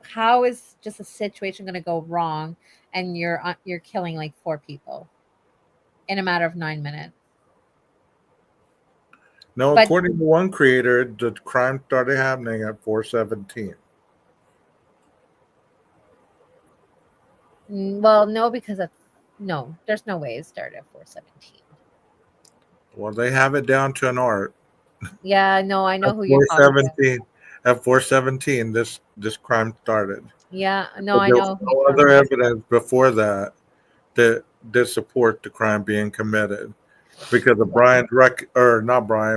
How is just a situation going to go wrong and you're killing like 4 people in a matter of 9 minutes? No, according to one creator, the crime started happening at 4:17. Well, no, because there's no way it started at 4:17. Well, they have it down to an art. Yeah, no, I know who you're talking about. At 4:17, this crime started. Yeah, no, I There know. was no other evidence before that support the crime being committed because of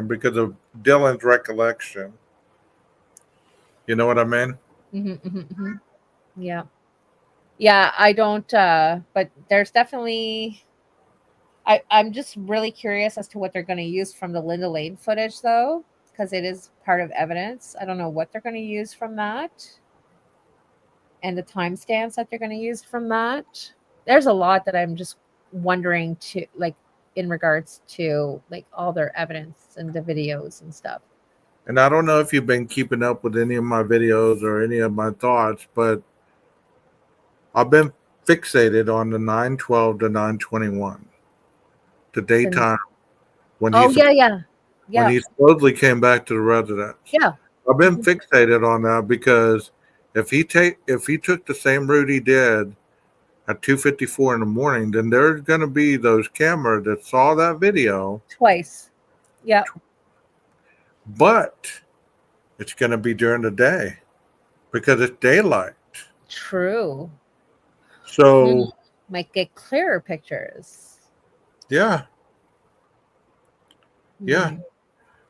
because of Dylan's recollection. You know what I mean? Yeah. Yeah, I don't. But there's definitely. I'm just really curious as to what they're going to use from the Linda Lane footage, though, because it is part of evidence. I don't know what they're going to use from that, and the timestamps that they're going to use from that. There's a lot that I'm just wondering in regards to all their evidence and the videos and stuff. And I don't know if you've been keeping up with any of my videos or any of my thoughts, but I've been fixated on the 9/12 to 9/21, the daytime when when he supposedly came back to the residence. Yeah. I've been fixated on that because if he took the same route he did at 2:54 in the morning, then there's going to be those cameras that saw that video Twice. Yeah. but it's going to be during the day because it's daylight. True. So Might get clearer pictures. yeah.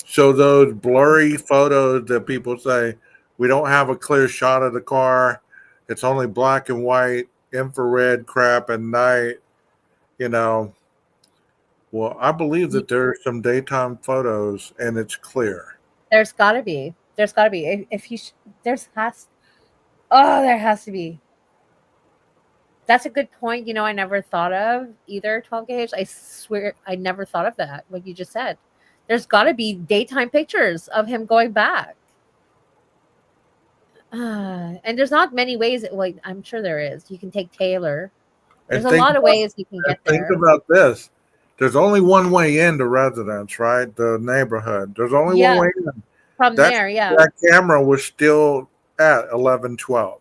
So those blurry photos that people say we don't have a clear shot of the car, it's only black and white, infrared crap at night, you know. Well, I believe that there's some daytime photos and it's clear. There's got to be. There's got to be. If you there has to be. That's a good point. I never thought of either 12 gauge. I swear I never thought of that. What you just said. There's got to be daytime pictures of him going back. And there's not many ways. Like I'm sure there is. You can take Taylor. There's a lot of ways you can get there. Think about this. There's only one way into residence, right? The neighborhood. There's only one way in. From there, yeah. That camera was still at 11:12.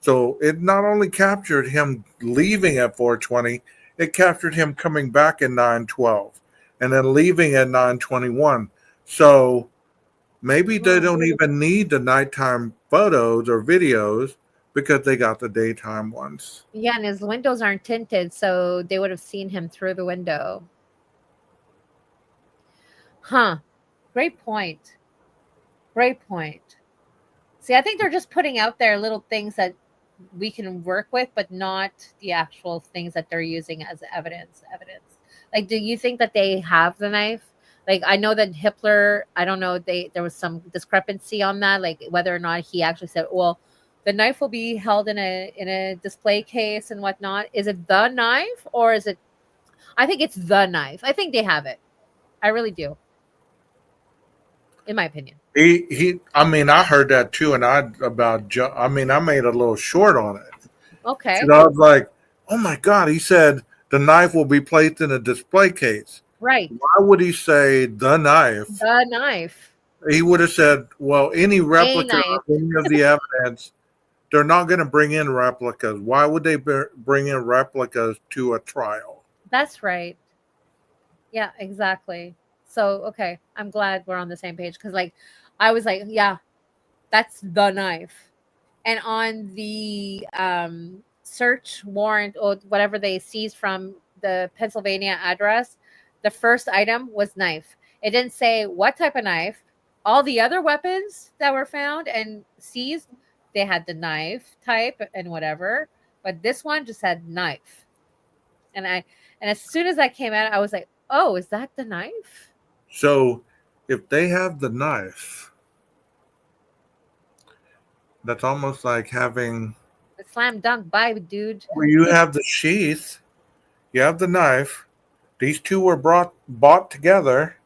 So it not only captured him leaving at 4:20, it captured him coming back at 9:12 and then leaving at 9:21. So maybe they don't even need the nighttime photos or videos because they got the daytime ones. Yeah, and his windows aren't tinted, so they would have seen him through the window. Huh. Great point. Great point. See, I think they're just putting out there little things that we can work with, but not the actual things that they're using as evidence. Like, do you think that they have the knife? Like, I know that Hippler, I don't know, there was some discrepancy on that, like whether or not he actually said, well, the knife will be held in a display case and whatnot. Is it the knife or is it? I think it's the knife. I think they have it. I really do. In my opinion. I mean, I heard that too, and I made a little short on it. Okay. And I was like, oh my God, he said the knife will be placed in a display case. Right. Why would he say the knife? The knife. He would have said, well, any replica of any of the evidence, they're not going to bring in replicas. Why would they bring in replicas to a trial? That's right. Yeah, exactly. So, okay, I'm glad we're on the same page because, like, I was like, yeah, that's the knife. And on the search warrant or whatever they seized from the Pennsylvania address, the first item was knife. It didn't say what type of knife. All the other weapons that were found and seized, they had the knife type and whatever, but this one just had knife. And as soon as that came out, I was like, oh, is that the knife? So if they have the knife, that's almost like having the slam dunk bye, dude. Where you have the sheath, you have the knife. These two were bought together.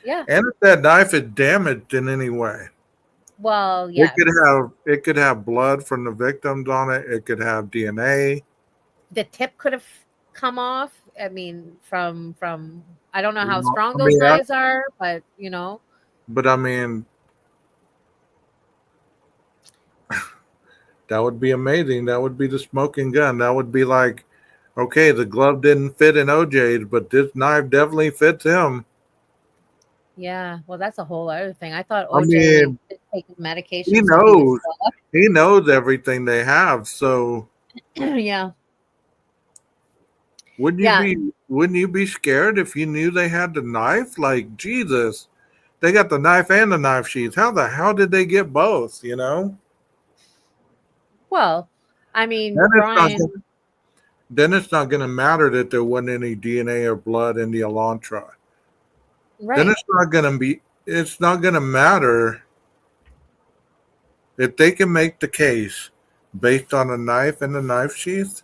Yeah. And if that knife is damaged in any way, well, yeah, it could have blood from the victims on it. It could have DNA. The tip could have come off. I mean, from I don't know how strong those knives are, but But I mean, that would be amazing. That would be the smoking gun. That would be like, okay, the glove didn't fit in OJ's, but this knife definitely fits him. Yeah, well, that's a whole other thing. I thought OJ was taking medication. He knows everything they have. So yeah. Wouldn't you be scared if you knew they had the knife? Like, Jesus, they got the knife and the knife sheath. How the hell did they get both? Well, I mean, then it's not going to matter that there wasn't any DNA or blood in the Elantra. Right. Then it's not going to matter if they can make the case based on a knife and the knife sheath.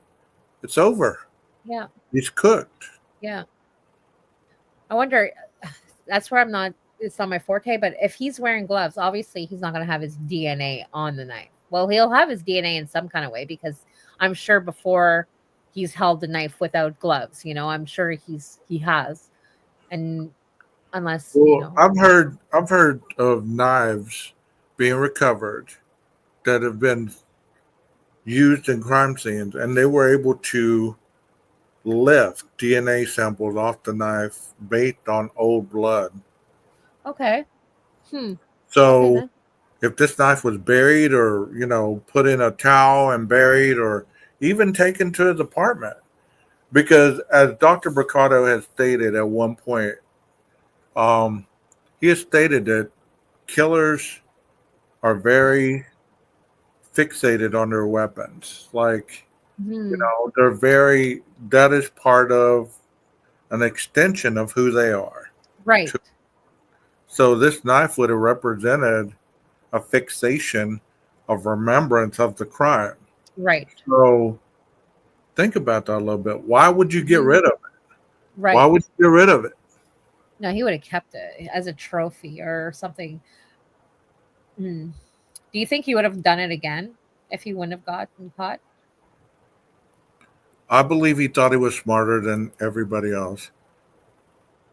It's over. Yeah. He's cooked. Yeah. I wonder, that's where it's not my forte, but if he's wearing gloves, obviously he's not going to have his DNA on the knife. Well, he'll have his DNA in some kind of way because I'm sure before he's held the knife without gloves, I'm sure he has. And unless Well, I've heard of knives being recovered that have been used in crime scenes, and they were able to lift DNA samples off the knife based on old blood. Okay. Okay So then. if this knife was buried or, put in a towel and buried or even taken to his apartment, because as Dr. Bricado has stated at one point, he has stated that killers are very fixated on their weapons. Like, that is part of an extension of who they are. Right. So this knife would have represented a fixation of remembrance of the crime. Right. So think about that a little bit. Why would you get rid of it? Right. Why would you get rid of it? No, he would have kept it as a trophy or something. Do you think he would have done it again if he wouldn't have gotten caught? I believe he thought he was smarter than everybody else.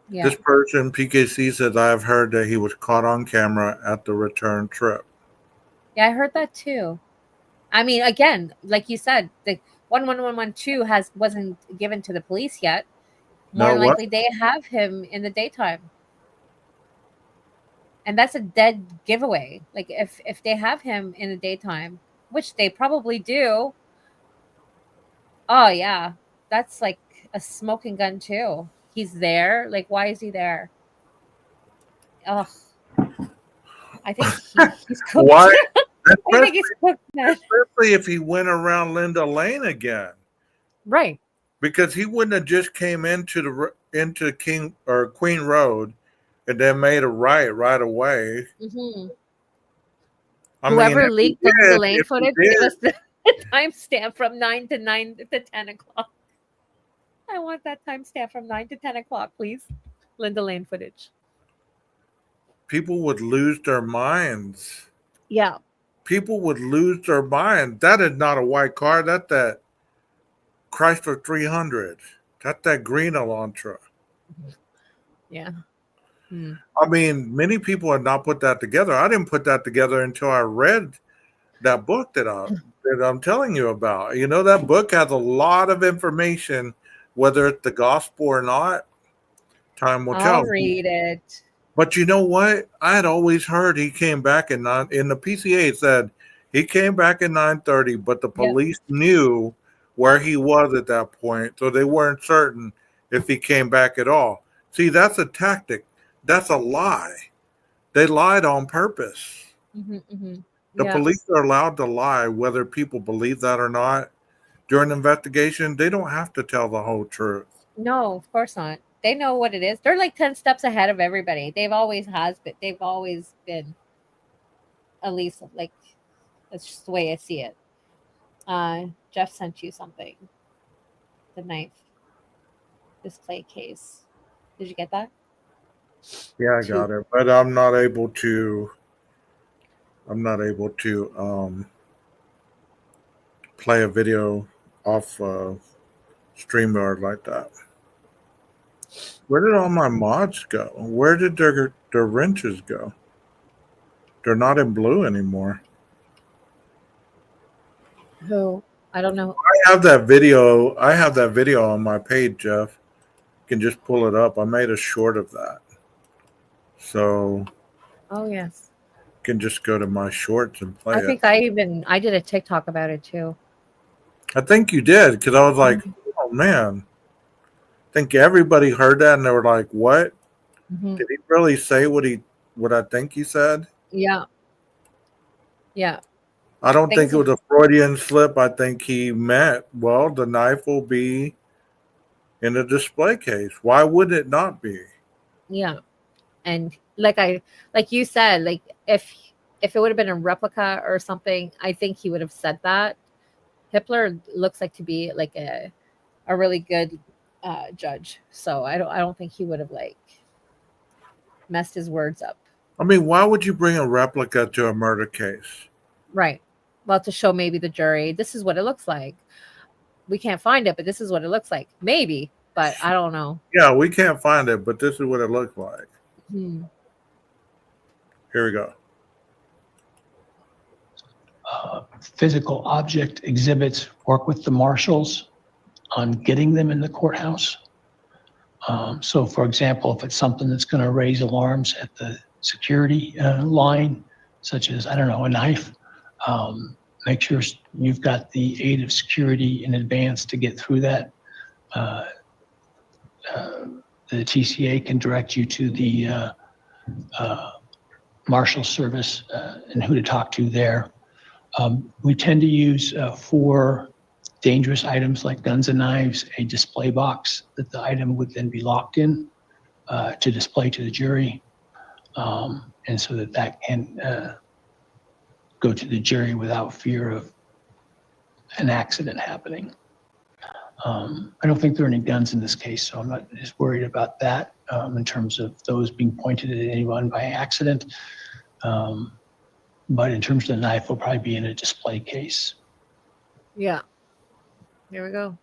Yeah. This person, PKC, says, I have heard that he was caught on camera at the return trip. Yeah, I heard that too. I mean, again, like you said, the 11112 wasn't given to the police yet. More No, than what? likely, they have him in the daytime, and that's a dead giveaway. Like if they have him in the daytime, which they probably do. Oh yeah, that's like a smoking gun too. He's there. Like, why is he there? Ugh. I think he's cooked. Why? I think he's cooked, man. Especially if he went around Linda Lane again. Right. Because he wouldn't have just came into King or Queen Road and then made a right away. Whoever if he leaked the did- lane if he footage, did- give us the timestamp from 9 to 10 o'clock. I want that timestamp from 9 to 10 o'clock, please. Linda Lane footage. people would lose their minds. Yeah. People would lose their mind. That is not a white car. That's that Chrysler 300. That's that green Elantra. Yeah. I mean, many people have not put that together. I didn't put that together until I read that book that I'm telling you about. That book has a lot of information, whether it's the gospel or not. Time will tell. I'll read it. But you know what? I had always heard he came back in the PCA. It said he came back at 9:30, but the police knew where he was at that point, so they weren't certain if he came back at all. See, that's a tactic. That's a lie. They lied on purpose. The police are allowed to lie, whether people believe that or not. During an investigation, they don't have to tell the whole truth. No, of course not. They know what it is. They're like 10 steps ahead of everybody. They've always been at least like that's just the way I see it. Jeff sent you something. The knife display case. Did you get that? Yeah, I got it, but I'm not able to play a video off StreamYard like that. Where did all my mods go? Where did their wrenches go? They're not in blue anymore. Who? I don't know. I have that video on my page, Jeff. You can just pull it up. I made a short of that. So Oh yes. you can just go to my shorts and play I think it. I did a TikTok about it too. I think you did, because I was like, oh man. I think everybody heard that and they were like, what? Did he really say what I think he said? Yeah. Yeah. I don't think it was a Freudian slip. I think he meant, well, the knife will be in a display case. Why would it not be? Yeah. And like you said, like if it would have been a replica or something, I think he would have said that. Hitler looks like to be like a really good judge. So I don't think he would have like messed his words up. I mean, why would you bring a replica to a murder case? Right. Well, to show maybe the jury, this is what it looks like. We can't find it, but this is what it looks like. Maybe, but I don't know. Yeah, we can't find it, but this is what it looks like. Hmm. Here we go. Physical object exhibits, work with the marshals on getting them in the courthouse. So, for example, if it's something that's going to raise alarms at the security line, such as, I don't know, a knife, make sure you've got the aid of security in advance to get through that. The TCA can direct you to the marshal service and who to talk to there. We tend to use for dangerous items like guns and knives, a display box that the item would then be locked in to display to the jury. And so that can go to the jury without fear of an accident happening. I don't think there are any guns in this case, so I'm not as worried about that in terms of those being pointed at anyone by accident. But in terms of the knife, will probably be in a display case. Yeah. There we go.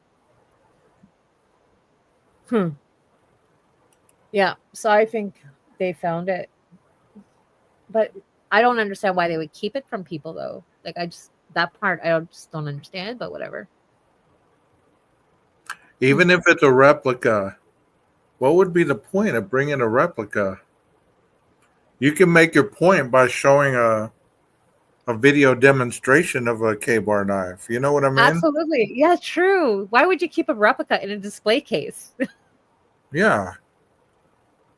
Yeah. So I think they found it. But I don't understand why they would keep it from people, though. Like, that part, just don't understand, but whatever. Even if it's a replica, what would be the point of bringing a replica? You can make your point by showing a video demonstration of a K-bar knife. You know what I mean? Absolutely. Yeah, true. Why would you keep a replica in a display case? Yeah.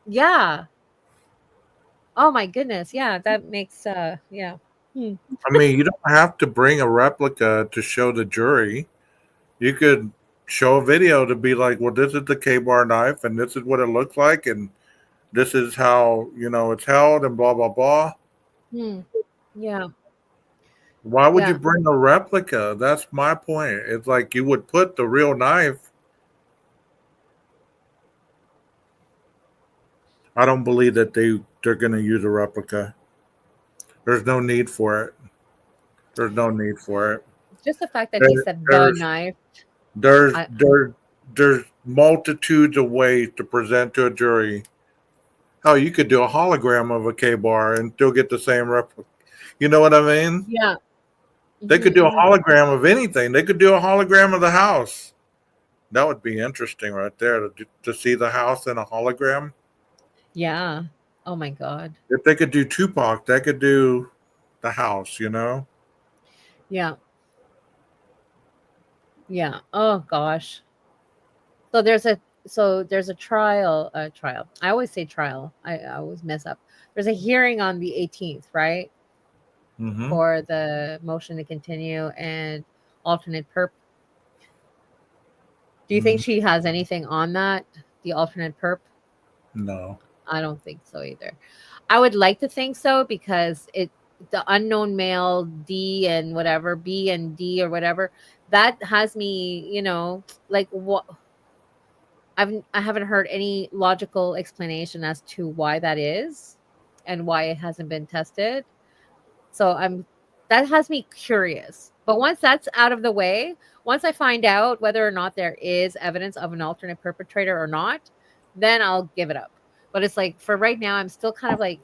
Yeah. Oh my goodness. Yeah, that makes yeah. I mean, you don't have to bring a replica to show the jury. You could show a video to be like, well, this is the K-bar knife, and this is what it looks like, and this is how, it's held, and blah, blah, blah. Yeah. Why would you bring a replica? That's my point. It's like you would put the real knife. I don't believe that they're going to use a replica. There's no need for it. There's no need for it. Just the fact that he said the knife. There's multitudes of ways to present to a jury. Oh, you could do a hologram of a K-bar and still get the same replica. You know what I mean? Yeah. They could do a hologram of anything. They could do a hologram of the house. That would be interesting right there to see the house in a hologram. Yeah. Oh my God. If they could do Tupac, they could do the house, Yeah. Yeah. Oh gosh. So there's a trial. I always say trial. I always mess up. There's a hearing on the 18th, right? Mm-hmm. For the motion to continue and alternate perp. Do you think she has anything on that? The alternate perp? No. I don't think so either. I would like to think so because the unknown male D and whatever, B and D or whatever, that has me, like what I haven't heard any logical explanation as to why that is and why it hasn't been tested. So that has me curious. But once that's out of the way, once I find out whether or not there is evidence of an alternate perpetrator or not, then I'll give it up. But it's like for right now, I'm still kind of like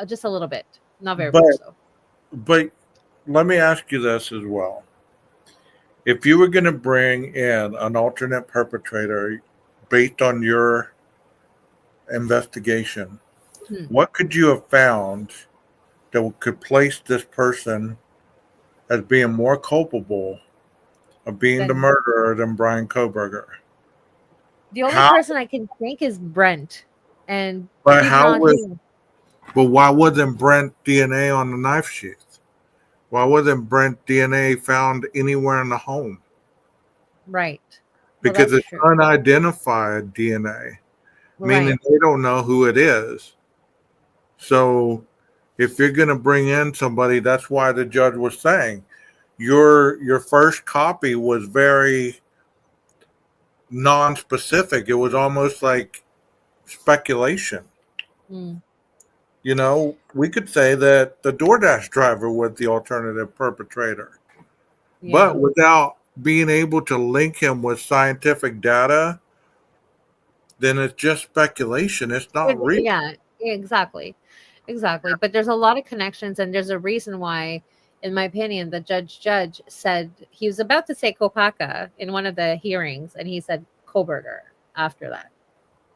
just a little bit, not very much so. But let me ask you this as well. If you were going to bring in an alternate perpetrator based on your investigation, what could you have found that could place this person as being more culpable of being the murderer than Brian Kohberger? The only person I can think is Brent, and but why wasn't Brent DNA on the knife sheath? Why wasn't Brent DNA found anywhere in the home? Right. Because it's unidentified DNA, meaning they don't know who it is. So if you're going to bring in somebody, that's why the judge was saying your first copy was very non-specific. It was almost like speculation. We could say that the DoorDash driver was the alternative perpetrator, but without being able to link him with scientific data, then it's just speculation. It's not real. Yeah, exactly. Exactly. But there's a lot of connections, and there's a reason why, in my opinion, the judge said he was about to say Kopaka in one of the hearings, and he said Koberger after that.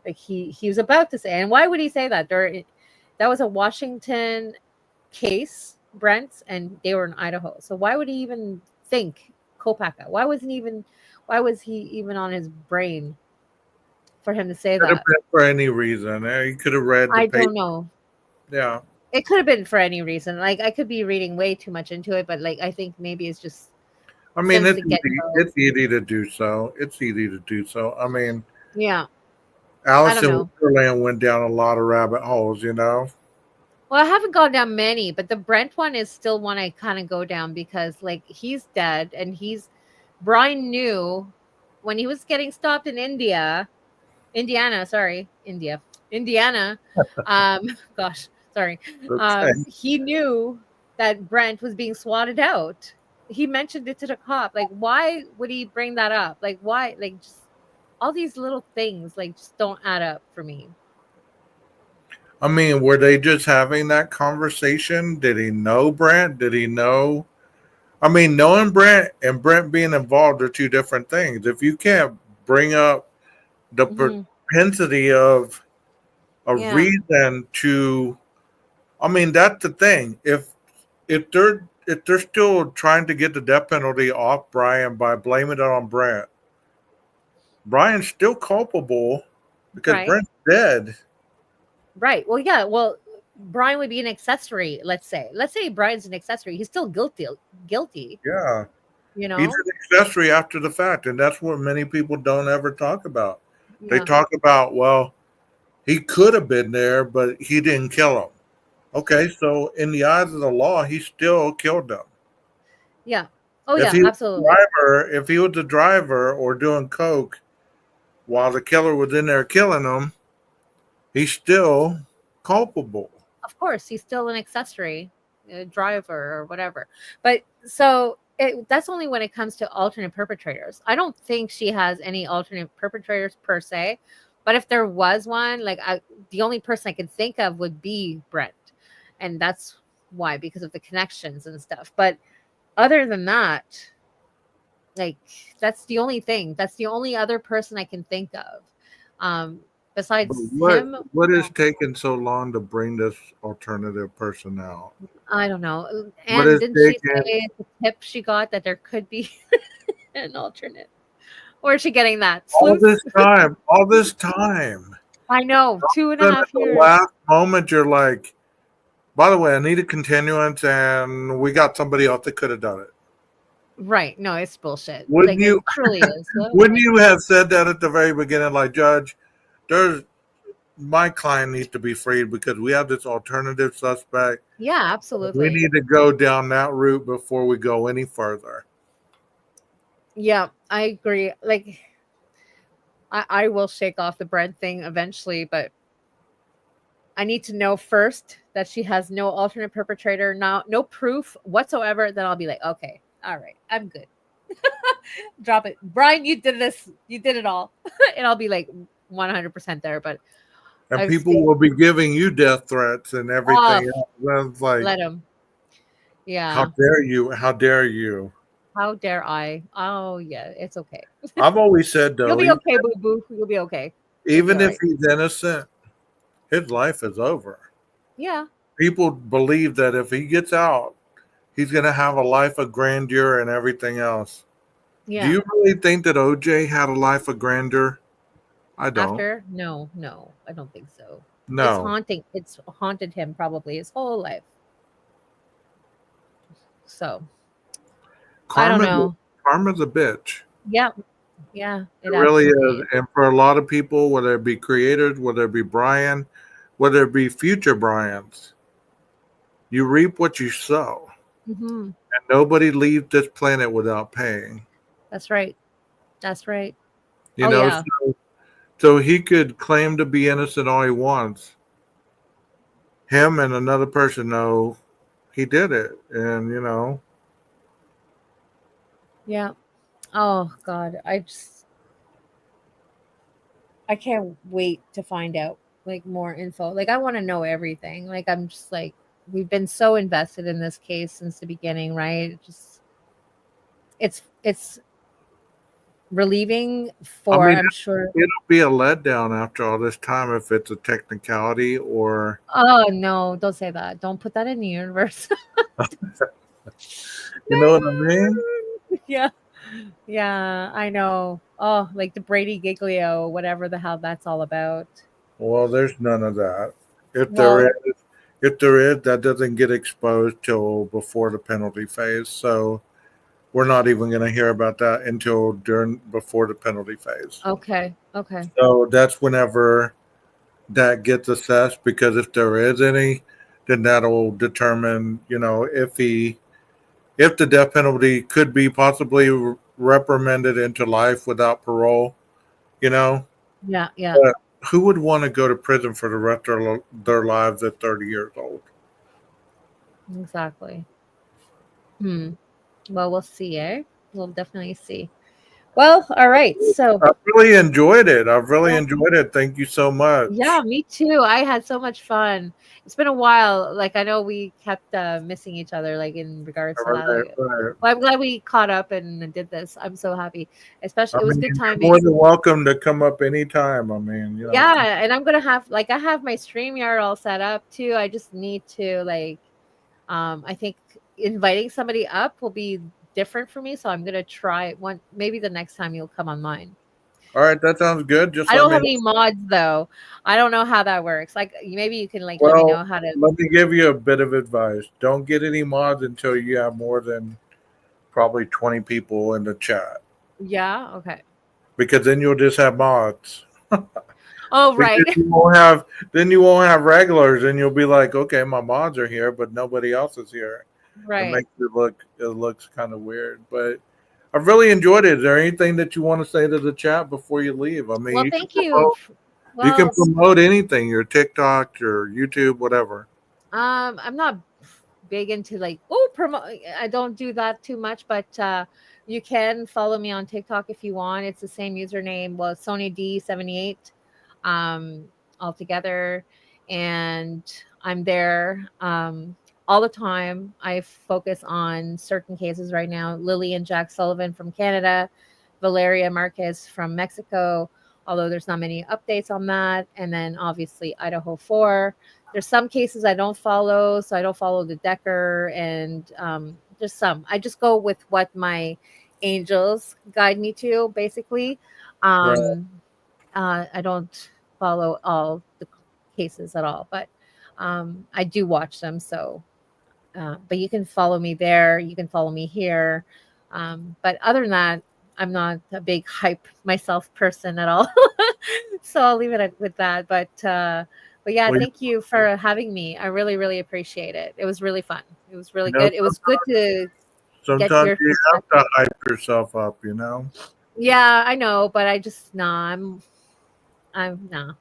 Like he was about to say, and why would he say that? That was a Washington case, Brent, and they were in Idaho. So why would he even think Kopaka? Why was he even on his brain for him to say Could have that? been for any reason. He could have read the I paper. don't know. Yeah. It could have been for any reason. Like I could be reading way too much into it, but like I think maybe it's just I mean, since it's the get easy. go. It's easy to do so. It's easy to do so. I mean, Yeah. Alice I don't in know. Wonderland went down a lot of rabbit holes, you know? Well, I haven't gone down many, but the Brent one is still one I kind of go down because like he's dead and Brian knew when he was getting stopped in Indiana, sorry, Indiana. Gosh, sorry. Okay. He knew that Brent was being swatted out. He mentioned it to the cop. Like, why would he bring that up? Like, why? Like, just all these little things, like, just don't add up for me. I mean, were they just having that conversation? Did he know Brent? Did he know? I mean, knowing Brent and Brent being involved are two different things. If you can't bring up the propensity of a Yeah. reason to, I mean, that's the thing. If they're still trying to get the death penalty off Brian by blaming it on Brent, Brian's still culpable because Right. Brent's dead. Right. Well, yeah. Well, Brian would be an accessory. Let's say. Let's say Brian's an accessory. He's still guilty. Guilty. Yeah. You He's know. an accessory after the fact, and that's what many people don't ever talk about. They Yeah. talk about, well, he could have been there, but he didn't kill him. Okay, so in the eyes of the law, he still killed them. Yeah. Oh If yeah. he was Absolutely. if he was the driver or doing coke while the killer was in there killing him, he's still culpable. Of course, he's still an accessory, a driver or whatever. But so that's only when it comes to alternate perpetrators. I don't think she has any alternate perpetrators per se. But if there was one, like the only person I could think of would be Brent, and that's why, because of the connections and stuff. But other than that, like that's the only thing. That's the only other person I can think of. But Besides him, what is taking so long to bring this alternative person out? I don't know. What And is didn't she taking say the tip she got that there could be an alternate? Or is she getting that? all Sleuth? this time? All this time. I know, 2.5 Then at the years. last moment, you're like, by the way, I need a continuance, and we got somebody else that could have done it. Right. No, it's bullshit. Wouldn't Like, you? it truly is. Wouldn't you have said that at the very beginning, like, Judge, my client needs to be freed because we have this alternative suspect. Yeah, absolutely. We need to go down that route before we go any further. Yeah, I agree. Like, I will shake off the Brent thing eventually, but I need to know first that she has no alternate perpetrator, no proof whatsoever. Then I'll be like, okay, all right, I'm good. Drop it. Brian, you did this. You did it all. And I'll be like 100% there. But And I've people seen- will be giving you death threats and everything else. It's like, let him. Yeah. how dare you? How dare you? How dare I? Oh, yeah, it's okay. I've always said, though, You'll be okay, boo boo. You'll be okay. even You'll if be all right. he's innocent, his life is over. Yeah. People believe that if he gets out, he's going to have a life of grandeur and everything else. Yeah. Do you really think that OJ had a life of grandeur? I don't. After? No, I don't think so. No. It's haunting. It's haunted him probably his whole life. So I don't know. Karma's a bitch. Yeah. Yeah. It really absolutely is. And for a lot of people, whether it be creators, whether it be Brian, whether it be future Bryans, you reap what you sow. Mm-hmm. And nobody leaves this planet without paying. That's right. That's right. You know, yeah. so he could claim to be innocent all he wants. Him and another person know he did it. And, you know. Yeah. Oh, God. I just. I can't wait to find out like more info. Like I want to know everything. Like I'm just like we've been so invested in this case since the beginning, right? It's relieving I for mean, I'm sure. it'll be a letdown after all this time if it's a technicality or. Oh no, don't say that. Don't put that in the universe. You know what I mean? Yeah. Yeah, I know. Oh, like the Brady Giglio, whatever the hell that's all about. Well, there's none of that. If there Well, is, if there is, that doesn't get exposed till before the penalty phase. So we're not even going to hear about that until before the penalty phase. okay. Okay. So that's whenever that gets assessed. Because if there is any, then that'll determine, if the death penalty could be possibly reprimanded into life without parole. You know, Yeah, yeah. but who would want to go to prison for the rest of their lives at 30 years old? Exactly. Hmm. Well, we'll see, eh? We'll definitely see. Well, all right. So, I've really enjoyed it. I've really enjoyed it. Thank you so yeah, much. me too. I had so much fun. It's been a while. Like I know we kept missing each other, like in regards to that. Right, Like, right. well, I'm glad we caught up and did this. I'm so happy. I Especially, it was mean, good you're timing. more than welcome to come up anytime. I mean, Yeah, and I'm gonna have like I have my StreamYard all set up too. I just need to like I think inviting somebody up will be different for me. So I'm gonna try it one maybe the next time you'll come on mine. all right, that sounds good. Just I let don't me have know. any mods though. I don't know how that works. Like maybe you can like let me Well, know how to let me give you a bit of advice. Don't get any mods until you have more than probably 20 people in the chat, Yeah, okay. because then you'll just have mods. Oh right. Because you won't have regulars, and you'll be like, okay, my mods are here, but nobody else is here. It Right. makes it looks kind of weird. But I've really enjoyed it. Is there anything that you want to say to the chat before you leave? I mean, Well, thank you. you can Well, promote anything, your TikTok, your YouTube, whatever. I'm not big into like promote. I don't do that too much, but you can follow me on TikTok if you want. It's the same username. Well, Sonia Dee 78 um altogether, and I'm there all the time. I focus on certain cases right now. Lily and Jack Sullivan from Canada, Valeria Marquez from Mexico, although there's not many updates on that, and then obviously Idaho 4. There's some cases I don't follow, so I don't follow the Decker and just some. I just go with what my angels guide me to, basically. Right. I don't follow all the cases at all, but I do watch them. So, but you can follow me there. You can follow me here. But other than that, I'm not a big hype myself person at all. So I'll leave it with that. But yeah, Well, thank you for having me. I really, really appreciate it. It was really fun. It was really you know, good. It was good to get sometimes your you have perspective. to hype yourself up, you know? Yeah, I know, but I just nah. I'm nah.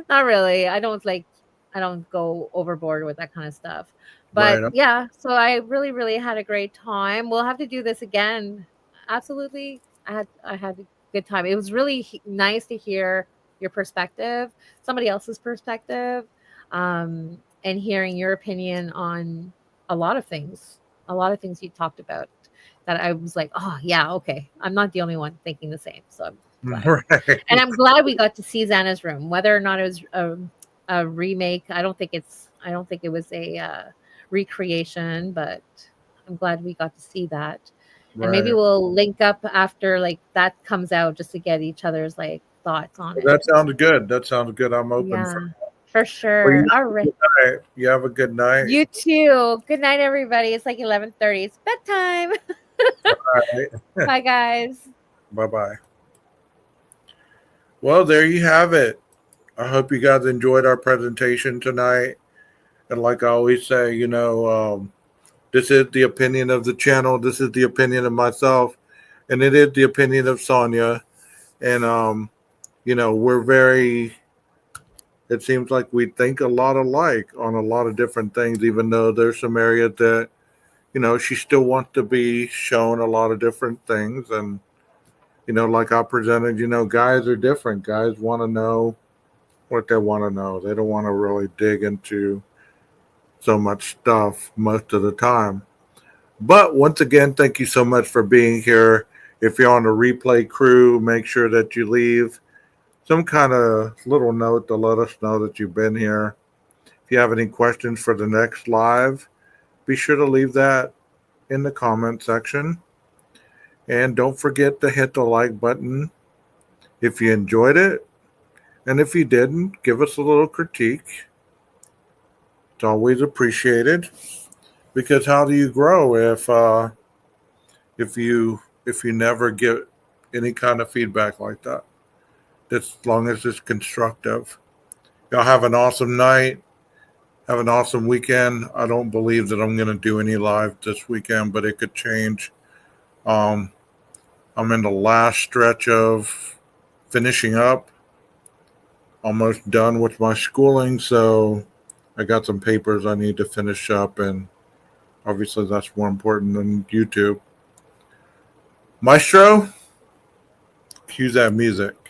Not really. I don't go overboard with that kind of stuff. But Right. yeah, so I really, really had a great time. We'll have to do this again. Absolutely. I had a good time. It was really nice to hear your perspective, somebody else's perspective, and hearing your opinion on a lot of things. A lot of things you talked about that I was like, oh yeah, okay. I'm not the only one thinking the same. So I'm glad. Right. And I'm glad we got to see Xana's room. Whether or not it was a remake, I don't think it was a recreation, but I'm glad we got to see that. And maybe Right. we'll link up after like that comes out just to get each other's like thoughts on it. That sounds good. That sounds good. I'm open for Yeah, that. for Well, sure. you All have a right. good night. You have a good night. You too. Good night, everybody. It's like 11:30. It's bedtime. All right. Bye, guys. Bye bye. Well, there you have it. I hope you guys enjoyed our presentation tonight. And like I always say, this is the opinion of the channel. This is the opinion of myself. And it is the opinion of Sonia. And, it seems like we think a lot alike on a lot of different things, even though there's some areas that, she still wants to be shown a lot of different things. And like I presented, guys are different. Guys want to know what they want to know. They don't want to really dig into so much stuff most of the time. But once again, thank you so much for being here. If you're on the replay crew, make sure that you leave some kind of little note to let us know that you've been here. If you have any questions for the next live, be sure to leave that in the comment section. And don't forget to hit the like button if you enjoyed it. And if you didn't, give us a little critique. It's always appreciated. Because how do you grow if you never get any kind of feedback like that? As long as it's constructive. Y'all have an awesome night. Have an awesome weekend. I don't believe that I'm going to do any live this weekend, but it could change. I'm in the last stretch of finishing up. Almost done with my schooling, so I got some papers I need to finish up, and obviously that's more important than YouTube. Maestro, cue that music.